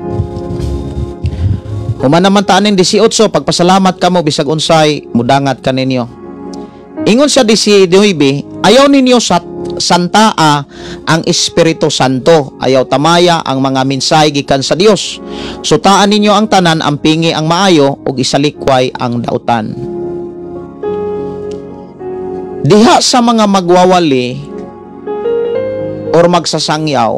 human naman tanin 18, pagpasalamat kamo bisag unsay mudangat kaninyo. Ingon sa 19, ayaw ninyo santaa ang Espiritu Santo, ayaw tamaya ang mga mensahe gikan sa Dios. Sutaan ninyo ang tanan, ang pingi ang maayo, ug isalikway ang dautan. Diha sa mga magwawali or magsasangyaw,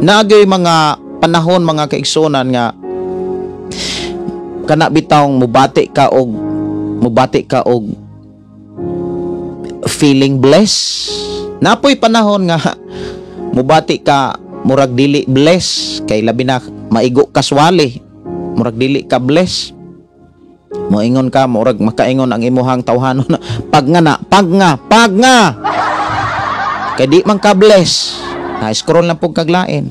naagay mga panahon, mga kaigsunan nga kana bitawng mubati ka og feeling blessed. Napoy panahon nga mubati ka murag dili blessed, kay labi na maigo kaswali, murag dili ka blessed. Moingon ka, murag makaingon ang imuhang tawhanon na pag nga kay di man ka bless, na scroll lang pug kaglain.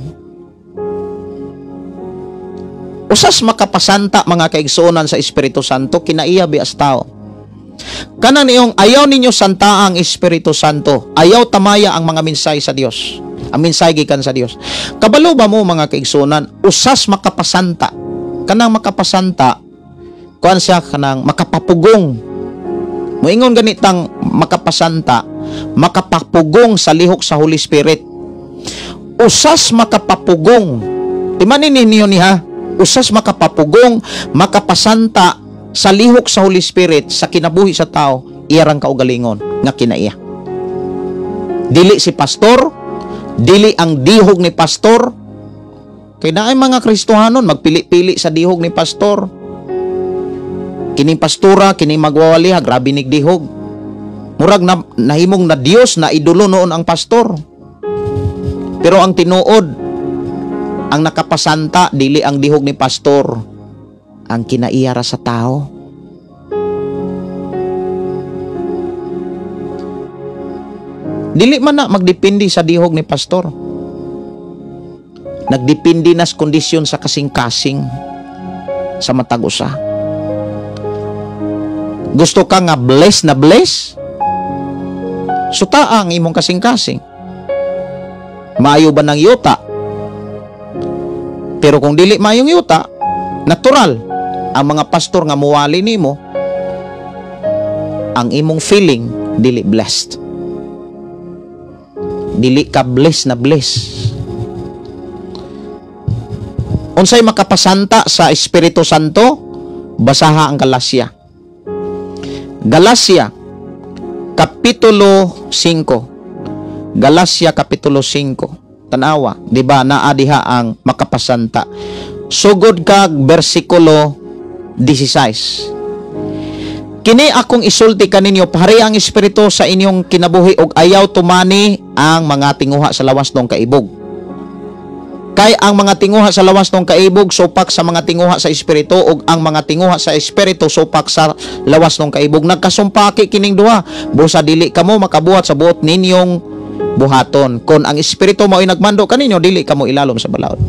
Usas makapasanta mga kaigsuonan sa Espiritu Santo, kinaiya bias tao. Kanang niyong ayaw ninyo santa ang Espiritu Santo, ayaw tamaya ang mga mensahe sa Dios, ang mensahe gikan sa Dios. Kabalo ba mo mga kaigsuonan, usas makapasanta, kanang makapasanta kuan siya kanang makapapugong. Moingon ganitang makapasanta, makapapugong sa lihok sa Holy Spirit. Usas makapapugong, timanin ninyo niya, usas makapapugong, makapasanta sa lihok sa Holy Spirit sa kinabuhi sa tao, iyarang kaugalingon nga kinaiya. Dili si pastor, dili ang dihog ni pastor. Kay naay mga Kristohanon magpili-pili sa dihog ni pastor. Kining pastora, kining magwawali, grabe nig dihog. Murag na nahimong na Dios na idolo noon ang pastor. Pero ang tinuod, ang nakapasanta, dili ang dihog ni pastor, ang kinaiyara sa tao. Dili man na magdepende sa dihog ni pastor. Nagdepende na sa kondisyon sa kasing-kasing sa matag usa. Gusto ka nga bless na bless? Suta ang imong kasing-kasing. Maayo ba ng yuta? Pero kung dili mayong yuta, natural ang mga pastor nga muwali nimo, ang imong feeling dili blessed. Dili ka bless na bless. Unsay makapasanta sa Espiritu Santo? Basaha ang Galacia. Galacia kapitulo 5. Galacia kapitulo 5. Tanawa, di ba naa diha ang makapasanta. Sugod kag bersikulo 16. Kini akong isulti kaninyo, pahari ang Espiritu sa inyong kinabuhi og ayaw tumani ang mga tinguha sa lawas ng kaibog. Kay ang mga tinguha sa lawas ng kaibog supak sa mga tinguha sa Espiritu, ug ang mga tinguha sa Espiritu supak sa lawas ng kaibog. Nagkasumpaki kining duha, busa dili kamo makabuhat sa buot ninyong buhaton. Kung ang Espiritu mao nagmando kaninyo, dili kamo ilalom sa balaod.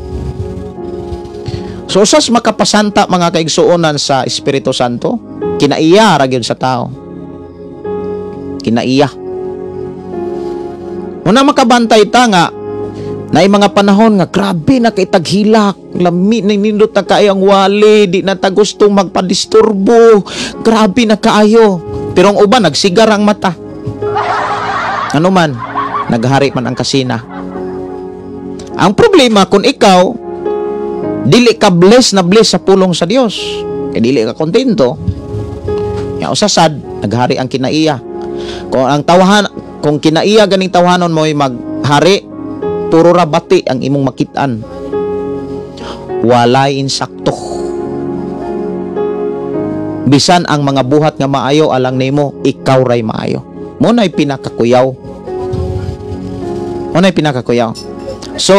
So usas makapasanta mga kaigsuonan sa Espiritu Santo, kinaiya ra gyud sa tao. Kinaiya. Una makabantay ta nga na mga panahon nga grabe na kay taghilak, lami na nindot na kaayang wali, di na ta gustong magpadisturbo, grabe na kaayo. Pero ang uban nagsigar ang mata. Ano man, naghari man ang kasina. Ang problema kung ikaw dili ka bless na bless sa pulong sa Dios, kay dili ka kontento, ya usasad naghari ang kinaiya. Kung kinaiya ganing tawhanon mo ay maghari, puro rabati ang imong makitaan. Walay insakto. Bisan ang mga buhat nga maayo alang nimo, ikaw ray maayo. Mo na'y pinakakuyaw. So,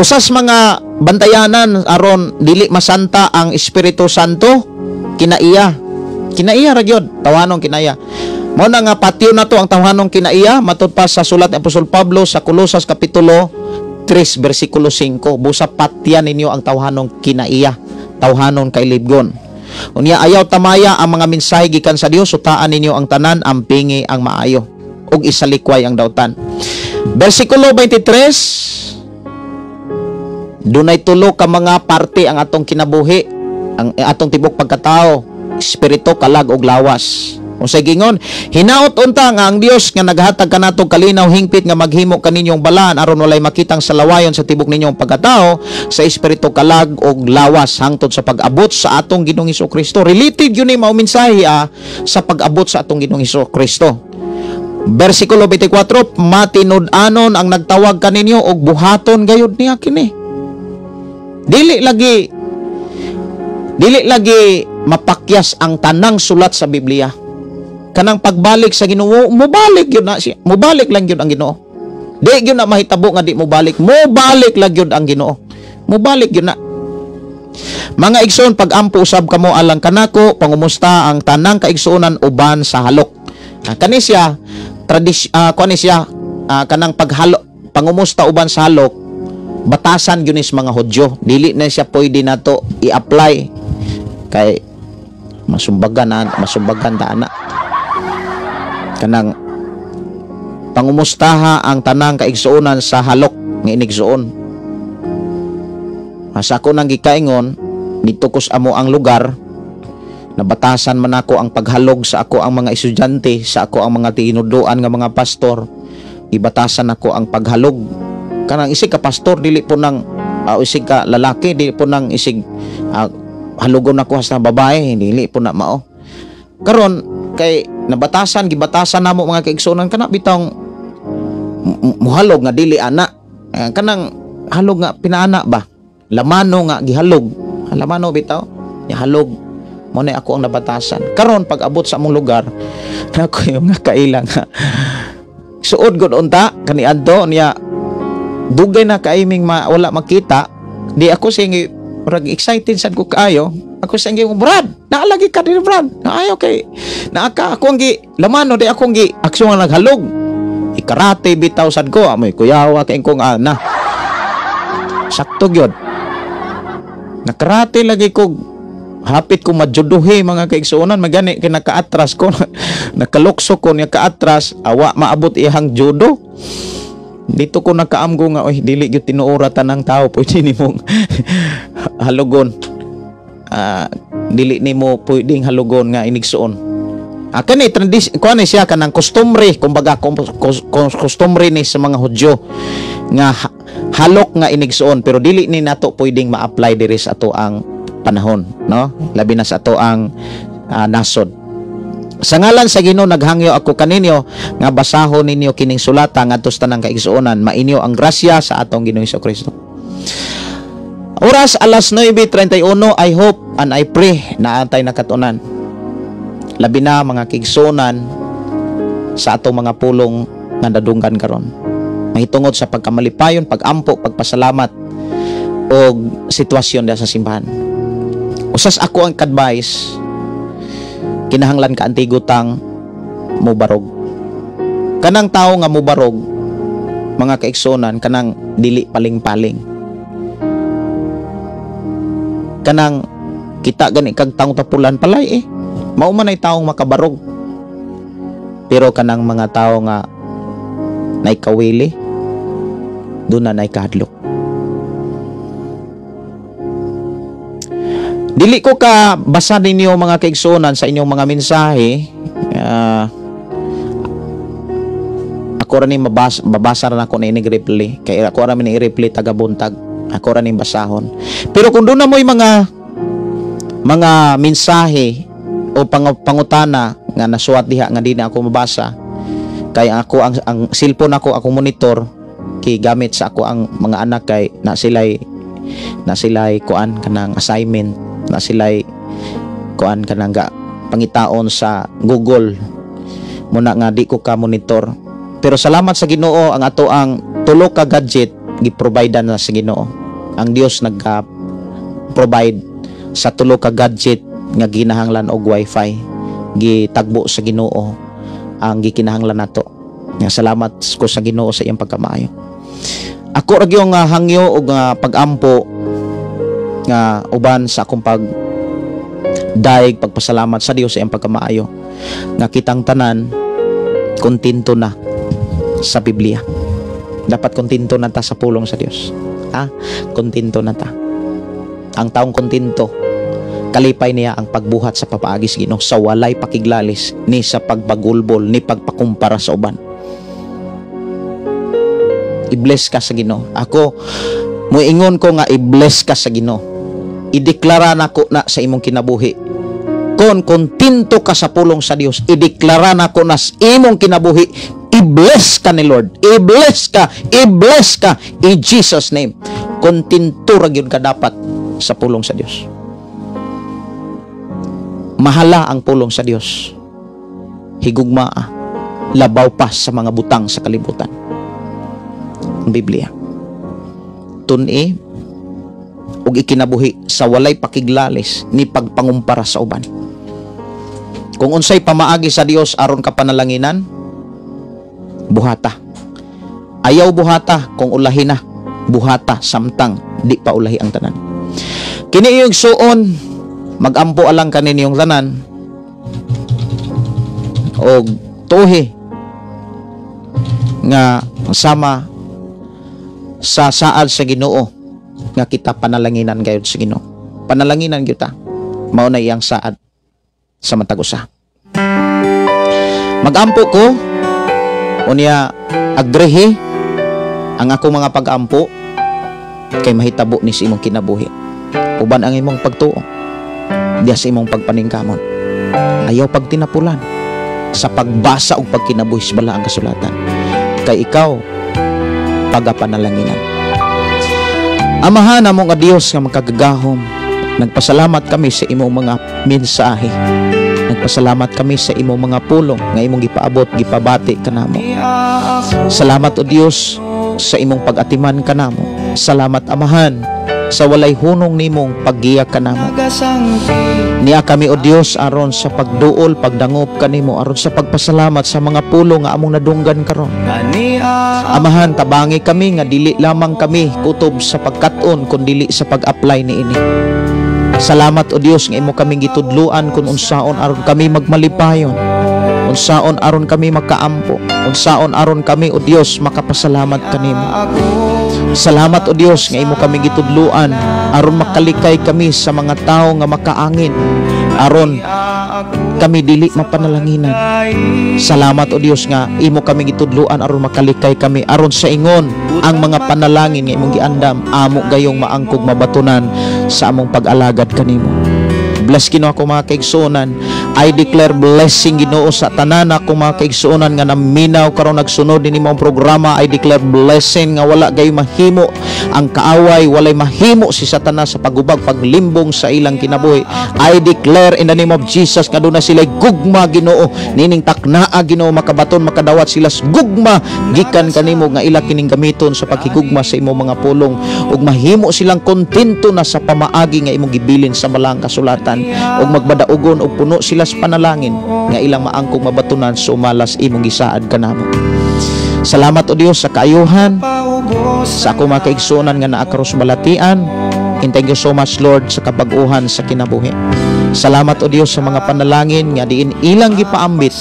usas mga bantayanan aron dili masanta ang Espiritu Santo, kinaiya ra gyud, tawhanon kinaiya. Mo na nga patio na to ang tawhanong kinaiya, matud pa sa sulat ni Apostol Pablo sa Colosas kapitulo 3 bersikulo 5, busa patyan ninyo ang tawhanong kinaiya, tawhanon kay libgon. Unya ayaw tamaya ang mga mensahe gikan sa Dios, sutaan ninyo ang tanan, ampingi ang maayo ug isalikway ang dautan. Bersikulo 23, dunay tulo ka mga parte ang atong kinabuhi, ang atong tibok pagkatao, espiritu, kalag ug lawas. Unsay gingon, hinaot unta nga ang Dios nga naghatag kanatong kalinaw hingpit nga maghimo kaninyong balaan aron walay makitang salawayon sa tibok ninyong pagkatao sa espiritu, kalag ug lawas hangtod sa pag-abot sa atong Ginoong Hesukristo. Related yun mao mensahe sa pag-abot sa atong Ginoong Hesukristo. Bersikulo 24, matinud-anon ang nagtawag kaninyo og buhaton gayud niya kini. Dili lagi mapakyas ang tanang sulat sa Biblia. Kanang pagbalik sa Ginoo, mubalik yun na siya. Mubalik lang yun ang Ginoo. Di yun na mahitabo nga di mubalik. Mubalik lang yun ang Ginoo. Mubalik yun na. Mga igsoon, pag-ampo usab kamo alang kanako, pangumusta ang tanang kaigsuonan uban sa halok. Kani siya, kanang paghalo, pangumusta uban sa halok, batasan yun is mga Hudyo. Dili na siya pwede na to i-apply. Kay masumbagan dana. Kanang pangumustaha ang tanang kaigsuonan sa halok nga inigsuon. Asa ko nang gikaingon dito kus amo ang lugar, nabatasan man ako ang paghalog sa ako ang mga estudyante, sa ako ang mga tinuduan nga mga pastor. Ibatasan ako ang paghalog. Kanang isig ka pastor dili po nang isig ka lalaki, dili po nang isig halugon ako sa babae, dili po na mao. Karon kay gibatasan namo mga kaigsuonan kana bitong muhalog nga dili ana. Kanang halog nga pinaana ba? Lamano nga gihalog. Lamano bitaw, ihalog. Mo na ako ang nabatasan. Karon pag abot sa among lugar, nako yung nga kailang suod gud unta kaniadto niya dugay na kaiming wala makita. Di ako singi murag excited sad ko kaayo. Ako singi Brad, naalagi ka din Brad. Naayo kay naaka ako ang lamano di ako ang aksyon nga naghalog. Ikarate bitaw sad ko amoy kuyawa kay kong ana. Sakto gyud. Nakarate lagi ko, hapit ko majuduhi mga kaigsuonan, magani kinakaatras ko, nakalukso ko niya kaatras, awa maabot ihang judo. Dito ko nakaamgo nga, oy dili gyud tinuuratan ng tao, pwede nimong halugon. Dili nimo pwedeng halugon nga inigsuon. Kani tradisyon ko ani siya kanang customary, kumbaga customary ni sa mga Hudyo nga halok nga inigsuon, pero dili ni nato pwedeng ma-apply diri sa ato ang panahon, no? Labi na sa ato ang nasod. Sa ngalan sa Ginoo naghangyo ako kaninyo nga basahon ninyo kining sulata ngadto sa tanang kaigsuonan, mainyo ang grasya sa atong Ginoong Hesukristo. Oras alas 9:31, I hope and I pray na antay nakatunan. Labi na mga kaigsuonan sa atong mga pulong nga nadunggan karon. Mahitungod sa pagkamalipayon, pag-ampo, pagpasalamat o sitwasyon sa simbahan. Usas ako ang advice, kinahanglan ka antigutang mubarog. Kanang tao nga mubarog, mga kaigsuonan, kanang dili paling-paling. Kanang kita gani kag taong tapulan palay mao man ay taong makabarog. Pero kanang mga tao nga nay kawili, doon na nay kahadlok. Dili ko ka basa ninyo mga kaigsuonan sa inyong mga mensahe. Ako rin mabasa rin ako na inigreplay. Kaya ako rin i-replay tagabuntag. Ako rin basahon. Pero kung doon na mo yung mga mensahe o pangutana nga nasuwat diha nga di na ako mabasa, kaya ako ang cellphone ako monitor kay gamit sa ako ang mga anak kay na silay kuan kanang assignment, na silay kuan kanang pangitaon sa Google muna nga di ko ka monitor. Pero salamat sa Ginoo, ang ato ang tulo ka gadget gi-provide na sa Ginoo. Ang Dios nagka-provide sa tulo ka gadget nga ginahanglan og wifi, gitagbo sa Ginoo ang gikinahanglan nato. Nga salamat ko sa Ginoo sa iyang pagkamaayo. Ako ra gyud nga hangyo og pag-ampo nga uban sa akong daig pagpasalamat sa Dios sa iyang pagkamaayo nga kitang tanan kontento na sa Biblia. Dapat kontento na ta sa pulong sa Dios. Kontento na ta. Ang taong kontento, kalipay niya ang pagbuhat sa papaagi sa Ginoo sa walay pakiglalis ni sa pagpagulbol ni pagpakumpara sa uban. I-bless ka sa Ginoo. Ako muingon ko nga i-bless ka sa Ginoo. Ideklara nako na sa imong kinabuhi. Kon kontento ka sa pulong sa Dios, ideklara nako na sa imong kinabuhi, i-bless ka ni Lord. I-bless ka, i-bless ka in Jesus name. Kontento ra gyud ka dapat sa pulong sa Dios. Mahala ang pulong sa Dios. Higugma, labaw pa sa mga butang sa kalibutan. Ang Biblia. Tun-i ug ikinabuhi sa walay pakiglalis ni pagpangumpara sa uban. Kung unsay pamaagi sa Dios aron ka panalanginan, buhata. Ayaw buhata kung ulahi na. Buhata samtang di pa ulahi ang tanan. Kini iyong suon, magampo alang kanin yung tanan o tuhi nga sama sa saad sa Ginoo nga kita panalanginan gayud sa Ginoo. Panalanginan kita mao na iyang saad sa matag usa. Magampo ko unya agrehi ang ako mga pagampo kay mahitabo ni sa imong kinabuhi. Uban ang imong pagtuo diya sa imong pagpaningkamon. Ayaw pagtinapulan sa pagbasa o pagkinabuhi sa balaang kasulatan. Kay ikaw pagapanalanginan. Amahan namong nga Dios nga makagagahom, nagpasalamat kami sa imong mga mensahe. Nagpasalamat kami sa imong mga pulong nga imong gipaabot, gipabati kanamo. Salamat o Dios sa imong pag-atiman kanamo. Salamat Amahan sa walay hunong nimong paggiya kanamo. Niya kami o Dios aron sa pagduol, pagdangop kanimo, aron sa pagpasalamat sa mga pulong nga among nadunggan karon. Amahan, tabangi kami nga dili lamang kami kutob sa pagkat-on kun dili sa pag-apply niini. Salamat o Dios nga imo kaming gitudluan kung unsaon aron kami magmalipayon, unsaon aron kami makaampo, unsaon aron kami o Dios makapasalamat kanimo. Salamat o Dios nga imo kami gitudluan aron makalikay kami sa mga tao nga makaangin, aron kami dili mapanalanginan. Salamat o Dios nga imo kami gitudluan aron makalikay kami aron sa ingon ang mga panalangin nga imong giandam amo gayong maangkog mabatunan sa among pag-alagad kanimo. Bless Ginoo ako mga kaigsuonan. I declare blessing Ginoo sa tanan ako mga kaigsuonan nga naminaw karon nagsunod din imong programa. I declare blessing nga wala gay mahimo ang kaaway, walay mahimo si Satanas sa pagubag, paglimbong sa ilang kinabuhi. I declare in the name of Jesus nga doon na sila gugma Ginoo, nining taknaa Ginoo, makabaton makadawat sila gugma gikan kanimo nga ila kining gamiton sa paghigugma sa imong mga pulong, ug mahimo silang kontento na sa pamaagi nga imong gibilin sa balaang kasulatan, ug magbadaugon og puno sila sa panalangin nga ilang maangkog mabatunan sa umalas imong gisaad kanamo. Salamat o Dios sa kaayuhan sa ako mga kaigsuonan nga naa karon sa balatian. And thank you so much Lord sa kabag-uhan sa kinabuhi. Salamat o Dios sa mga panalangin nga diin ilang gipaambit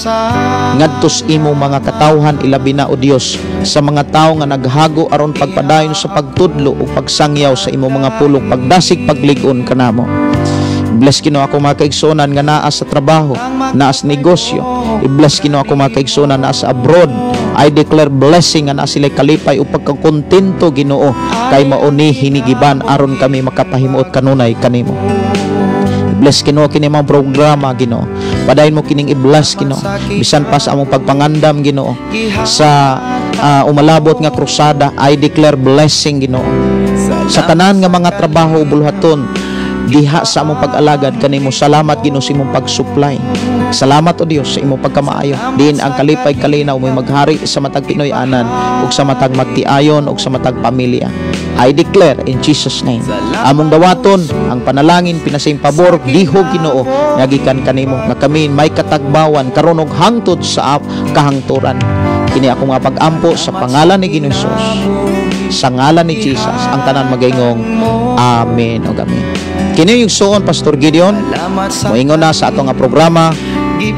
ngadtos imo mga katawhan, ilabi na o Dios sa mga tawo nga naghago aron pagpadayon sa pagtudlo o pagsangyaw sa imo mga pulong, pagdasig, paglig-on kanamo. I-bless Ginoo ako mga kaigsuonan nga naa sa trabaho, naa sa negosyo. I-bless Ginoo ako mga kaigsuonan naa sa abroad. I declare blessing nga naa sila kalipay o pagkakontento Ginoo kay mauni hinigiban aron kami makapahimuot kanunay kanimo. I-bless Ginoo kini mga programa Ginoo. Padayon mo kining i-bless Ginoo. Bisan pa sa among pagpangandam Ginoo sa umalabot nga krusada, I declare blessing Ginoo sa tanan nga mga trabaho buluhaton diha sa among pag-alagad kanimo. Salamat Ginoo sa imong pag-supply. Salamat o Dios sa imong pagkamaayo. Diin ang kalipay kalinaw mo maghari sa matag Pinoy-anan ug sa matag magtiayon ug sa matag pamilya. I declare in Jesus name. Among dawaton ang panalangin pinasing pabor dihog Ginoo nagikan kanimo nga kami may katagbawan karon og hangtod sa kahangturan. Kini ako nga pag-ampo sa pangalan ni Ginoo Jesus. sa ngalan ni Jesus ang tanan magaingong amen o amen. Kini yung suon Pastor Gideon moingon na sa atong nga programa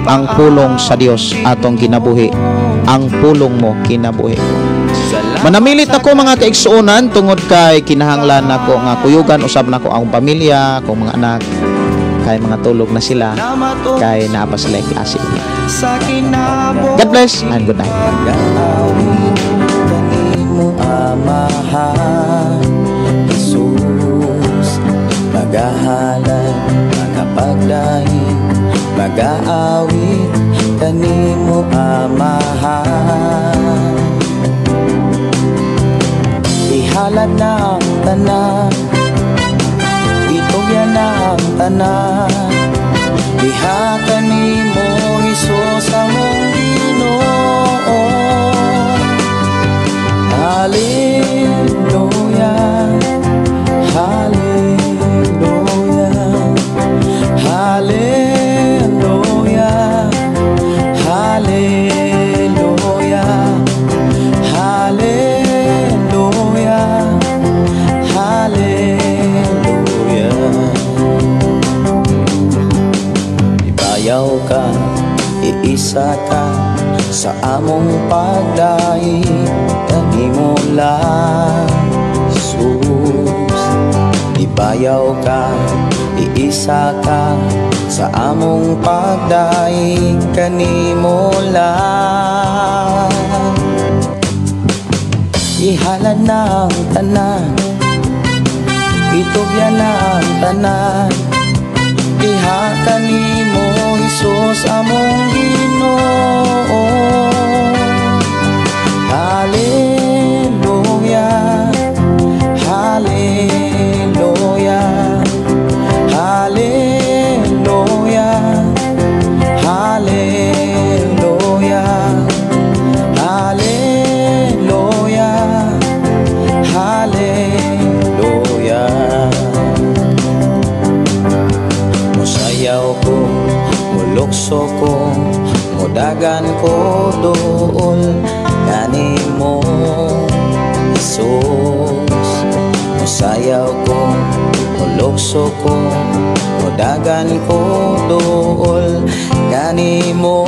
ang pulong sa Dios atong kinabuhi, ang pulong mo kinabuhi. Manamilit nako mga kaigsuonan tungod kay kinahanglan nako nga kuyugan usab nako ang pamilya, akong mga anak kay mga tulog na sila kay naa pa sila klase. God bless and good night. Jesus, magahalan, magapagdahin, mag-aawit kanimo amahan. Ihalad na ang tanan, itugyan na ang tanan, diha kanimo Hesus among Ginoo. Hallelujah, hallelujah, hallelujah, hallelujah, hallelujah, hallelujah. Ibayaw ka, iisa ka sa among pagdaig kanimo lang Jesus. Ibayaw ka, iisa ka sa among pagdaig kanimo lang. Ihalad na ang tanan, itugyan na ang tanan, diha kanimo Hesus among Ginoo. Hallelujah, hallelujah, hallelujah, hallelujah, hallelujah, hallelujah. Musayaw ko, mulukso ko, mudagan ko doon kanimo Jesus. Musayaw ko, mulukso ko, mudagan ko doon kanimo.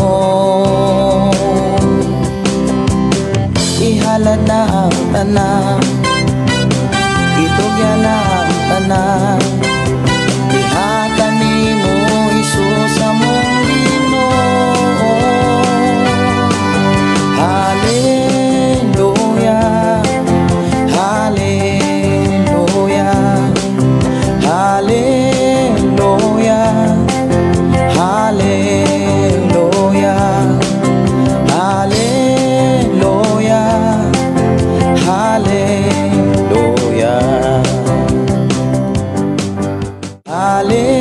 Ihalad na ang tanan, itugyan na ang tanan, diha kanimo Hesus among Ginoo. Hallelujah, hallelujah, hallelujah, hallelujah, hallelujah, hallelujah, hallelujah.